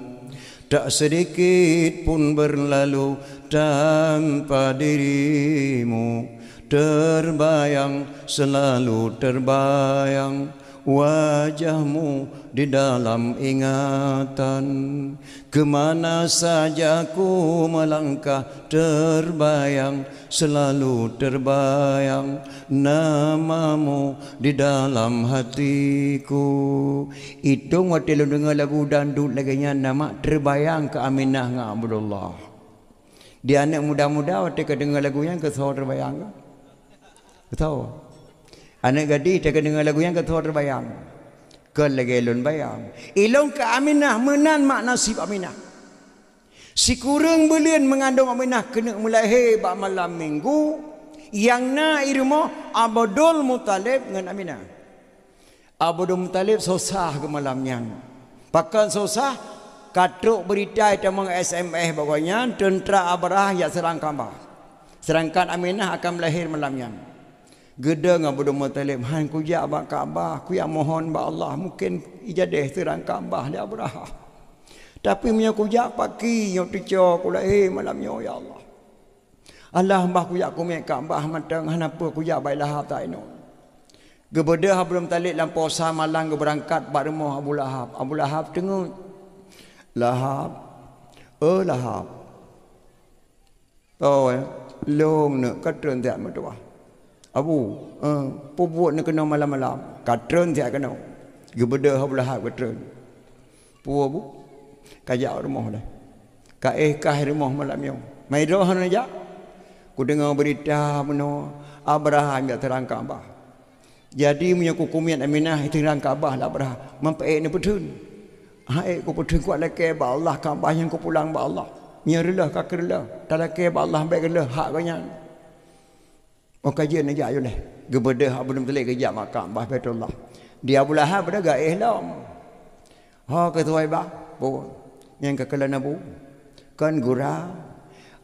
A: tak sedikit pun berlalu tanpa dirimu terbayang selalu terbayang wajahmu di dalam ingatan. Kemana saja ku melangkah terbayang, selalu terbayang namamu di dalam hatiku. Itu waktu lu dengar lagu dandut lagi nama terbayang ke Aminah dengan Abdullah. Dia anak muda-muda waktu ke dengar lagu yang ke terbayang ke? Tahu? Anak gadis dia dengar lagu yang ketua terbayang. Ke lagi lun bayang. Ilong ke Aminah menan mak nasib Aminah. Si kurang belian mengandung Aminah kena melahir bak malam minggu. Yang na irma Abdul Muttalib dengan Aminah. Abdul Muttalib susah ke malamnya. Pakai susah katruk berita itu meng SMS pokoknya tentera Abrah yang serang Kaabah. Serangkan Aminah akan melahir malamnya. Geda dengan Abdul Muttalib, han ku ya bak Kaabah, ku ya mohon ba Allah mungkin ijadah terang Kaabah dia Abraha. Tapi punya ku ya pagi yang tico ku malam ya Allah. Allah mbah ku ya ku mek Kaabah matang hanapa ku ya bai Lahab tak ino. Gebeda Abdul Muttalib lampau sa malang ke berangkat bak rumah Abu Lahab. Abu Lahab tengok Lahab. Lahab. Oh long nak katron tak matua. Abu, pubuat nak kena malam-malam. Katron tiak kena. Gebeda Abu Lahab katron. Pu Abu, kajak rumah dah. Kah rumah malam yang. Mai roh aja. Ku dengar berita meno Abraham yang terang Kaabah. Jadi punya kukumian Aminah terang Kaabah lah Abraham. Mampai ni betul. Hai ku betul kuat laki ba Allah Kaabah yang ku pulang ba Allah. Nyerlah kakerlah. Tak laki ba Allah baik lah hak kanya. Oh kajian aja ayo deh. Gebeda Abdul Muttalib kerja makam Bah Baitullah. Dia Abu Lahab dah gak ihlam. Ha ketua ba. Bu. Yang kekalan Abu. Kan gura.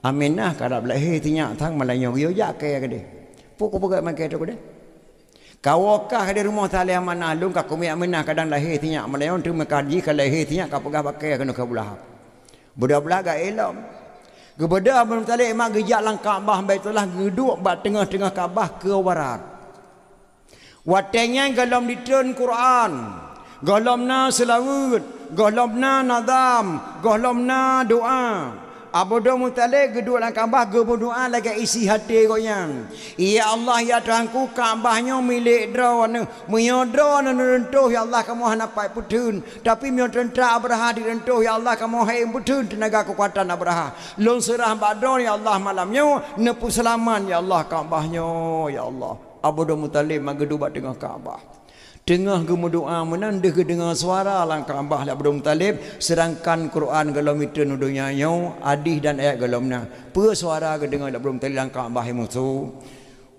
A: Aminah kada belahir tinyak thang malayong yo ya ke dia. Pukul pegat makan tu dia. Kawakah di rumah talih mana lung ka kumi Aminah kadang lahir tinyak malayong tu mekaji ka lahir tinyak ka pegah pakai kena ka Abu Lahab. Budak-budak gak ihlam. Gebeda Abdul Muttalib mak gejak lang Kaabah Baitullah geduk bat tengah-tengah Kaabah ke barat. Watengnya galam ditun Quran, galamna selawat, galamna nadam, galamna doa. Abdul Muttalib geduk lang Kaabah ge berdoa lagi isi hati goyang. Ya Allah ya Tuhanku Kaabahnya milik drone, menyodro nenentuh ya Allah kamu hanapai putun. Tapi mio tentera Abraha direntuh ya Allah kamu hai putun tenaga kekuatan Abraha. Lon serah badon ya Allah malamnya nepu selaman ya Allah Kaabahnya ya Allah. Abdul Muttalib mageduk bat tengah Kaabah. Tengah gemudoa menanda ke dengar suara lang Kaabah la Abdul Muttalib sedangkan Quran galam itu nudunya nyo adih dan ayat galamna. Pe suara ke dengar la Abdul Muttalib lang Kaabah mutu.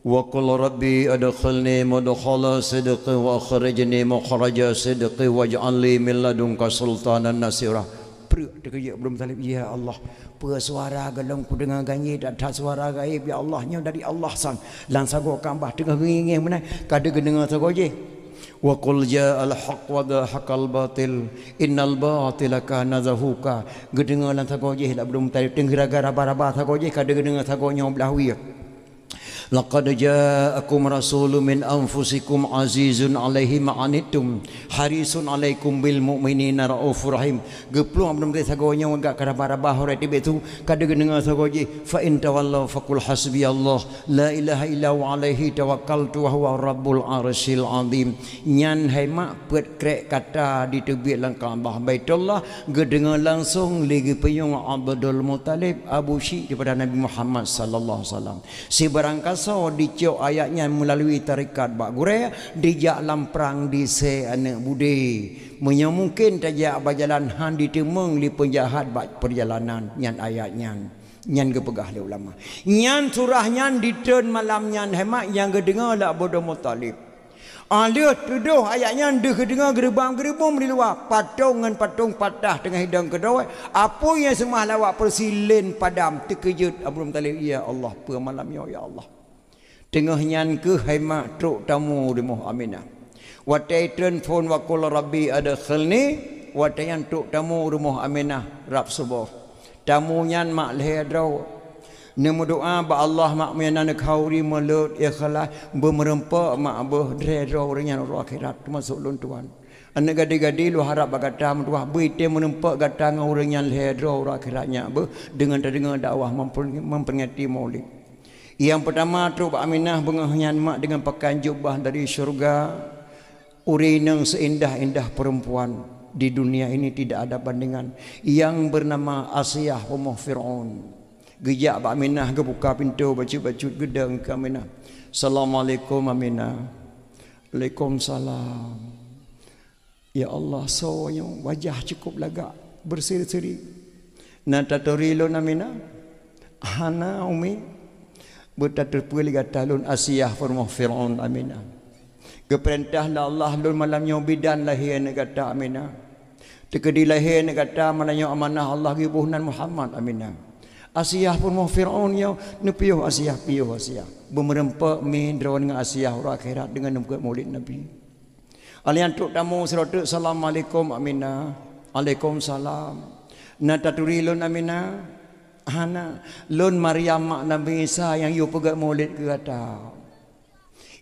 A: Wa qul rabbi adkhilni mudkhala sidqi wa akhrijni makhraja sidqi waj'al li min ladunka sultanan nasira. Perut dia Abdul Muttalib ya Allah. Pe suara galam ku dengar ganyi dan tak suara gaib ya Allah nya dari Allah sang. Lang sago Kaabah tengah ngingih menai kada dengar sagoje. Wa qul ja'al haqq wa dhahaqal batil innal batila kana zahuqa. Gedengar lan sagoje la belum tadi tenggara gara-bara sagoje kada gedengar sagonya belahwi. Laqad ja'akum rasulun min anfusikum azizun 'alaihi ma anittum harisun 'alaikum bil mu'minina raufur rahim. Geplung belum tadi sagonya agak gara-bara hore tibe tu kada gedengar sagoje fa in tawallau faqul hasbiyallah la ilaha illa huwa 'alaihi tawakkaltu wa huwa rabbul arsyil 'azim. Nyan hai mak pet krek kata di tebik lang Kaabah Baitullah gedengar langsung lagi peyung Abdul Muttalib Abu Syih daripada Nabi Muhammad sallallahu alaihi wasallam. Si barangkas so dicok ayatnya melalui tarikat bak gure dijak lamprang di se anak budi menya mungkin tajak berjalan han ditemeng li penjahat bak perjalanan nyan ayatnya nyan gepegah le ulama nyan surah nyan ditun malam nyan hemat yang gedengar la Abdul Muttalib alih tuduh ayatnya deh kedengar gerbang-gerbang di luar patung patah tengah hidang kedua apa yang semah lawak persilin padam terkejut Abdul Muttalib ya Allah per malam ya Allah tengah nyan ke haimak truk tamu di Muh Aminah. Watai telefon wa qul rabbi adkhilni watai yang truk tamu rumah Aminah rap subuh. Tamu nyan mak leh draw. Nemu doa ba Allah mak menan khauri melut ikhlas bermerempak mak berdero dengan akhirat termasuk lun tuan. Anak gadi-gadi lu harap bagata mentuah bete menempak gata ngau dengan hedro akhiratnya dengan terdengar dakwah memperingati Maulid. Yang pertama tu Pak Aminah bengahnya mak dengan pakaian jubah dari syurga. Urinang seindah-indah perempuan di dunia ini tidak ada bandingan yang bernama Asiyah Ummah Fir'aun. Gejak Pak Aminah ke buka pintu baju-baju gedang ke Aminah. Assalamualaikum Aminah. Waalaikumsalam. Ya Allah, soalnya wajah cukup lagak berseri-seri. Natatorilo Aminah. Hana umi bertaterpuli kata lun Asiyah Ummah Fir'aun Aminah. Keperintahlah Allah lun malamnya bidan lahir kata Aminah. Tekedi lahir kata mananya amanah Allah gibuhnan Muhammad Aminah. Asiyah pun mau Fir'aun yang nepiuh Asiyah piuh Asiyah bermerempak min drawan dengan Asiyah orang akhirat dengan nembuat Maulid Nabi. Alian tuk tamu serota Assalamualaikum Aminah. Waalaikumsalam. Nataturi lun Aminah. Hana lun Maryam mak Nabi Isa yang you pegat Maulid ke kata.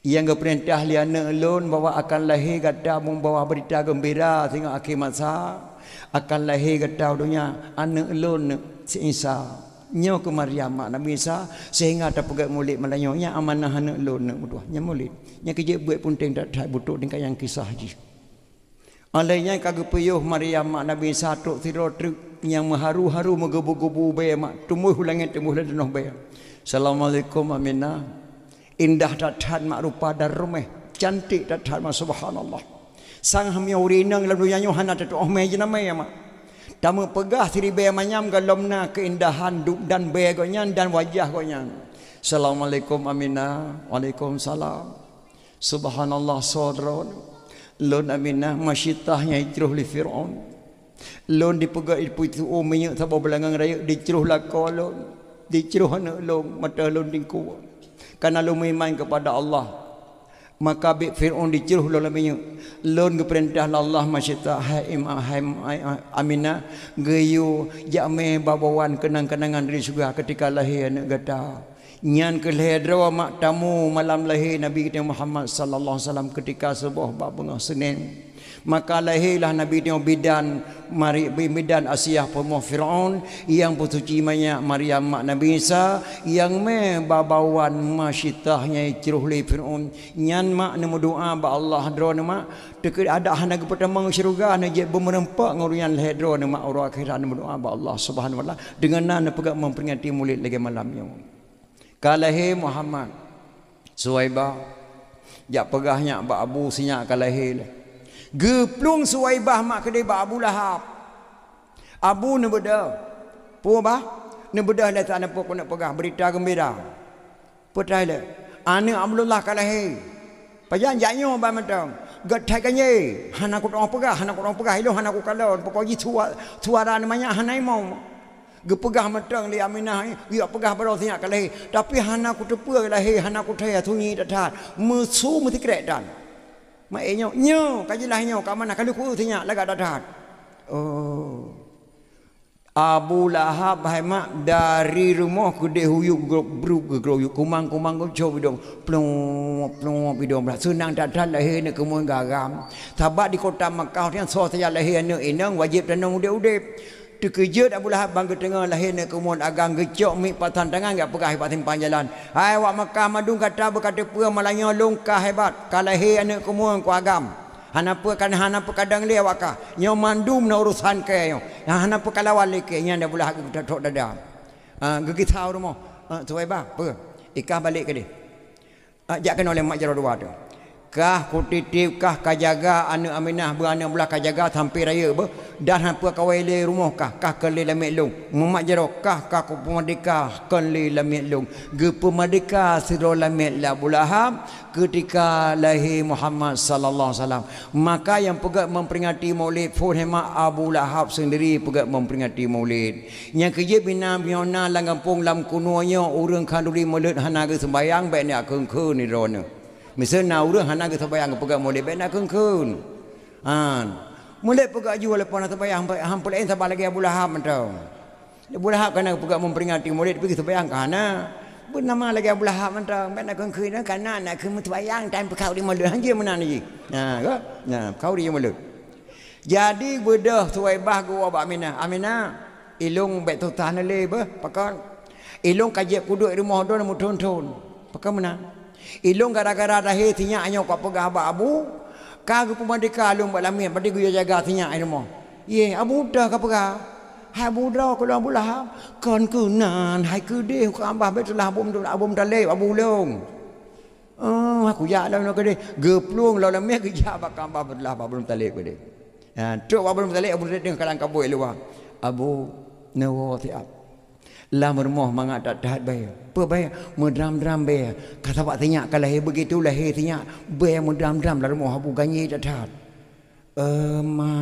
A: Yang keperintah liana lun bawa akan lahir kata membawa berita gembira sehingga akhir masa akan lahir kata dunia anak lun si Isa. Nyo ke Maryam mak Nabi Isa sehingga ada pegat Maulid Melayu nya amanah anak lun nak berdua nya Maulid nya kerja buat pun tak butuh dengan yang kisah ji alainya kagak peyuh Maryam mak Nabi Isa tok tiro truk yang mengharu-haru menggebu-gebu bae mak tumuh langit tumuh lenah bae. Assalamualaikum Aminah. Indah dathan mak rupa dan rumah cantik dathan mak subhanallah sang hamia urinang lalu nyanyo hana tu oh me jenama ya mak tamu pegah siri be manyam galomna keindahan dan begonya dan wajah gonya. Assalamualaikum Aminah. Waalaikumsalam. Subhanallah saudara lun Aminah masyitahnya hijrah li Fir'aun lun dipegah itu umnya sabo belangang raya dicruh lakolon dicruh anak lun mata lun dingku karena lun iman kepada Allah. Maka Fir'aun diceruh lalaminya lon ke perintah Allah masyita Aminah gayu jame babawan kenang-kenangan dari surga ketika lahir anak gata nyan ke lahir drawa mak tamu malam lahir Nabi kita Muhammad sallallahu alaihi wasallam ketika sebuah babengah Senin. Maka lahirlah Nabi dia bidan bidan Asiyah Ummah Fir'aun yang putuci banyak Maryam mak Nabi Isa yang babawan masyitahnya ciruh li Fir'aun nyan mak nemu doa ba Allah drone mak dekat ada hana pertama syurga na je bermerempak ngurian hedro mak orang akhirat nemu doa ba Allah Subhanahu wa taala dengan nana pegak memperingati Maulid lagi malamnya. Kalahir Muhammad Suwaibah jak pegahnya ba Abu sinyak kalahir geplung Suwaibah mak kedai ba Abu Lahab. Abu ne beda. Pu bah ne beda dah tak nampak nak pegah berita gembira. Petai le. Ane Abdullah kalahi. Pajan janyo ba matang. Gatai kanye. Han aku orang pegah, han aku orang pegah ilo han aku kalau pokok ji suara namanya hanai mau. Gepegah matang li Aminah ya pegah baru sinyak kalahi. Tapi han aku tepu kalahi, han aku thaya sunyi datat. Musuh mesti krek dan. Mak nyo kajilah nyo kat mana kalau ku tanya lagak dadat. Oh. Abu Lahab hai mak dari rumah ke de huyuk bruk groyuk kumang-kumang ko coba dong plong bidong belah senang dadat lahir ne kemun garam. Sahabat di kota Makkah yang so saya lahir ne inang wajib tanang udip-udip. Terkejut Abu Lahab bangga tengah lahir ne kemun agang gecok mi patan tangan gak pegah hebat panjalan. Hai wak Makkah madung kata berkata pua malanya longkah hebat kalahir ne kemun ku agam. Hanapa kan hanapa kadang le wakah. Nyo mandum na urusan ke yo. Hanapa kalawal ke nya Abu Lahab tok dada. Gigi tahu rumah. Suwaibah apa? Ikah balik ke dia. Jak kena oleh mak jaro dua tu. Kah kutitip kah kajaga anak Aminah beranak belah kajaga sampai raya ber dan hampa kawai le rumah kah kali lamik long memak jero kah ku pemerdeka kali lamik long ge pemerdeka siro lamik la Bulahab ketika lahir Muhammad sallallahu alaihi wasallam. Maka yang pegat memperingati Maulid Fuhema Abu Lahab sendiri pegat memperingati Maulid yang kerja bina biona lang kampung lam kunonya urang kanduri Maulid hana ge sembayang baik ni akeng ni rona. Misalnya urang hana ke sembahyang pegang Maulid bena keun. Maulid pegang jual lepas nak sembahyang hampir lain sabar lagi Abu Lahab mentau. Abu Lahab kena juga memperingati Maulid pergi sembahyang kana. Bernama lagi Abu Lahab mentang nak kena kana nak ke sembahyang time kau di Maulid hang mana ni. Nah, kau di Maulid. Jadi bedah Suwaibah gua Abah Aminah ilung bet tu tahan le bah pakan ilung kajep kuduk rumah do mu thon pakan mana ilung gara-gara dah he tinya anyo kau pegah Abah Abu ka gu pemandika lung balamin padi gu jaga tinya ai rumah ye Abu dah ka pegah hai Abu dah ko Abu Lahab kon ku nan hai ku de ku Abah bet lah abum tale Abu long aku ya dah no ke de geplung lo lameh ke ja bakam Abah belah abum tale ke de tu abum tale Abu de kalang kaboi luar Abu nawa tiap lam rumah mangat dak bay pe bay mudram-dram bay kata pak tanya kalau begitu lah tanya bay mudram-dram la rumah Abu ganyi dak ma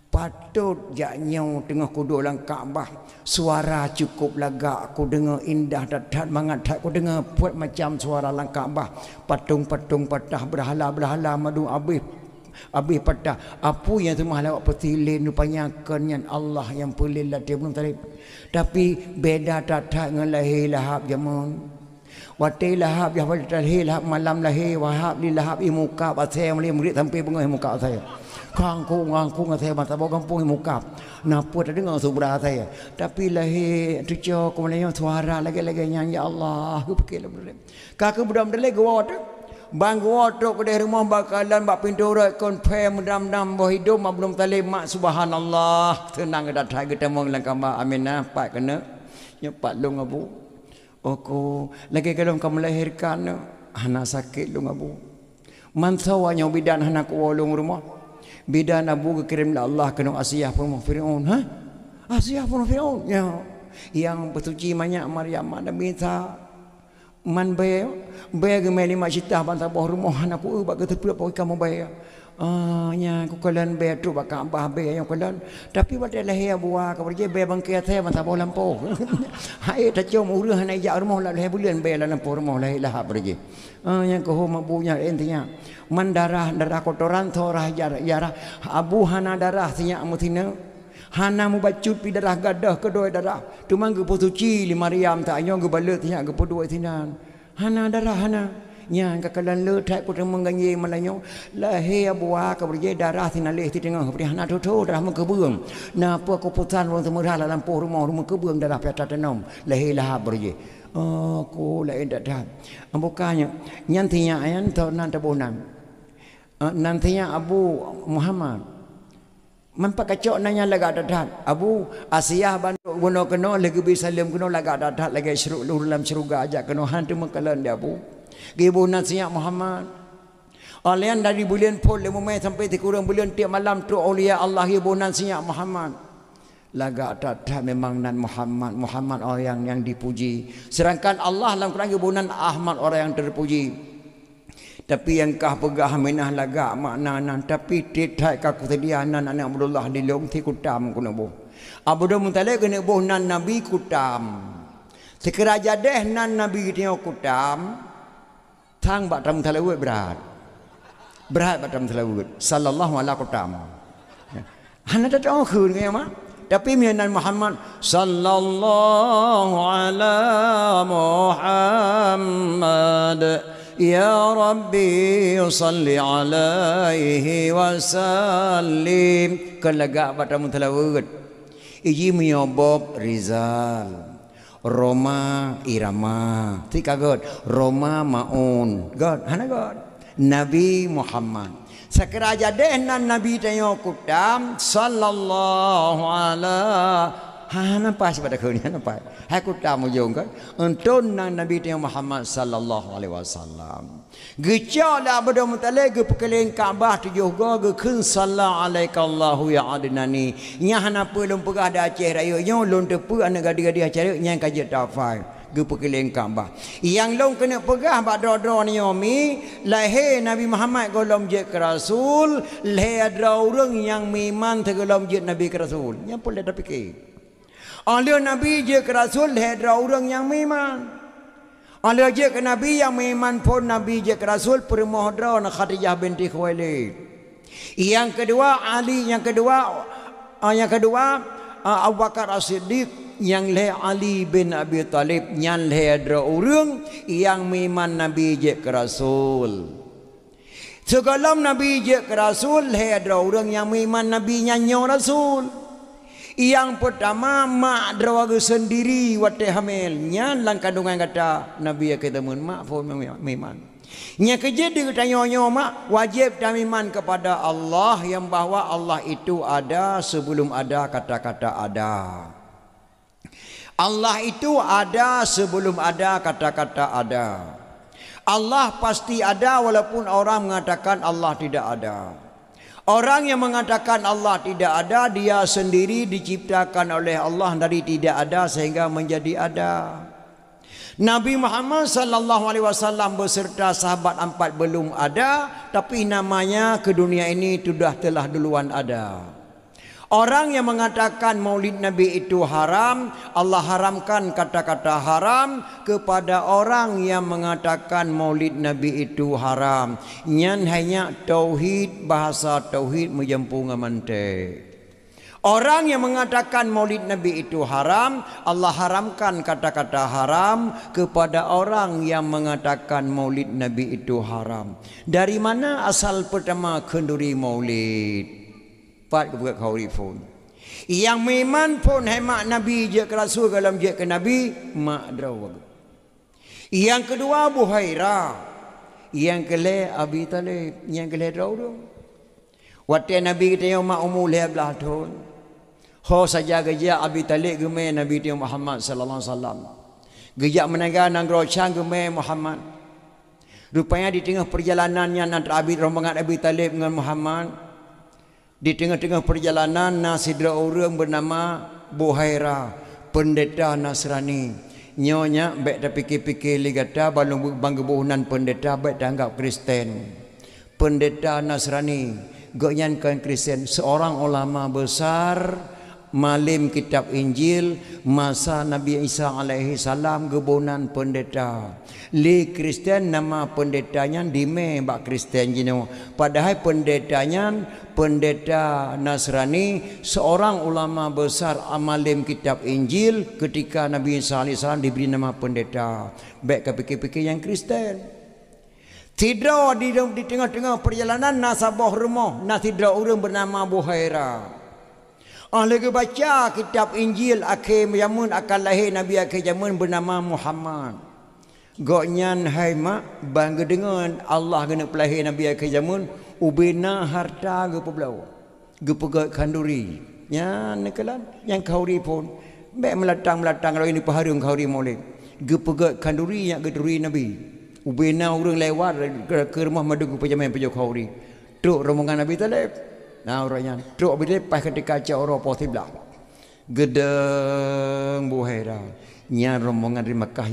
A: patut jaknya tengah kuduk dalam Kaabah suara cukup lagak aku dengar indah dak mangat aku dengar buat macam suara dalam Kaabah patung-patung patah berhala-berhala madu Habis patah apa yang semua lawak petilin rupanya kenyan Allah yang pelil lah dia belum tarik tapi beda tak dengan lahir Lahab jamun wati Lahab ya lahir Lahab malam lahir Wahab di Lahab imuka saya meli murid sampai bengah muka saya ngangku saya mata bawa kampung muka napa tak dengar suara saya tapi lahir tu cok kemudian suara lagi-lagi nyanyi Allah aku fikirlah kakak budak-budak gua bang gua tok ke rumah bakalan bak pintu rak kon pe mendam-dam boh hidup belum talib mak subhanallah tenang datang kita mong lang kamba aminah pak kena nyepat long Abu aku lagi kalau kamu melahirkan anak sakit long Abu mansawanya bidan anak wolong rumah bidan Abu kirim Allah kena Asiyah pun Firaun Asiyah pun Firaun ya yang bersuci banyak Maryam ada minta man bay ke meli mak cita bantah bawah rumah aku bak ke tepi apa kamu bay nya aku kalan bay tu bak Abah bay yang kalan tapi pada lahir buah ka pergi bay bangkai saya bantah bawah lampu hai ta cium urang nak jak rumah lah lahir bulan bay lah lampu rumah lahir lah pergi yang ko homa bunya intinya man darah kotoran thorah jarah Abu hana darah tinya mutina hana mu bacut pi darah gadah kedua darah tu mang ge suci li Maryam tak anyo ge balut nya ge podua tinan hana darah hana nya kakalan le thai ku teng menganyi malanyo lahir buah ka berje darah tinan leh ti tengah pri hana tu darah mu ke beung na apa keputusan wong temurah dalam rumah ke beung darah peta tenom lahir lah berje ko lain dak ambukanya nyantinya ayan to nan tabunan nantinya Abu Muhammad mampak kacok nanya laga dadat Abu Asiyah banduk guna kena lagi bisalim kena laga dadat lagi syuruk dalam syurga aja kena hantu makalan dia Abu gibu nasihat Muhammad alian dari bulan pol 5 Mei sampai kurang bulan tiap malam tu aulia Allah gibu nasihat Muhammad laga dadat memang nan Muhammad orang yang dipuji sedangkan Allah dalam Quran gibu nan Ahmad orang yang terpuji tapi yang kah pegah minah laga makna nan tapi tidak kah kutadianan anak Abdullah di long ti kutam kuno bo Abdul Muttalib kena bo nan nabi kutam sekira jadeh nan nabi dia kutam thang batam talawut berat batam talawut sallallahu alaihi kutam hana tak tahu khun ke ma tapi mianan Muhammad sallallahu alaihi Muhammad Ya Rabbi salli alaihi wasallim kan lagak pada mutalawud iji miyobob Rizal Roma Irama tika god Roma Maun god hana god Nabi Muhammad sakira jadenan Nabi tayo kutam sallallahu alaihi nampak pada kau ni nampak aku tak mau jom kan untuk Nabi Muhammad sallallahu alaihi wasallam gecala pada Muttalib ke pekeliling Kaabah tujuh go ke kun sallallahu alaihi ya adnani nya hana pelum pegah da Aceh raya nya lon tepu anak gadi-gadi acara nya kajet tafai ke pekeliling Kaabah yang long kena pegah bak do ni mi lahir Nabi Muhammad golom je ke Rasul lahir orang yang miman tegolom je Nabi ke Rasul nya boleh dah fikir oleh Nabi je ke Rasul hedra orang yang memang oleh je ke Nabi yang memang pun Nabi je ke Rasul permohdra Khadijah binti Khuwailid yang kedua Ali yang kedua Abu Bakar As-Siddiq, yang le Ali bin Abi Talib, yang le ada orang yang miman Nabi je ke Rasul. Segalam Nabi je ke Rasul, le ada orang yang miman Nabi nyanyo Rasul. Yang pertama mak drawaga sendiri wate hamilnya lang kandungan kata Nabi kita mun mak pun miman. Nya kejadian tanya mak wajib tamiman kepada Allah yang bahwa Allah itu ada sebelum ada kata-kata ada. Allah itu ada sebelum ada kata-kata ada. Allah pasti ada walaupun orang mengatakan Allah tidak ada. Orang yang mengatakan Allah tidak ada, dia sendiri diciptakan oleh Allah dari tidak ada sehingga menjadi ada. Nabi Muhammad sallallahu alaihi wasallam beserta sahabat 4 belum ada, tapi namanya ke dunia ini telah duluan ada. Orang yang mengatakan maulid Nabi itu haram, Allah haramkan kata-kata haram kepada orang yang mengatakan maulid Nabi itu haram. Nyan hanya tauhid, bahasa tauhid menjempung amante. Orang yang mengatakan maulid Nabi itu haram, Allah haramkan kata-kata haram kepada orang yang mengatakan maulid Nabi itu haram. Dari mana asal pertama kenduri maulid? Pat ke buka khauri pun. Yang memang pun hemat Nabi je ke Rasul dalam je ke Nabi mak draw. Yang kedua Buhairah. Yang kele Abi Talib, yang kele draw tu. Waktu Nabi kita yang mak umur 12 tahun. Ho saja gejak Abi Talib gemai Nabi dia Muhammad sallallahu alaihi wasallam. Gejak menaga nang rocang gemai Muhammad. Rupanya di tengah perjalanannya antara rombongan Abi Talib dengan Muhammad, di tengah-tengah perjalanan nasidra orang bernama Buhairah, pendeta Nasrani. Nyonya baik dah fikir-fikir ligata balung banggebunan pendeta baik dah anggap Kristen. Pendeta Nasrani, goyankan Kristen, seorang ulama besar, malim kitab Injil masa Nabi Isa alaihi salam gebunan pendeta. Li Kristen nama pendetanya dime bak Kristen jino. Padahal pendetanya pendeta Nasrani, seorang ulama besar amalim kitab Injil ketika Nabi Isa alaihi salam diberi nama pendeta. Baik ke fikir-fikir yang Kristen. Tidak di tengah-tengah perjalanan nasabah rumah, tidak orang bernama Buhairah. Lagi baca kitab Injil akhir zaman akan lahir Nabi akhir zaman bernama Muhammad. Goknyan hai mak bangga dengan Allah kena pelahir Nabi akhir zaman ubina harta ge peblau. Ge pegak kanduri. Nya nekalan yang khauri pun baik melatang kalau ini paharung khauri maulid. Ge pegak kanduri yang ge duri Nabi. Ubina orang lewat ke rumah madugu pejaman pejok khauri. Truk rombongan Nabi Talib. Nah orangnya truk bila pas ketika cak orang potiblah gedeng Buhairah nya rombongan dari Makkah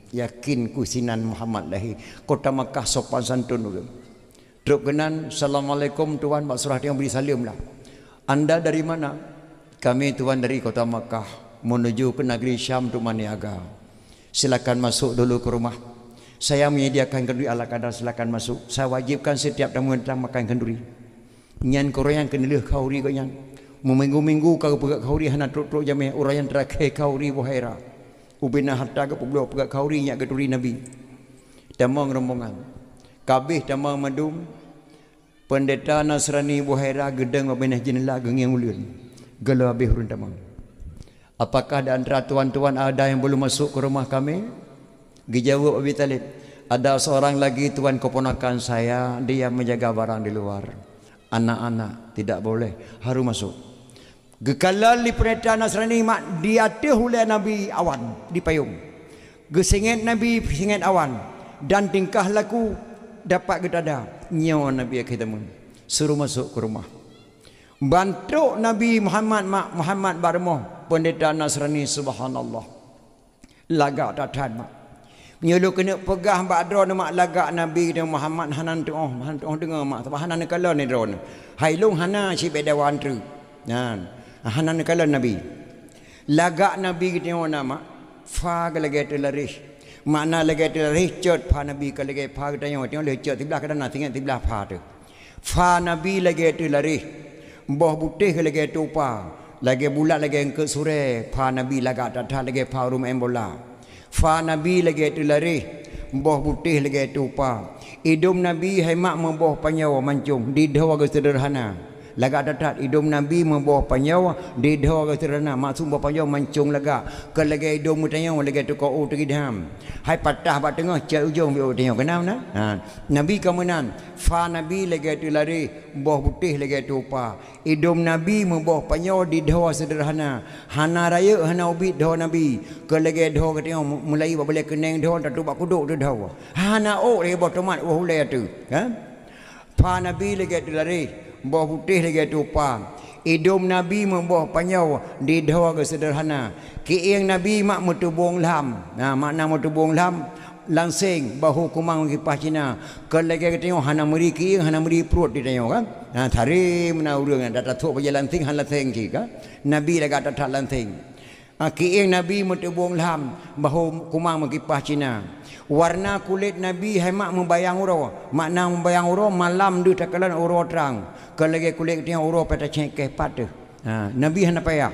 A: yakinku sinan Muhammad lahir kota Makkah sopan santun dulu truk kenan assalamualaikum tuan mak surah yang beri salam lah. Anda dari mana? Kami tuan dari kota Makkah menuju ke negeri Syam untuk maniaga. Silakan masuk dulu ke rumah. Saya menyediakan kenduri ala kadar, silakan masuk. Saya wajibkan setiap tamu datang makan kenduri. Nyan korang kena leh khauri kau nyan. Meminggu-minggu kau pegak khauri hana truk-truk jamai orang yang terakhir khauri Buhairah. Ubina harta ke peblo pegak khauri nyak keduri Nabi. Tamang rombongan. Kabih tamang madum. Pendeta Nasrani Buhairah gedeng mabinah jenela gengiang ulun. Gala habis urun tamang. Apakah di antara tuan-tuan ada yang belum masuk ke rumah kami? Dijawab Abi Talib. Ada seorang lagi tuan keponakan saya, dia menjaga barang di luar. Anak-anak tidak boleh, harus masuk. Gekalal di pendeta Nasrani mak diatih oleh Nabi awan di payung. Gesingit Nabi singit awan dan tingkah laku dapat getada. Nyawa Nabi kita suruh masuk ke rumah. Bantu Nabi Muhammad Barmoh pendeta Nasrani subhanallah. Lagak tatan mak. Nyulu kena pegah badro mak lagak Nabi dan Muhammad hanan tu dengar mak tapi hanan kala ni drone. Hailung hana si bedawan tu. Nan hanan kala Nabi. Lagak Nabi kita nama fa lagi tu laris. Makna lagi tu laris cut fa Nabi ka lagi fa kita yang le cut tibelah kadana tinggal tibelah fa tu. Fa Nabi lagi tu laris. Mbah putih lagi tu pa. lagi bulat lagi engke sore pa nabi laga datah lagi pa rum embola fa nabi lagi tu lari boh putih lagi tu pa hidung nabi hemak memboh panyawa mancung di dawa sederhana laga datat hidung nabi membawa panyawa di dawa sederhana maksud bawa panyawa mancung laga ke laga hidung mutanya laga tu kau tergidam hai patah bat tengah cak ujung bi tengok kenal na nabi kemenan fa nabi laga tu lari boh putih laga tu pa hidung nabi membawa panyawa di dawa sederhana hana raya hana ubit dawa nabi ke laga dawa tengok mulai boleh keneng dawa tak tu bak kuduk tu dawa hana laga bawa tomat hulai tu fa nabi laga tu lari bawah putih lagi tu pa hidung nabi membawa panjau di dawa sederhana kiing nabi mak metubung lam makna metubung lam langsing bahu kumang kipas Cina ke lagi tengok hana meri kiing hana meri perut di tengok kan thari mena urang data thuk berjalan ting han latheng ki ka nabi laga data lanting kiing nabi metubung lam bahu kumang kipas Cina warna kulit nabi hemak membayang uro makna membayang uro malam du takalan uro terang kalau lagi kulit dia uro pada cengkeh pada nabi hana payah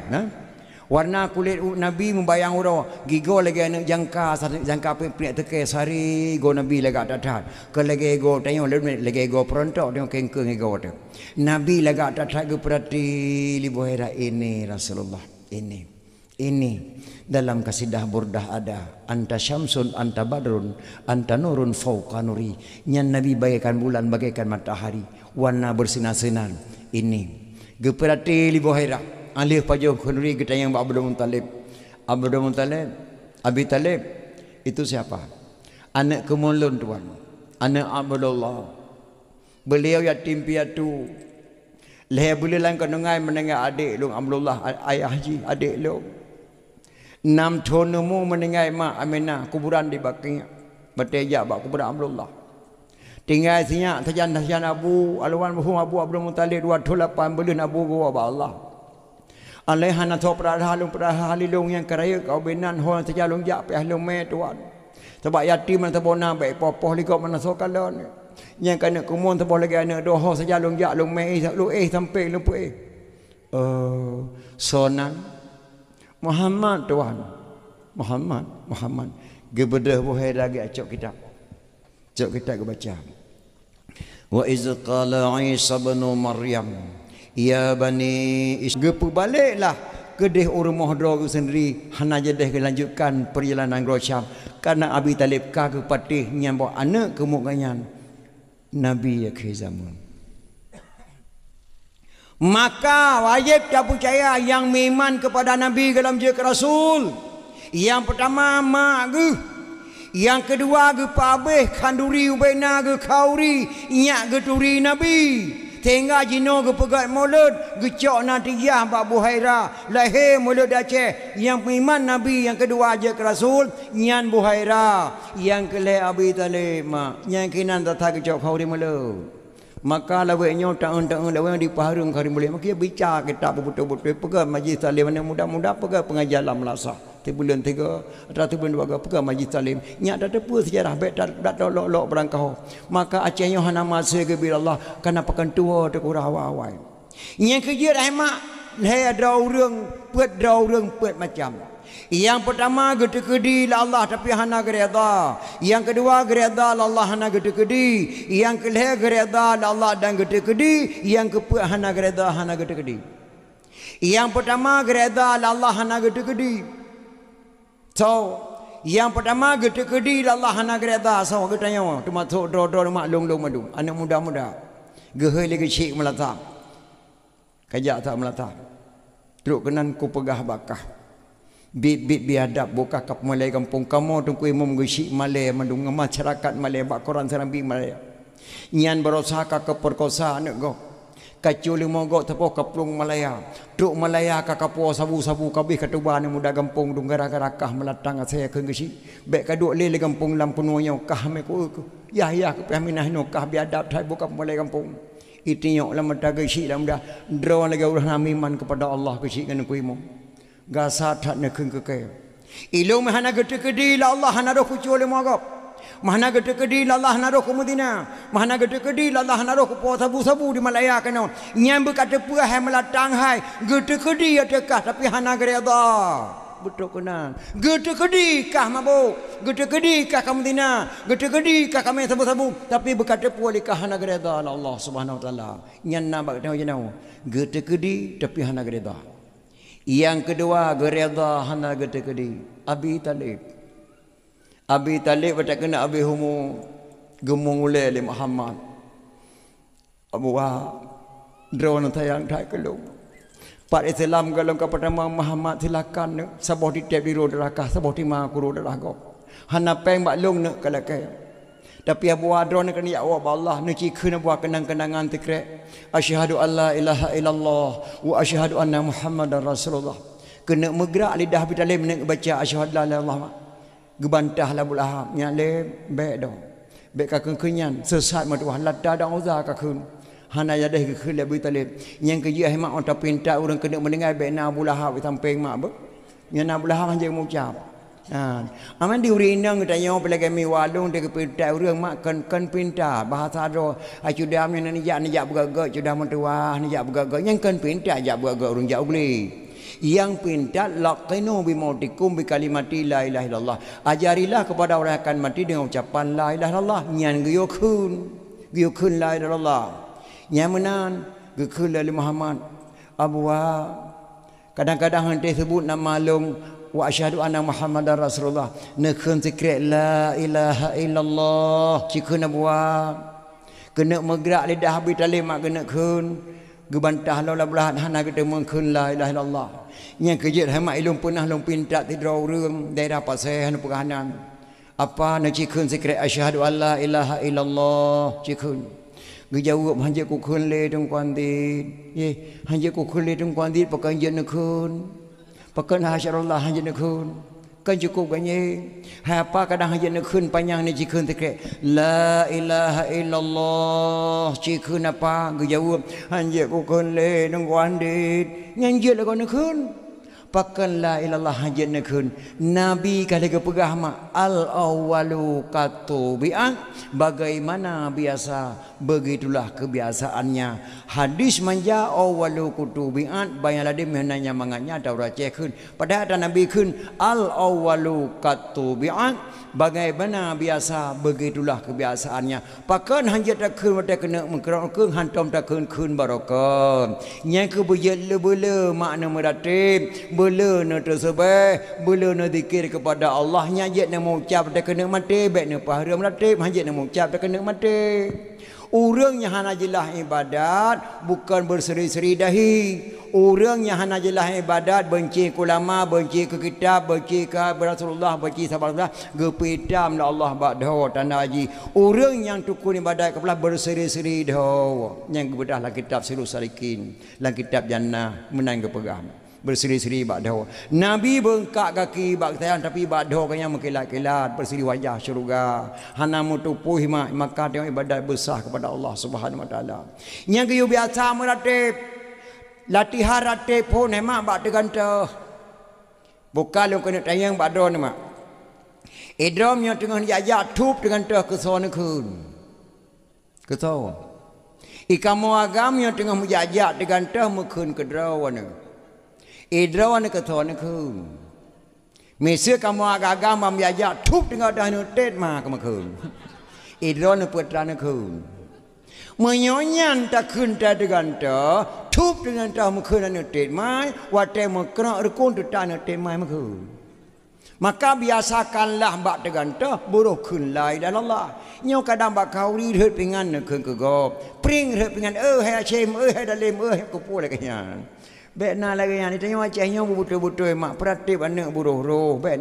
A: warna kulit nabi membayang uro gigo lagi anak jangka pek teke sari go nabi laga datat kalau lagi go tengok lagi go perontok tengok kengkeng go tu nabi laga datat go perhati libuhera ini Rasulullah ini dalam kasidah burdah ada anta syamsun anta badrun anta nurun fauqa nuri nyan nabi bagaikan bulan bagaikan matahari warna bersinar-sinar ini geperati li bohira alih pajo khunuri kita yang Abdul Muttalib Abi Talib itu siapa anak kemulun tuan anak Abdullah beliau yatim piatu leh bulan kanungai menengah adik long Abdullah ayah haji adik long นำ tonumu meninggal mak Aminah kuburan di Baqiya bertejak bak kuburan Abdullah tinggal sinya tajan Abu alwan Abu Abdul Muttalib 28 bulan Abu gua ba Allah alaihana tho prahalung yang keraya kau benan hon tajalung jak pe ahlum me tuan sebab yatim man tabona baik popoh liko mana sokalon yang kana kumun tabo lagi anak doho sajalung jak lung me lu sampai lu pu sonan Muhammad tuan Muhammad gebedah bohai lagi acok kitab ke baca wa iz qala Isa bin Maryam ya bani gepu baliklah kedeh urmoh dro sendiri hana jedeh lanjutkan perjalanan Rosyam karena Abi Talib ka ke patih nyambo anak kemukanyan Nabi akhir zaman. Maka wajib kita percaya yang meiman kepada Nabi dalam jika Rasul. Yang pertama mak ge. Yang kedua ge pabeh kanduri ubena ge kauri nyak ge turi Nabi. Tengah jino ge pegat mulut ge cok natiyah bak Buhaira lahir mulut Aceh. Yang meiman Nabi yang kedua jika Rasul nyan Buhaira. Yang kelih Abi Talib mak yang kinan tatah ge cok kauri mulut. Maka lawaknya tak lawan di paharung kari boleh maka bicara kita betul-betul pegang majlis taklim mana mudah-mudah pegang pengajian dalam Melasa di bulan 3 atau bulan 2 pegang majlis taklim nyak ada apa sejarah baik dak lok berangkau maka acehnya hana masa ke bila Allah kana pakan tua te kurang awal yang kerja rahmat hai ada orang puat macam yang pertama gedekedi la Allah tapi hana gereda. Yang kedua gereda la Allah hana gedekedi. Yang kelih gereda la Allah dan gedekedi. Yang keempat hana gereda hana gedekedi. Yang pertama gereda la Allah hana gedekedi. So yang pertama gedekedi la Allah hana gereda. So getanya tu masuk dro mak long madu. Anak muda-muda. Gehoi lagi cik melata. Kajak tak melata. Teruk kenan ku pegah bakah. Bit biadab buka kap Malay kampung kamu tungku imam gusik Malay mandung masyarakat Malay bak Quran serambi Malay nyan berusaha ke perkosa anak go kaculi mogok tepo kaplung Malaya duk Malaya ka kapo sabu-sabu kabih katuban muda kampung dung gara-garakah melatang saya ke gusik bek kaduk le kampung lampunonya kah me ku ya ke paminah no kah biadab thai buka Malay kampung itinyok lam daga gusik lam dah draw lagi urang iman kepada Allah gusik kan ku imam gasa tak nak kengke ilmu hana gede-gede la Allah hana dah kucu oleh magap Mahna gede kedi Allah naruh ke Madinah. Mahna gede kedi Allah naruh ke po sabu-sabu di Malaya kena. Nyam berkata puah hai melatang hai. Gede kedi ya dekah tapi hana gereda. Betul kena. Gede kedi kah mabuk. Gede kedi kah ke Madinah. Gede kedi kah kami sabu-sabu. Tapi berkata puah likah hana gereda Allah Subhanahu wa taala. Nyan nambak tahu jenau. Gede kedi tapi hana gereda. Yang kedua gereda hana gede kedi. Abi Talib. Abi Talib pada kena Abi Humu gemung ulai li Muhammad. Abu Wahab drone tayang thai kelung. Pak Islam kalau kepada Muhammad silakan sabah di tep di rodarakah sabah di ma ku rodarakah. Hana peng bak long nak kalakai. Tapi Abu Wahab drone kena ya Allah ni ci kena buat kenang-kenangan tikrek. Asyhadu alla ilaha illallah wa asyhadu anna Muhammadar Rasulullah. Kena megrak lidah Abi Talib nak baca asyhadu la ilaha illallah. Gebantah Abu Lahab nyale baik dah baik kakun kenyan sesat matuah lada dan uzah kakun hana yadah ke khil Abu Talib yang kerja mak orang pinta orang kena mendengar baik na Abu Lahab samping mak ber yang Abu Lahab hanya mengucap aman diuri indang kita yang pelagi mi walung dia pinta orang mak kan pinta bahasa ro acudam ni jak bergagak cudam matuah ni jak bergagak yang kan pinta jak bergagak orang jak beli yang pinta laqinu bimautikum bi kalimati la ilaha illallah. Ajarilah kepada orang yang akan mati dengan ucapan la ilaha illallah. Nyan giyukun la ilaha illallah. Nyan menan giyukun la Muhammad. Abu Wahab kadang-kadang henti sebut nama long wa asyhadu anna Muhammadar Rasulullah. Nekun zikir la ilaha illallah. Cikun Abu Wahab kena megrak lidah Abi Talib mak kena kun gebantah la belahan hana kita mengkun la ilaha illallah. Yang kejut hemat ilmu pernah long pinta tidrau reum daerah pasai hanu perkahanan. Apa nak cikun zikir asyhadu alla ilaha illallah cikun. Gejawab hanja ku kun le tung kuandit. Ye hanja ku kun le tung kuandit pakai jen kun. Pakai hasyarullah hanja kun. Kan cukup ganye. Apa kadang hanja kun panjang ni cikun zikir la ilaha illallah cikun apa gejawab hanja ku kun le tung kuandit. Nyanjut lah kau kun. Pakan la ilallah hajat nakun Nabi kali kepegah mak al-awwalu katubi'an bagaimana biasa begitulah kebiasaannya hadis manja awwalu kutubi'an banyak lagi menanya manganya Taurat cekun pada ada Nabi kun al-awwalu katubi'an bagaimana biasa begitulah kebiasaannya pakan hajat nakun pada kena mengkerang hantam takun kun barokah yang kebujat lebele makna meratib bela na tersebut bela na zikir kepada Allah nyajat na mengucap dak kena mati baik na pahala melatih hajat na mengucap dak kena mati orang yang hana jelah ibadat bukan berseri-seri dahi orang yang hana jelah ibadat benci ke ulama benci ke kitab benci ke Rasulullah benci sahabat Allah gepitam la Allah ba'dahu tanda haji orang yang tukun ibadat kebelah berseri-seri dah yang kebedah kitab Sirus Salikin la kitab jannah menang kepegam berseri-seri ba'dahu Nabi bengkak kaki bak sayang tapi ba'dahu kan yang mengkilat-kilat berseri wajah syurga hana mutupuh maka tengok ibadat besar kepada Allah Subhanahu wa taala yang kayu biasa meratib latihan ratib pun hemat bak tegantah bukan lu kena tayang ba'dahu ni mak idram yang tengah diajak tup dengan tah kesana kun ketau ikamu agam yang tengah menjajak dengan tah mekun kedrawan idrawan ketone kun mesir kamu agak-agak membiajak tup dengan dah nutet mah kemakun idrawan putrana kun menyonyan tak kun tak dengan dah tup dengan dah mekun nutet mai wate mekrak rekun tu tak nutet mai mekun maka biasakanlah bak dengan dah buruh kun lai dan Allah nyo kadang bak kauri hut pingan kun kegop pring hut pingan hai chem hai dalim hai kupu lagi nya baik na lagi yang ditanya macamnya betul-betul mak peratib anak buruh roh baik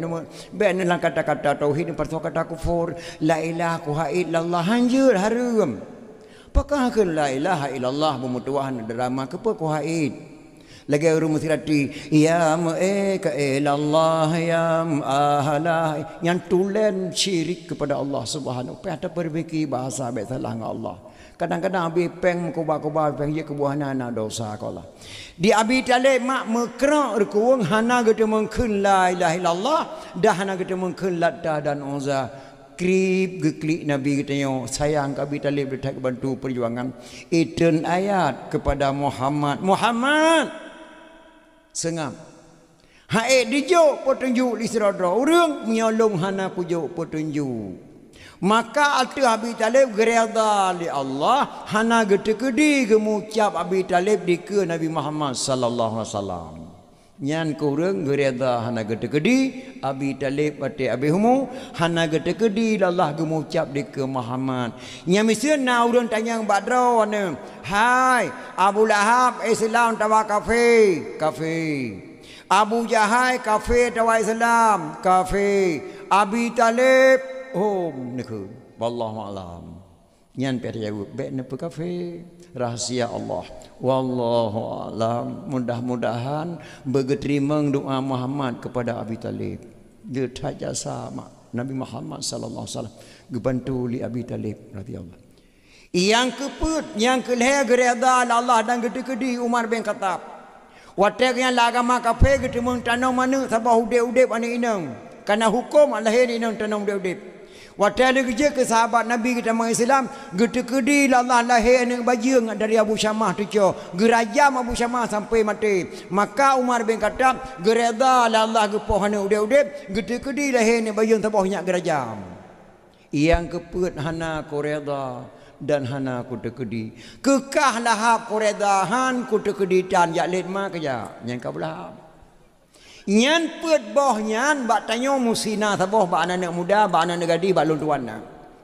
A: na kata-kata tauhid perso kata kufur la ilaha illallah hanjur harum apakah ke la ilaha illallah pemutuhan drama kepa ku haid lagi urung musirati ya ma'eka ilallah ya ahlah yang tulen syirik kepada Allah Subhanahu wa taala perbaiki bahasa baik salah dengan Allah kadang-kadang abi peng kubah-kubah peng je kebuahan anak dosa Allah di Abi Talib mak mekrak rekuang hana kita mengkun la ilaha illallah dah hana kita mengkun ladda dan uzza krip geklik Nabi katanya sayang ke Abi Talib dia bantu perjuangan turn ayat kepada Muhammad sengam hae dijo petunjuk li serodra urang menyolong hana pujuk petunjuk maka atu Abi Talib gereda li Allah hana getekedi gemucap Abi Talib di ke Nabi Muhammad sallallahu alaihi wasallam nyan kurang gereda hana getekedi Abi Talib ate Abi Humu hana getekedi Allah gemucap di ke Muhammad nya misieun na urang tanyang badro ne hai Abu Lahab Islam tawa kafir Abu Jahal kafir tawa Islam kafir Abi Talib niku wallahu alam nyan pe jawab be ne kafir rahasia Allah wallahu alam mudah-mudahan begeterima doa Muhammad kepada Abi Talib dia taja sama Nabi Muhammad sallallahu alaihi wasallam gebantu li Abi Talib radhiyallahu yang keput yang keleh gereda Allah dan gede-gede Umar bin Khattab watek yang agama kafir getemung tanam mana sabah udip-udip ane inang karena hukum Allah ini inang tanam udip-udip watek ada kerja ke sahabat Nabi kita mengislam gede-gede Allah lahir ane bajing dari Abu Syamah tu co gerajam Abu Syamah sampai mati maka Umar bin Khattab gereda Allah gepoh ane udip-udip gede-gede lahir ane bajing sabahnya gerajam yang keput hana koreda dan hana ku tekedi kekah lahap koredahan ku tekeditan ya let ma keja nyan ka belah nyan pet boh nyan bak tanyo musina saboh bak anak muda bak anak gadi bak lun tuan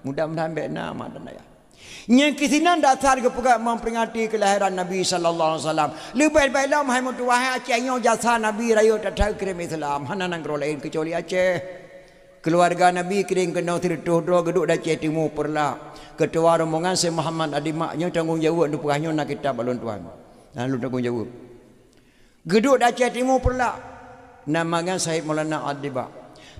A: mudah-mudahan be na mak dan ayah nyan kisinan dasar ke pegak memperingati kelahiran Nabi sallallahu alaihi wasallam lebih-lebihlah mahai mutu wahai Aceh nyo jasa Nabi rayo tatai kirim Islam hana nang gro lain kecuali Aceh keluarga Nabi kirim kena tirtuh dua geduk Aceh Timur perla ketua rombongan Syekh Muhammad Adimaknya tanggungjawab untuk perahnya nak kitab balon tuan lalu tanggungjawab geduk Aceh Timur perla namanya Syekh Maulana Adiba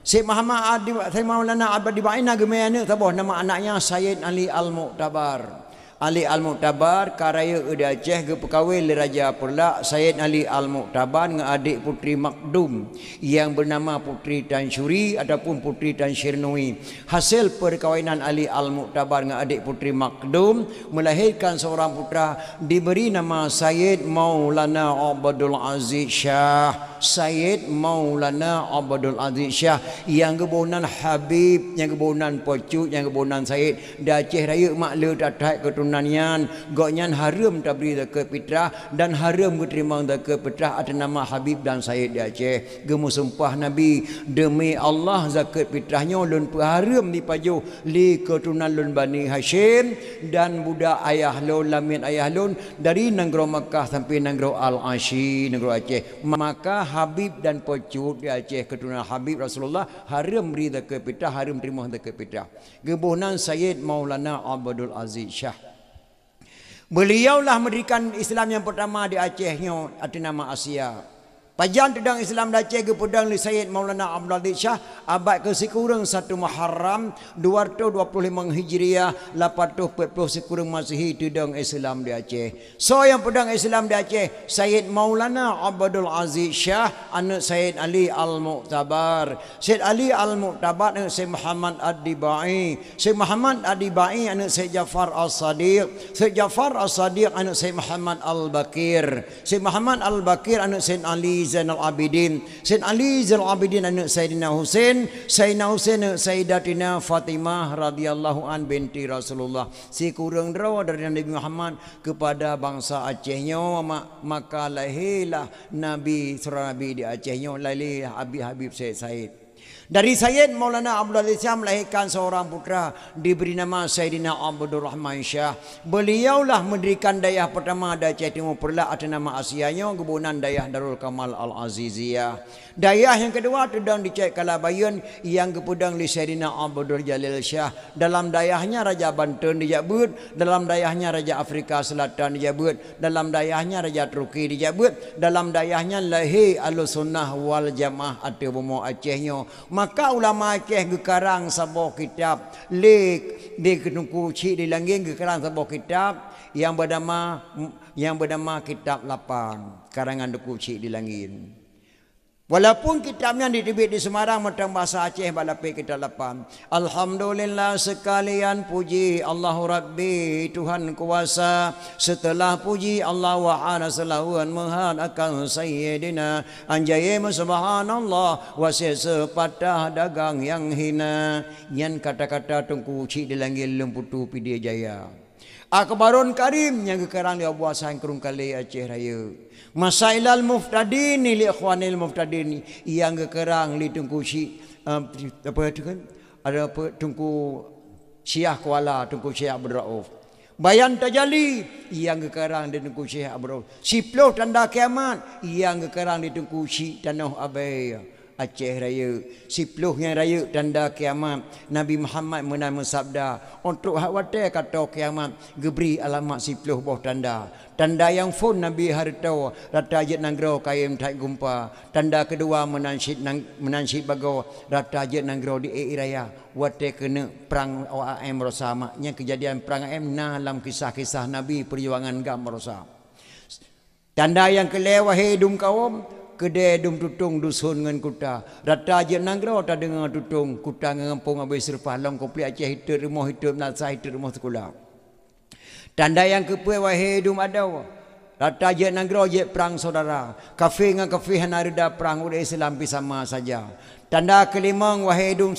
A: Syekh Muhammad Adiba Syekh Maulana Adiba ini agamanya taboh nama anaknya Sayyid Ali Al-Mu'tabar Ali Al-Mu'tabar karaya udah Aceh ke pekawai li Raja Perla Sayyid Ali Al-Mu'tabar dengan adik putri Makdum yang bernama Putri Tan Syuri ataupun Putri Tan Syirnui. Hasil perkawinan Ali Al-Mu'tabar dengan adik putri Makdum melahirkan seorang putra diberi nama Sayyid Maulana Abdul Aziz Shah. Sayyid Maulana Abdul Aziz Shah yang kebunan Habib, yang kebunan Pocut, yang kebunan Sayyid da Aceh Raya makle tatai keturunannya goknyan haram tabri ke fitrah dan haram keterima ke fitrah atas nama Habib dan Sayyid di Aceh gemu sumpah Nabi demi Allah zakat fitrahnya lun haram dipaju li keturunan lun Bani Hashim dan budak ayah lun lamin ayah lun dari negara Makkah sampai negara Al-Ashi negara Aceh maka Habib dan Pocut di Aceh keturunan Habib Rasulullah haram beri zakat fitrah haram terima zakat fitrah gebunan Sayyid Maulana Abdul Aziz Shah. Beliaulah mendirikan Islam yang pertama di Acehnya atas nama Asia. Pajan tedang Islam di Aceh ke pedang li Sayyid Maulana Abdul Aziz Shah abad ke sekurang 1 Muharram 225 Hijriah 840 sekurang Masihi tedang Islam di Aceh. So yang pedang Islam di Aceh Sayyid Maulana Abdul Aziz Shah anak Sayyid Ali Al-Mu'tabar. Sayyid Ali Al-Mu'tabar anak Sayyid Muhammad Ad-Dibai. Sayyid Muhammad Ad-Dibai anak Sayyid Jafar As-Sadiq. Sayyid Jafar As-Sadiq anak Sayyid Muhammad Al-Bakir. Sayyid Muhammad Al-Bakir anak Sayyid Ali Zainal Abidin. Sayyid Ali Zainal Abidin anak Sayyidina Husain. Sayyidina Husain anak Sayyidatina Fatimah radhiyallahu an binti Rasulullah. Si kurang draw dari Nabi Muhammad kepada bangsa Acehnya maka lahirlah Nabi surah Nabi di Acehnya lahir Habib Sayyid. Dari Sayyid Maulana Abdul Aziz Shah melahirkan seorang putra diberi nama Sayyidina Abdul Rahman Shah. Beliaulah mendirikan daerah pertama di Aceh Timur Perla atas nama Asianya kebunan daerah Darul Kamal Al-Aziziyah. Daerah yang kedua tedang di Cek Kalabayan yang kepudang di Sayyidina Abdul Jalil Shah. Dalam daerahnya Raja Banten dijabut, dalam daerahnya Raja Afrika Selatan dijabut, dalam daerahnya Raja Turki dijabut, dalam daerahnya lahir Ahlussunnah wal Jamaah atau Bomo Acehnya. Maka ulama Aceh gekarang sebuah kitab lek di kenungku cik di langgeng gekarang sebuah kitab yang bernama Kitab Lapang karangan Duku Cik di Langin. Walaupun kitabnya ditibit di Semarang matang bahasa Aceh balapik kita lapan. Alhamdulillah sekalian puji Allahu Rabbi Tuhan kuasa. Setelah puji Allah wa'ala selawan mahan akan Sayyidina anjaya subhanallah wasir sepatah dagang yang hina. Yan kata-kata tungku cik dilangil lemputu pidia jaya. Akbarun Karim yang kekarang dia buat sang kerung kali Aceh Raya. Masailal muftadin li ikhwanil muftadin yang kekerang li tungku si apa itu kan ada apa tungku Syiah Kuala tungku Syekh Abdul Rauf. Bayan Tajali yang kekerang di tungku Syekh Abdul Rauf. Siploh tanda kiamat yang kekerang di tungku Syekh Tanah Abai Aceh Raya. Sipluhnya raya tanda kiamat. Nabi Muhammad menama sabda untuk hak watai kata kiamat geberi alamat sipluh bawah tanda. Tanda yang fun Nabi hartau rata jet nanggro kayem tak gumpa. Tanda kedua menansyid bago rata jet nanggro di raya. Watai kena perang OAM rosa maknya kejadian perang AM dalam kisah-kisah Nabi perjuangan gam rosa. Tanda yang kelewah hidung kaum kedai dum tutung dusun ngan kuta rata je nanggro ta dengan tutung kuta ngampung abai serpah long komplit Aceh hidup rumah hidup nasa hidup rumah sekolah. Tanda yang kepuai wahai dum adau rata je nanggro je perang saudara kafe dengan kafe hanarida perang udah Islam sama saja. Tanda kelima wahai dum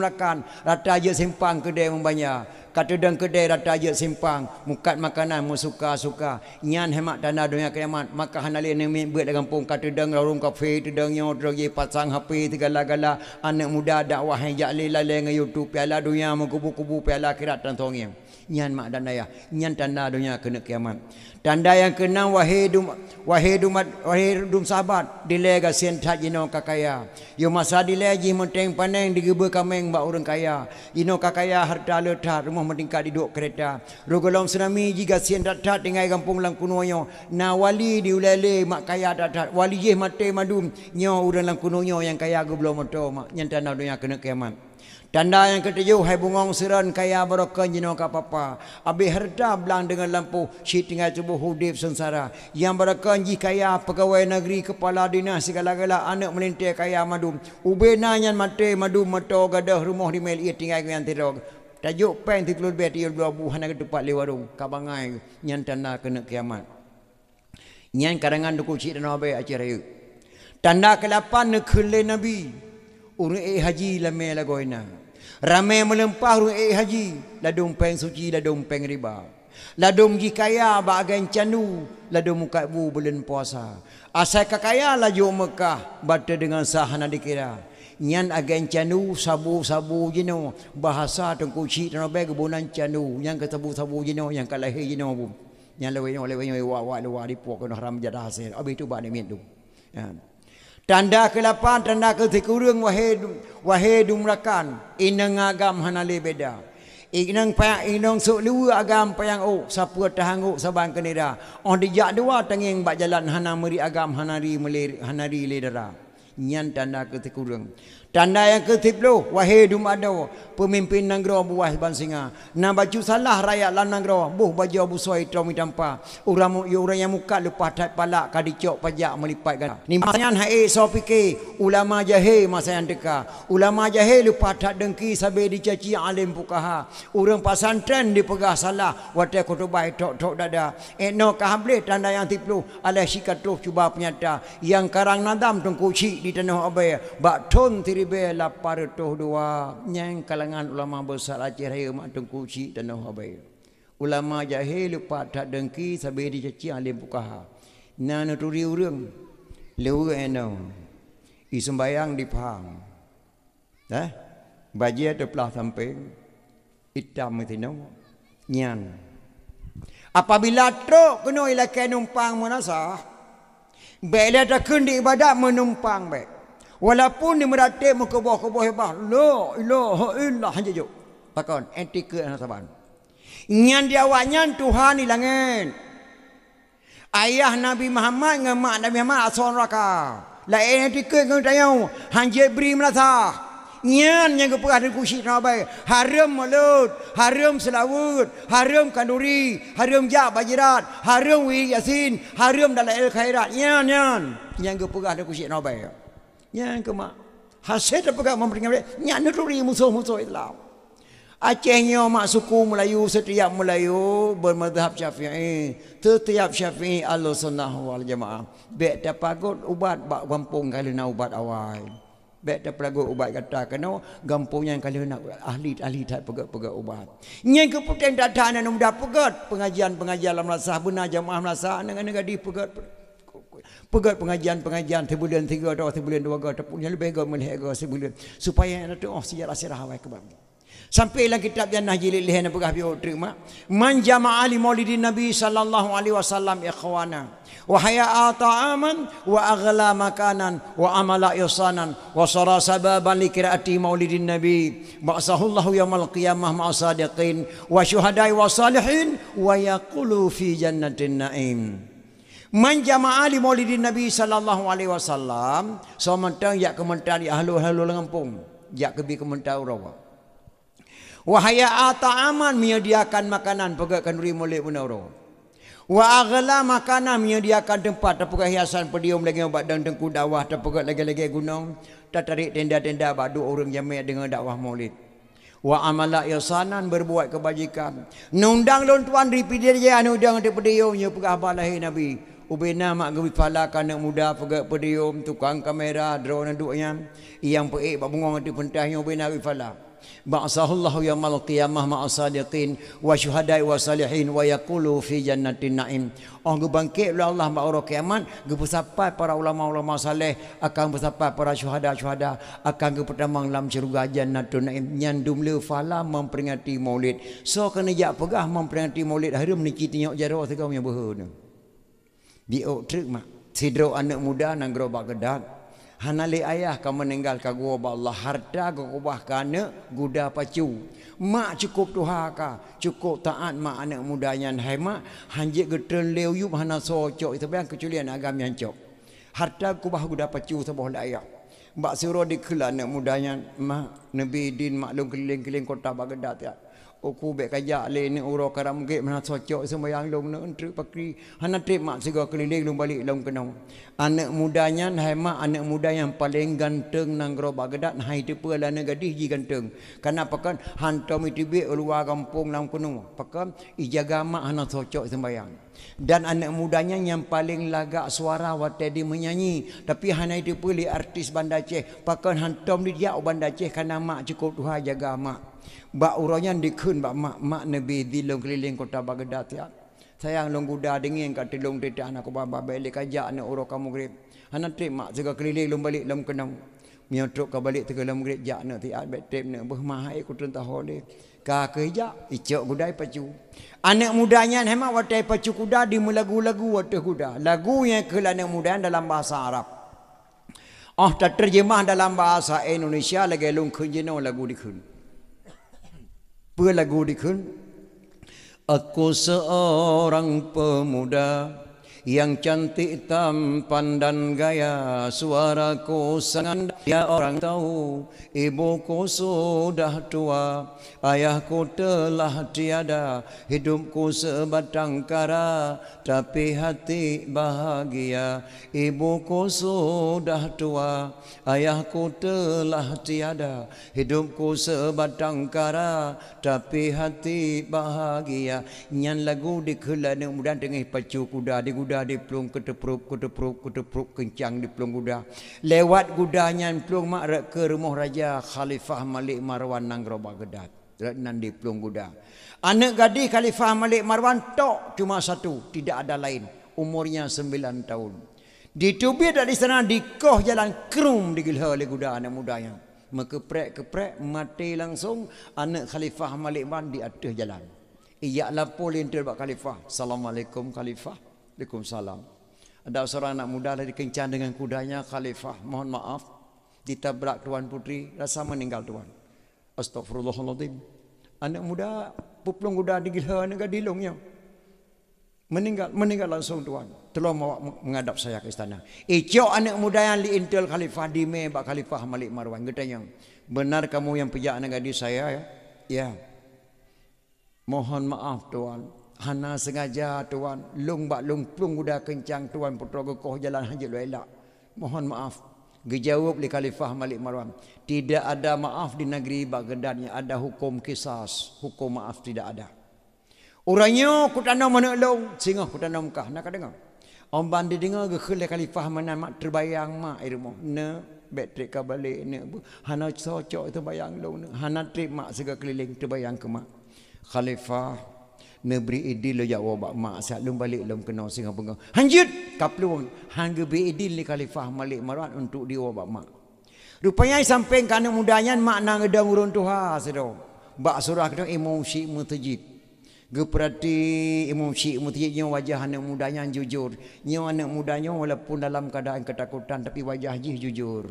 A: rakan rata je simpang kedai membanya. Kata dan kedai rata je simpang mukat makanan mu suka-suka nyan hemat tanda dunia kiamat maka hanali ni buat dalam kampung kata dan warung kafe tedang nyo drogi pasang HP segala-gala anak muda dakwah yang jali lalai nge YouTube piala dunia mengkubu-kubu piala akhirat dan tongnya nyan mak dan ayah nyan tanda dunia kena kiamat. Tanda yang keenam wahai dum sahabat dilega sentat jino kakaya yo masa dilegi menteng paneng digebe kameng bak orang kaya jino kakaya harta letat rumah meningkat duduk kereta rogolong tsunami jika sentat tat dengan kampung lang kunoyo na wali diulele mak kaya tat wali je mate madum nyo urang lang kunonyo yang kaya go belum moto mak nyan tanda dunia kena kiamat. Tanda yang ketujuh hai bungong seran kaya barokan jino kapapa abi harta belang dengan lampu si tinggal tubuh hudib sengsara yang barokan ji kaya pegawai negeri kepala dinas segala-gala anak melintir kaya madum ubena nyan mate madum moto gadah rumah di mel ia tinggal yang tirog tajuk pen 30 bet ia 2 buhan ke tempat le warung kabangai nyan tanda kena kiamat nyan karangan duku cik dan abai Aceh Raya. Tanda ke-8 nekele nabi urang haji lame lagoina ramai melempah urang haji ladung peng suci ladung peng riba ladung ji kaya bagian candu ladung muka bu bulan puasa asal kakaya laju Mekah bata dengan sahana dikira nyan agen candu sabu-sabu jino bahasa tengku cik dan abai kebunan candu yang ketabu-sabu jino yang kalahir jino bu yang lewenya wa di puak kena haram jadah hasil abi tu ba ni tu ya. Tanda ke-8 tanda ke-9 wahai dum rakan inang agam hanale beda inang payang inang sok luar agam payang siapa tahangu saban kenira on dijak dua tenging bak jalan hana meri agam hanari ledara nyan tanda ke-9. Tanda yang ke-10 wahai dum adau pemimpin nanggro buah bansinga na baju salah rakyat lan nanggro buh baju abu soi tromi tampa orang yang muka lepas tat palak kadicok pajak melipat ganda ni masanyan hae so fikir ulama jahil masa yang deka ulama jahil lepas tat dengki sabe dicaci alim fuqaha orang pasantren dipegah salah wate khutbah tok dada no kahamble tanda yang 10 alai sikatuh cuba penyata yang karang nadam tengku cik di tanah abai bak ton be lapar toh dua nyang kalangan ulama besar Aceh Raya mak tengku cik tanah abai ulama jahil lupa tak dengki sabe dicaci alim fuqaha na nuturi urang leu eno i sembayang di phang bajia teplah samping hitam tino nyan apabila truk kena ilakai numpang munasah bela takun di ibadat menumpang baik walaupun di meratib muka bawah hebah la ilaha illallah hajajuk takon etika saban nyan dia awaknya Tuhan di langit ayah Nabi Muhammad dengan mak Nabi Muhammad asal neraka lain etika kau tayau hanjib beri melasa nyan yang keperah di kursi nabai haram mulut haram selawut haram kanduri haram jak bajirat haram wi yasin haram dalam khairat nyan yang keperah di kursi nabai Yang ke mak. Hasil apa memperingat nya nuturi musuh-musuh Islam. Acehnya mak suku Melayu setiap Melayu bermadzhab Syafi'i. Setiap Syafi'i Ahlussunnah wal Jamaah. Bek dapat ubat bak kampung kali nak ubat awal. Bek dapat ubat kata kena kampung yang kali nak ahli tak pegat ubat. Yang keputusan datang nak mudah pegat pengajian lamrasah benar jamaah lamrasah dengan di pegat pengajian sebulan 3 atau sebulan 2 ataupun yang lebih melihat sebulan supaya ada sejarah awal kebab. Sampai dalam kitab Jannah jilid lihan pegah biu terima man jama'a li maulidin nabi sallallahu alaihi wasallam ikhwana wa haya'a ta'aman wa aghla makanan wa amala ihsanan wa sara sababan li qiraati maulidin nabi ba'sahullahu yaumil qiyamah ma'a sadiqin wa syuhada'i wa salihin wa yaqulu fi jannatin na'im. Man jama'a li maulidin Nabi sallallahu alaihi wasallam sementang yak kementan ahlu Lampung yak kebi kementan rawa. Wahaya ta'aman menyediakan makanan pegakan ri molek benauro. Wa aghla makanan menyediakan tempat terpegak hiasan pedium lagi obat dan tengku dakwah terpegak lagi gunung tarik tenda-tenda badu orang jamaah dengan dakwah maulid. Wa amala ihsanan berbuat kebajikan. Nundang lon tuan ripidir je anu dang te pedium nya pegah balahi Nabi. Ubena mak gebi pala kanak muda pegak pedium tukang kamera drone duknya yang peik bak bungong di pentahnya ubena gebi pala ba'sahullahu yaumil qiyamah ma'asadiqin wa syuhada'i wa salihin wa yaqulu fi jannatin na'im. Gebangkit oleh Allah mak orang kiamat gebesapai para ulama-ulama saleh akan bersapai para syuhada akan gepertamang dalam syurga jannatun na'im nyandum le fala memperingati maulid. So kena jak pegah memperingati maulid hari meniki tinyok jaro tegau nya beheu. Biok truk mak sidro anak muda nang gerobak gedak hanali ayah ka meninggal ka gua ba Allah harta ka kubah kana guda pacu mak cukup tuha ka cukup taat mak anak mudanya hai mak hanjik getel leu yup hana socok itu bang kecualian agam yang cok harta kubah guda pacu sabah ayah mbak siro dikela anak mudanya mak Nabi din maklum keliling-keliling kota Baghdad ya. Aku bek kajak le ni uro karam ge mana socok sembayang long ne entru pakri hana trip mak sego keliling long balik long kenau anak mudanya hai mak anak muda yang paling ganteng nang gro Baghdad hai tu pula na gadis ji ganteng karena pakan hantom itibe luar kampung nang kuno pakan ijaga mak hana socok sembayang dan anak mudanya yang paling lagak suara waktu dia menyanyi tapi hana itu pula artis Banda Aceh pakan hantom dia Banda Aceh karena mak cukup Tuhan jaga mak bak uranya dikun bak mak Nabi di long keliling kota Baghdad ya. Sayang long kuda dingin kat telung tetek anak ko baba balik kajak anak uro kamu grip. Hana trip mak jaga keliling long balik long kenang. Miotrok ka balik tege long grip jak nak tiat bet trip nak beh mahai ku tentah hole. Ka kerja icok kudai pacu. Anak mudanya hema watai pacu kuda di lagu-lagu watai kuda. Lagu yang ke anak muda dalam bahasa Arab. Tak terjemah dalam bahasa Indonesia lagi long kunjino lagu dikun. Lagu dikun. Aku seorang pemuda yang cantik tampan dan gaya, suaraku sangat ya orang tahu. Ibuku sudah tua, ayahku telah tiada, hidupku sebatang kara tapi hati bahagia. Ibuku sudah tua, ayahku telah tiada, hidupku sebatang kara tapi hati bahagia. Nyan lagu dikela ne mudah dengan pacu kuda di kuda di pelung ketepruk kencang di pelung kuda. Lewat kudanya pelung mak ke rumah Raja Khalifah Malik Marwan nang Baghdad. Nan di pelung kuda. Anak gadis Khalifah Malik Marwan tok cuma satu, tidak ada lain. Umurnya 9 tahun. Ditubir dari sana dikoh jalan krum digilha oleh kuda anak mudanya. Keprek mati langsung anak Khalifah Malik Marwan di atas jalan. Ia lapor lintir bak Khalifah. Assalamualaikum Khalifah. Waalaikumsalam. Ada seorang anak muda lagi kencan dengan kudanya. Khalifah, mohon maaf, ditabrak tuan putri, rasa meninggal tuan. Astagfirullahaladzim. Anak muda puplung kuda digilha negara dilungnya. Meninggal langsung tuan. Tolong menghadap saya ke istana. Icok anak muda yang diintel Khalifah dime bak Khalifah Malik Marwan. Katanya, benar kamu yang pejak anak gadis saya ya? Ya. Mohon maaf tuan. Hana sengaja tuan. Lung plung kuda kencang tuan putra gekoh jalan haji elak. Mohon maaf. Dijawab oleh Khalifah Malik Marwan, tidak ada maaf di negeri Baghdad yang ada hukum kisas, hukum maaf tidak ada. Orangnya ku tanam mana long, sehingga ku tanam kah nak dengar. Om bandi dengar ke khilaf Khalifah mana mak terbayang mak irmo. Ne bateri ka balik ne. Hana socok itu bayang long ne. Hana trip mak segala keliling terbayang ke mak. Khalifah ne beri idil lo jawab mak sat lum balik lum kena sehingga pengang. Hanjut kapluang hangga beri idil li Khalifah Malik Marwan untuk diwabak mak. Rupanya sampai kerana mudahnya mak nang gedang urun Tuhan sedo. Bak surah kedang Imam Syekh Mutajid. Geperhati Imam Syekh Mutajid nya wajah anak mudanya jujur. Nya anak mudanya walaupun dalam keadaan ketakutan tapi wajah jujur.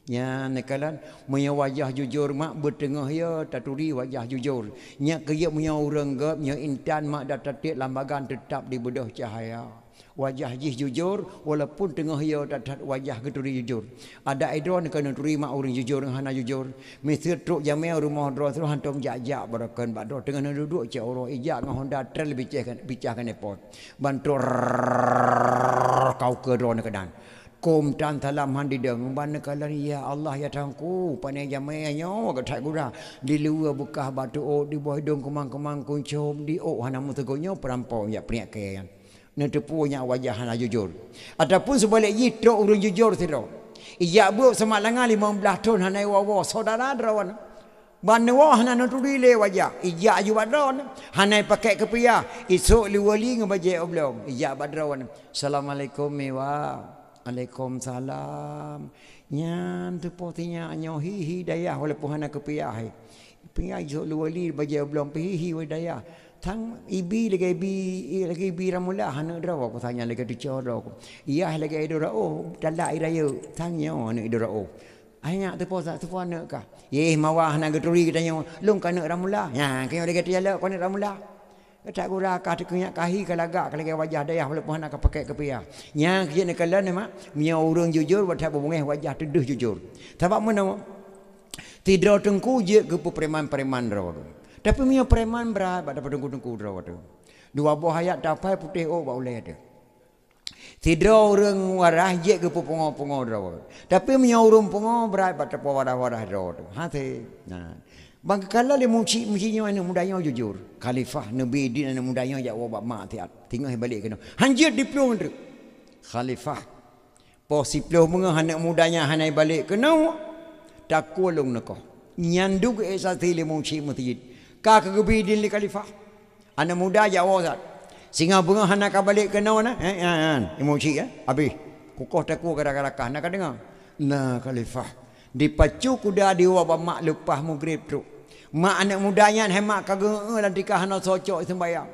A: Nya nekalan punya wajah jujur mak bertengah ya taturi wajah jujur. Nya kaya punya orang gap nya intan mak datatik lambagan tetap di bedah cahaya. Wajah jujur walaupun tengah ya datat wajah keturi jujur. Ada idron kena turi mak orang jujur hana jujur. Mesti truk jamel rumah dro terus hantam jajak barakan bak dro tengah duduk cak orang ijak dengan Honda trail bicahkan nepot. Bantu kau ke dro kedan. Kum tan talam handi deng ban kalan ya Allah ya tangku panai jamainya ka thai gura di luar bukah batu o di bawah hidung kemang-kemang kuncum di o hana mutegonya perampau ya priak kayan ne tepunya wajah hana jujur ataupun sebaliknya truk urang jujur tidak iya bu semalangan 15 tahun hana wawa saudara drawan ban wa hana nuturi le wajah iya ju badron hana pakai kepia esok liwali ngabaje oblong iya badron assalamualaikum mewa Waalaikumsalam. Nyam tu potinya anyo hihi dayah walaupun hana kepiah. Pingai jo luali bagi belum hihi wa dayah. Tang ibi lagi ibi ramula hana draw aku tanya lagi tu coro. Iya lagi idora oh dalai raya tanya ana idora oh. Hanya tu posa tu ana ka. Ye mawah hana geturi katanya lung kana ramula. Ya kaya lagi tu jala kana ramula. Tak gura kah kenyak kahi kalagak kalau wajah dayah walaupun nak pakai kepiah. Yang kia nak kalan mak mia orang jujur wadah bungeh wajah teduh jujur. Sebab mana tidak tengku je ke preman-preman raw. Tapi mia preman berat pada tengku raw tu. Dua buah ayat dapai putih oh boleh ada. Tidak orang warah je ke pengo-pengo raw. Tapi mia orang pengo berat pada warah-warah raw tu. Hati. Nah. Bang kala le muci-mucinya anak mudanya jujur. Khalifah Nabi din anak mudanya jawab mak tiat. Tinggal balik kena. Hanjir diplom tu. Khalifah. Posiploh menga anak mudanya hanai balik kena. Tak kolong nak. Nyanduk esati le muci mutijid. Ka kegebi din le Khalifah. Anak muda jawab zat. Singa bunga hanak balik kena na. Muci ya. Habis. Kukoh taku gara-gara kah nak dengar. Nah Khalifah. Dipacu kuda diwabak mak lepas maghrib tu. Mak anak mudanya hemat kagak dan dikah nak socok sembahyang.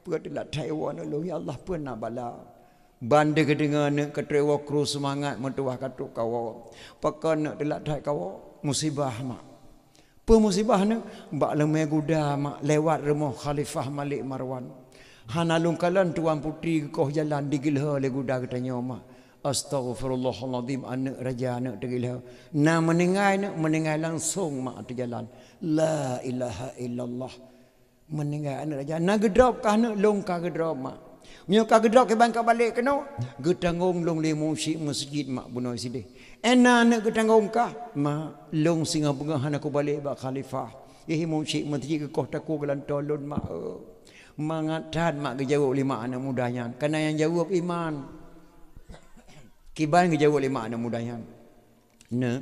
A: Perdelat Taiwan lo ya Allah pernah bala. Bande kedengar nak ketrewa kru semangat mentuah katuk kau. Pakan nak delat Thai kau musibah mak. Pemusibah nak bak lemai kuda mak lewat rumah Khalifah Malik Marwan. Hana lungkalan tuan putri koh jalan digilha le kuda katanya mak. Astaghfirullahaladzim anak raja anak tergila. Nah meninggal langsung mak tu jalan. La ilaha illallah. Meninggal anak raja. Nah gedrop kah nak long kah gedrop mak. Menyokah gedrop ke bangka balik kena. Getanggung long le musyik masjid mak bunoi sidih. Ena nak getanggung kah mak long singa bunga hana ku balik bak Khalifah. Ihi musyik masjid ke koh taku gelan tolon mak. Mangatan mak kejawab lima anak mudanya. Karena yang jawab iman. Kiban ke jauh lima anak mudanya. Ne.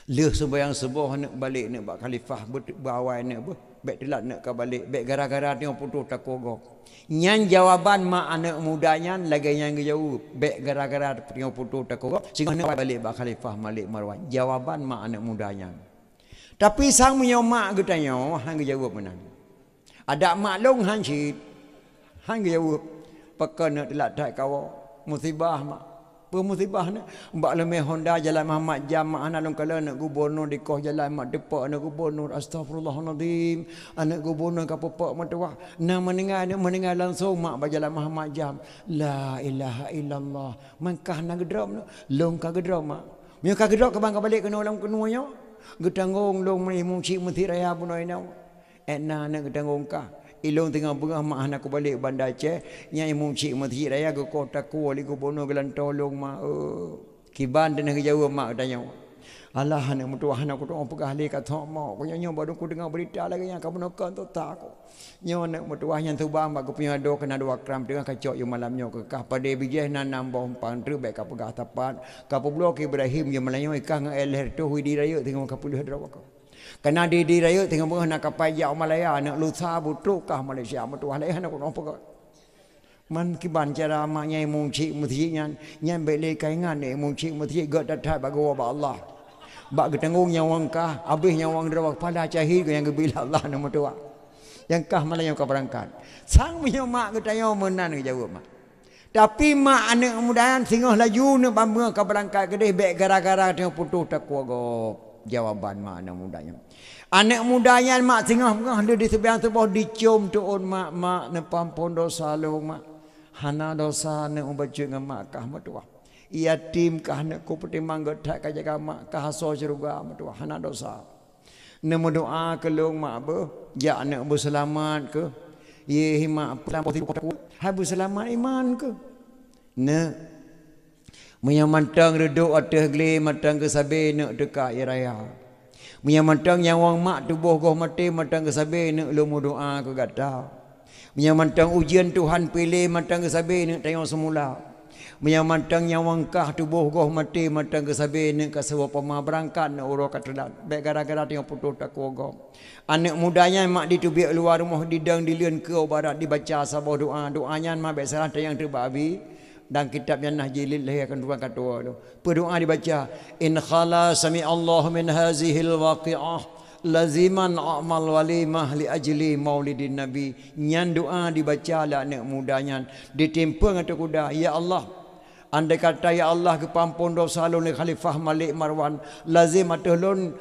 A: Leh sembahyang subuh nak balik nak bak Khalifah berawal nak bek telat nak ka balik bek gara-gara tengok putus takogok. Nyan jawaban mak anak mudanya lagi yang ke jauh bek gara-gara tengok putus takogok sehingga nak balik bak Khalifah Malik Marwan. Jawaban mak anak mudanya. Tapi sang punya mak getanya hang ke jawab mana. Ada mak long hang sit. Hang ke jawab pakai nak telat tak kau. Musibah mak. Pemusibah nak. Mbak lemah Honda jalan Muhammad Jam mak anak long kala nak gubernur di koh jalan mak depak anak gubernur astagfirullahaladzim. Anak gubernur kapopak matuah. Nah meninggal langsung mak berjalan Muhammad Jam. La ilaha illallah. Mangkah nak gedram nak. Long ka gedram mak. Mia ka gedram ke bangka balik kena ulang kenuanya. Getanggung long muncik mesti raya punoi nau. Etna nak getanggung ka. Ilong tengah bengah mak anak aku balik Bandar Aceh. Nyai muncik masjid raya ke kota ku wali gubernur gelan tolong mak. Kiban dan jauh mak tanya. Alah anak mutua anak aku tu pegah le kat mak. Ko nyo baru ku dengar berita lagi yang kamu nak tu tak aku. Nyo anak mutua yang tu bang mak ku punya do kena dua kram dengan kacok yo malam nyo ke kah pada bijeh nanam bom pantru baik ka pegah tapat. Ka blok Ibrahim yo malanyo ikang elher tu hui di raya tengok ka puluh draw ko. Kena di raya tengok bang nak kapai ya Malaya nak lusa butruk kah Malaysia mutua le anak ku pegah. Man kiban cara mak nyai mung cik muthi nyan nyan bele kaingan ni mung cik muthi gak datat bago ba Allah. Bak ketanggung nyawang kah habis nyawang drawak pada cahir yang gebila Allah nama tua. Yang kah malah yang kau berangkat. Sang punya mak ketanya menan ke jawab mak. Tapi mak anak mudahan singoh laju ne bamba kau berangkat kedeh bek gara-gara tengok putus takwa go jawaban mak anak mudanya. Anak mudanya mak singoh dia di sebelah sebuah dicium tuun mak ne pampun dosa lu mak. Hana dosa ne ubacu dengan mak kah matua. Yatim kah nak ku pertimbang gedak ka jaga mak kah so syurga matua hana dosa. Nemu doa ke long mak be ya nak berselamat ke. Ye mak pelan positif ku hai berselamat iman ke. Ne Munya mantang reduk atas gele matang ke sabe nak dekat raya. Munya mantang yang wang mak tubuh goh mati matang ke sabe nak lu doa ke gata. Munya mantang ujian Tuhan pilih matang ke sabe nak tengok semula. Menyamantang nyawang kah tubuh goh mati matang ke sabe ne ka sewa pema berangkat ne uro katelan baik gara-gara tengok putus tak goh anak mudanya mak ditubiak luar rumah didang dilian ke barat dibaca sabah doanya mak baik salah yang terbabi dan kitabnya nah jilid lah akan tuan kata tu berdoa dibaca in khala sami Allah min hazihil waqi'ah laziman amal walimah li ajli maulidin nabi nyan doa dibaca lah anak mudanya ditimpang atau kuda ya Allah. Andai kata ya Allah kepampun dosa lun Khalifah Malik Marwan lazim atulun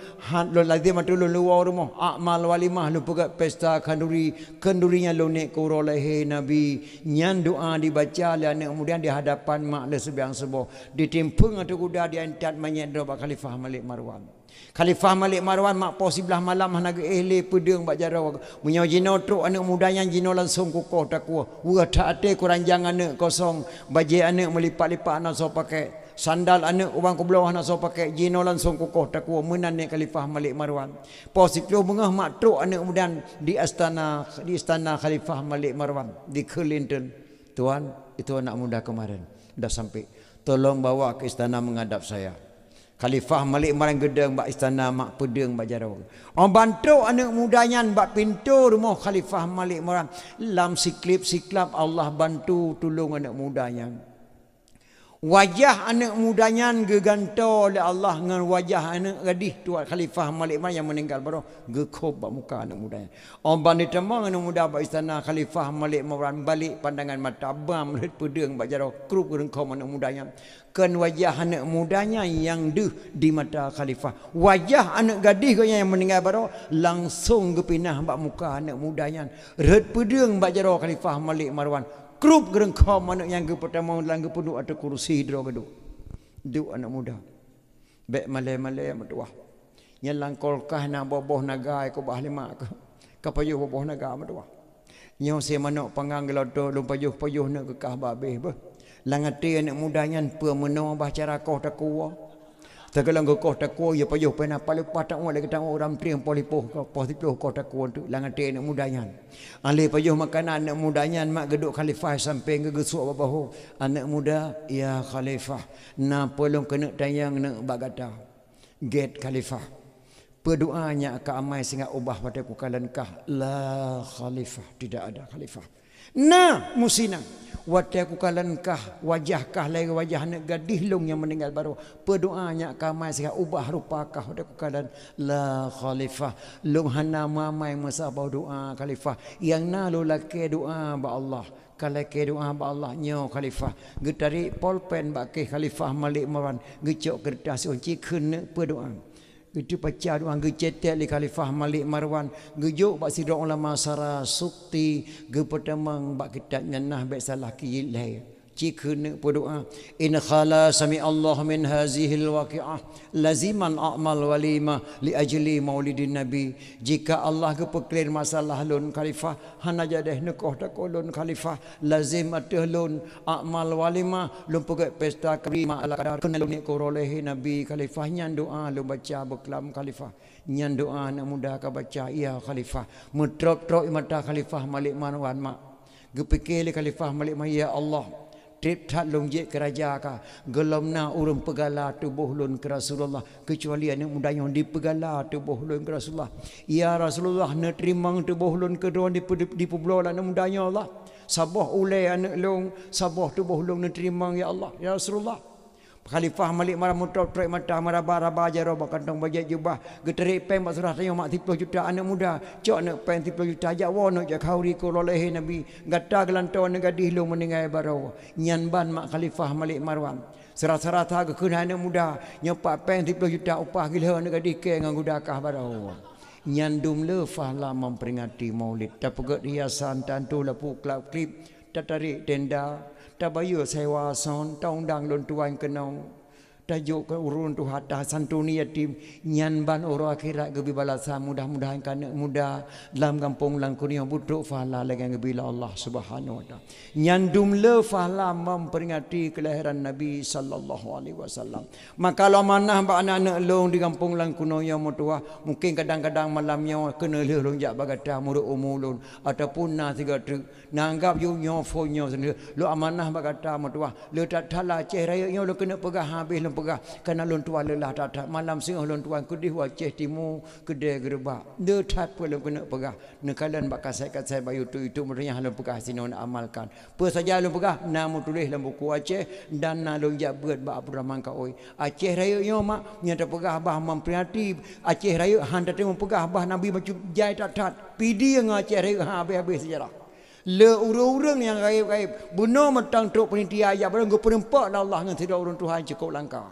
A: lazim atulun luar rumah amal walimah lu pegat pesta kendurinya lu nek kurolehe nabi nyan doa dibaca la nek kemudian di hadapan mak le sebiang sebo ditimpung atau kuda diantat menyedro Khalifah Malik Marwan. Khalifah Malik Marwan mak po sebelah malam naga ehle pedeng bak jaraw punya jino truk anak mudanya jino langsung kukoh takwa wa taate kuranjang anak kosong baje anak melipat-lipat anak so pakai sandal anak ubang ku bawah anak so pakai jino langsung kukoh takwa menan ni Khalifah Malik Marwan positlo bengah mak truk anak mudan di istana Khalifah Malik Marwan di Kelinton. Tuan itu anak muda kemarin dah sampai tolong bawa ke istana menghadap saya. Khalifah Malik Marwan gedeng bak istana mak pedeng bak jarau. Orang bantu anak mudanya bak pintu rumah Khalifah Malik Marwan. Lam siklap Allah bantu tolong anak mudanya. Wajah anak mudanya geganto oleh Allah dengan wajah anak gadis tuan Khalifah Malik Marwan yang meninggal baru gekob bak muka anak mudanya. Orang bantu temang anak muda bak istana Khalifah Malik Marwan balik pandangan mata abam melihat pedeng bak jarau krup gerengkom anak mudanya. Kan wajah anak mudanya yang di mata Khalifah. Wajah anak gadis yang meninggal baru langsung kepinah bak muka anak mudanya. Red pedeng bak jarau Khalifah Malik Marwan. Krup gerengkom anak yang ke pertama langgar penduk atau kursi hidro geduk. Duk anak muda. Bek malai-malai metuah. Nyelang kolkah na boboh naga ko bah lima ke. Kapayuh boboh naga metuah. Nyo se manok pangang gelodo lumpayuh-payuh nak ke kah babeh bah. Langati anak mudanya pemenang bacara kau takwa. Tagalang kau takwa ya payuh pena paling patak wala kita orang triang polipoh positif kau takwa tu langati anak mudanya. Ali payuh makanan anak mudanya mak geduk Khalifah sampai ngegesuk babahu anak muda ya Khalifah na polong kena tayang nak bagata get Khalifah. Berdoanya ke amai sehingga ubah pada kukalankah la Khalifah tidak ada Khalifah. Nah musina wadah kukalankah wajahkah lagi wajah anak gadis long yang meninggal baru berdoanya kamai sehingga ubah rupakah wadah kukalan la Khalifah long hana mamai masa bau doa Khalifah yang nalu laki doa ba Allah kalau ke doa ba Allah nyo Khalifah getari polpen ba ke Khalifah Malik Marwan gecok kertas unci kena berdoa. Itu baca doa gecetek li Khalifah Malik Marwan gejuk bak sidok ulama sara sukti ge pertamang bak kitab nyanah bak salah ki lai Cikun berdoa in khala sami Allah min hazihil waqi'ah laziman a'mal walima li ajli maulidin nabi. Jika Allah kepeklir masalah lun khalifah hana jadah nekoh tak lun khalifah lazim ateh lun a'mal walima lun pergi pesta kerima ala kadar kena lun korolehi nabi khalifah nyan doa lu baca beklam khalifah nyan doa anak muda ka baca ya khalifah mutrop-trop mata khalifah Malik Marwan mak gepikir khalifah Malik ya Allah trip that long je keraja ka gelomna urang pegala tubuh lun ke Rasulullah kecuali anak muda yang dipegala tubuh lun ke Rasulullah. Ya Rasulullah na terimang tubuh lun kedua di pulau anak mudanya Allah. Sabah ulai anak long sabah tubuh lun na terimang ya Allah ya Rasulullah. Khalifah Malik Marwan mutrop trek mata maraba jaraba kantong bajak jubah geterik pen mak surah tanya mak 30 juta anak muda cok nak pen 30 juta ajak wono jak khauri ko loleh nabi gata gelantau negadih lu meningai barau nyan ban mak Khalifah Malik Marwan serat-serat harga kena anak muda nyepak pen 30 juta upah gila negadih ke ngan gudakah barau nyandum le fahla memperingati maulid tapegat hiasan tantu lapu klip tarik tenda tabayu sewa son taundang lon tuan kenong tajuk ke urun tu hatta santuni yatim nyan ban oro akhirat gebi balasa mudah-mudahan kan muda dalam kampung langkunia buduk fahala lagi gebila Allah Subhanahu wa taala nyan dumle fahala memperingati kelahiran Nabi sallallahu alaihi wasallam. Maka kalau manah ba anak-anak long di kampung langkunia mutua mungkin kadang-kadang malamnya kena le lonjak bagata muruk umulun ataupun na tiga truk nanggap yu nyofonyo sendiri lo amanah bagata mutua le tak thala ceh yo lo kena pegah habis pegah kerana lon tuan lelah tak malam singah lon tuan kudih waceh timu kedai gerbak de tat pun kena pegah nekalan bak kasai bayu tu itu mudahnya lon pegah sini nak amalkan pe saja lon pegah namu tulis dalam buku Aceh dan na lon jak berat bak Abdul Rahman ka oi Aceh raya yo mak nya tak pegah bah memperingati Aceh raya han tak temu pegah bah Nabi macam jai tat pidi yang Aceh raya habis sejarah le urang-urang yang gaib-gaib benar metang tok penitia ayat barang go perempak Allah ngan tidak urang Tuhan cukup langkah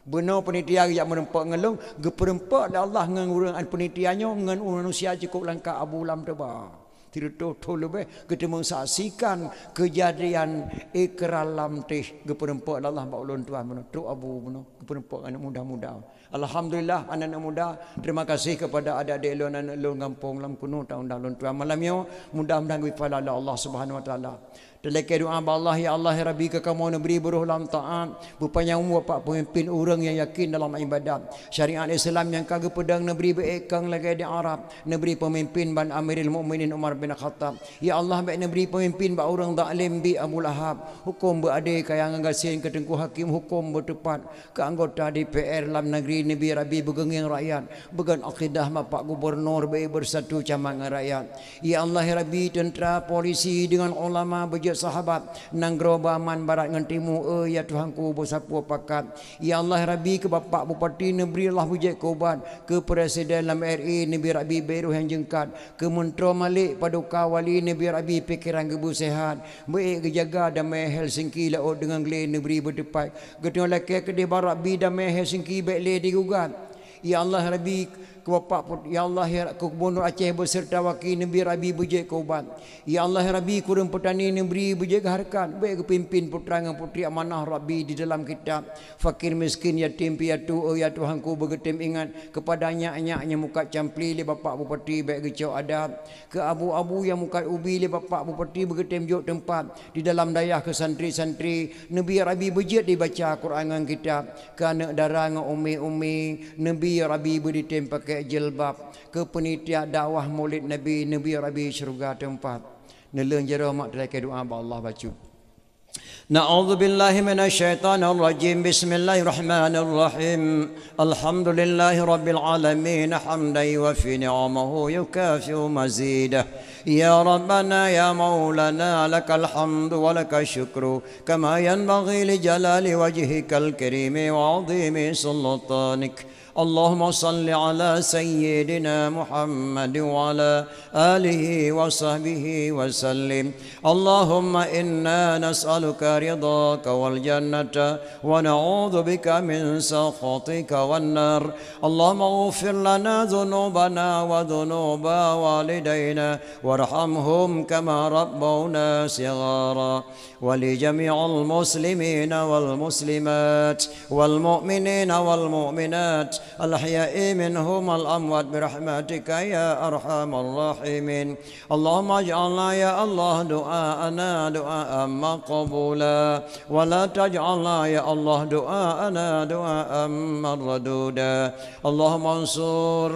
A: benar penitia ayat merempak ngelong go perempak Allah ngan urang penitianya ngan manusia cukup langkah Abu Lam teba tidak tahu lebih kita mensaksikan kejadian ikralam teh go perempak Allah ba ulun Tuhan benar tok Abu benar go perempak anak muda-muda. Alhamdulillah anak-anak muda terima kasih kepada adik-adik lon anak lon kampung lam kuno tahun lon tuan malamnya mudah-mudahan wifala Allah Subhanahu wa taala. Terlekeh doa Allah ya Allah ya Rabbi ke kamu beri beruh dalam taat berpanjang umur pak pemimpin orang yang yakin dalam ibadat syariat Islam yang kagak pedang negeri beekang lagi di Arab negeri pemimpin ban Amirul Mukminin Umar bin Khattab ya Allah baik negeri pemimpin ba orang zalim bi Abu Lahab hukum beradil kaya ngagasin ke tengku hakim hukum bertepat ke anggota DPR dalam negeri Nabi Rabbi begenging rakyat began akidah Pak Gubernur baik bersatu camangan rakyat ya Allah ya Rabbi tentera polisi dengan ulama sahabat nanggro baman barat ngan timu ya Tuhanku bosapu pakat ya Allah Rabbi ke bapak bupati negeri Allah bujek kobat ke presiden dalam RI Nabi Rabbi beru yang jengkat ke mentro Malik paduka wali Nabi Rabbi pikiran gebu sehat baik kejaga damai Helsinki lao dengan gele negeri berdepan getong laki ke di barat bi damai Helsinki baik le digugat ya Allah Rabbi ke bapak ya Allah ya ke Gubernur Aceh beserta wakil Nabi Rabbi bujek kobat ya Allah ya Rabbi kurang petani Nabi bujek harkat baik ke pimpin putra dan putri amanah Rabbi di dalam kitab fakir miskin yatim piatu ya Tuhanku bergetim ingat kepadanya anyaknya muka campli le bapak bupati baik ke cau adat ke abu-abu yang muka ubi le bapak bupati bergetim jok tempat di dalam dayah ke santri-santri Nabi Rabbi bujek dibaca Quran dengan kitab ke anak darah dengan umi-umi Nabi Rabbi berditim pakai jilbab ke penitia dakwah maulid Nabi Rabbi syurga tempat neleng jero mak terlekeh doa Allah baca Na'udzu billahi minasyaitonir rajim bismillahirrahmanir rahim alhamdulillahi rabbil alamin hamdan yuwaffi ni'amahu yukafi'u mazidah ya rabbana ya maulana lakal hamdu wa lakash syukru kama yanbaghi li jalali wajhikal karim wa 'azimi sultanik اللهم صل على سيدنا محمد وعلى آله وصحبه وسلم اللهم إنا نسألك رضاك والجنة ونعوذ بك من سخطك والنار اللهم اغفر لنا ذنوبنا وذنوب والدينا وارحمهم كما ربونا صغارا ولجميع المسلمين والمسلمات والمؤمنين والمؤمنات الأحياء منهم الأموات برحمتك يا أرحم الراحمين اللهم اجعلنا يا الله دعاءنا دعاء مقبولا ولا تجعلنا يا الله دعاءنا دعاء مردودا اللهم انصر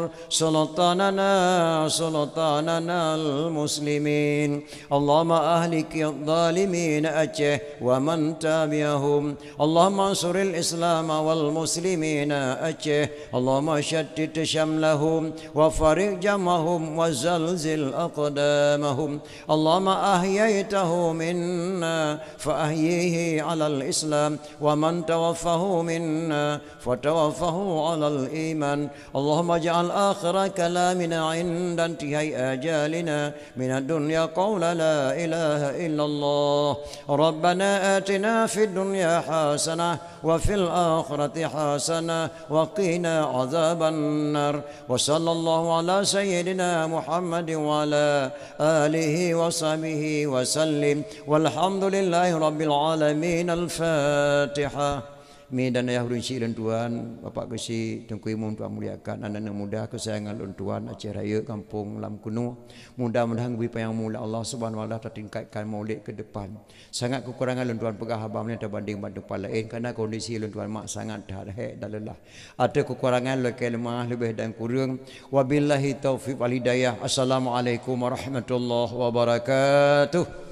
A: سلطاننا المسلمين اللهم أهلك الظالمين أجه ومن تابعهم اللهم انصر الإسلام والمسلمين أجه اللهم شتت شملهم وفرق جمعهم وزلزل أقدامهم اللهم أحييته منا فأحييه على الإسلام ومن توفه منا فتوفه على الإيمان اللهم اجعل آخر كلامنا عند انتهاء آجالنا من الدنيا قول لا إله إلا الله ربنا آتنا في الدنيا حسنة وفي الآخرة حسنة وقنا عذاب النار وصلى الله على سيدنا محمد وعلى آله وصحبه وسلم والحمد لله رب العالمين الفاتحة Medan ayah runci dan tuan, Bapak Kesi, Tengku Imun Tuan muliakan anak-anak muda kesayangan dan tuan Aceh Raya Kampung Lam Kuno. Mudah-mudahan lebih yang mula Allah Subhanahu wa taala tertingkatkan maulid ke depan. Sangat kekurangan dan tuan pegah habam ni terbanding pada tempat lain kerana kondisi dan tuan mak sangat dah dan lelah. Ada kekurangan lekal lemah lebih dan kurang. Wabillahi taufiq wal hidayah. Assalamualaikum warahmatullahi wabarakatuh.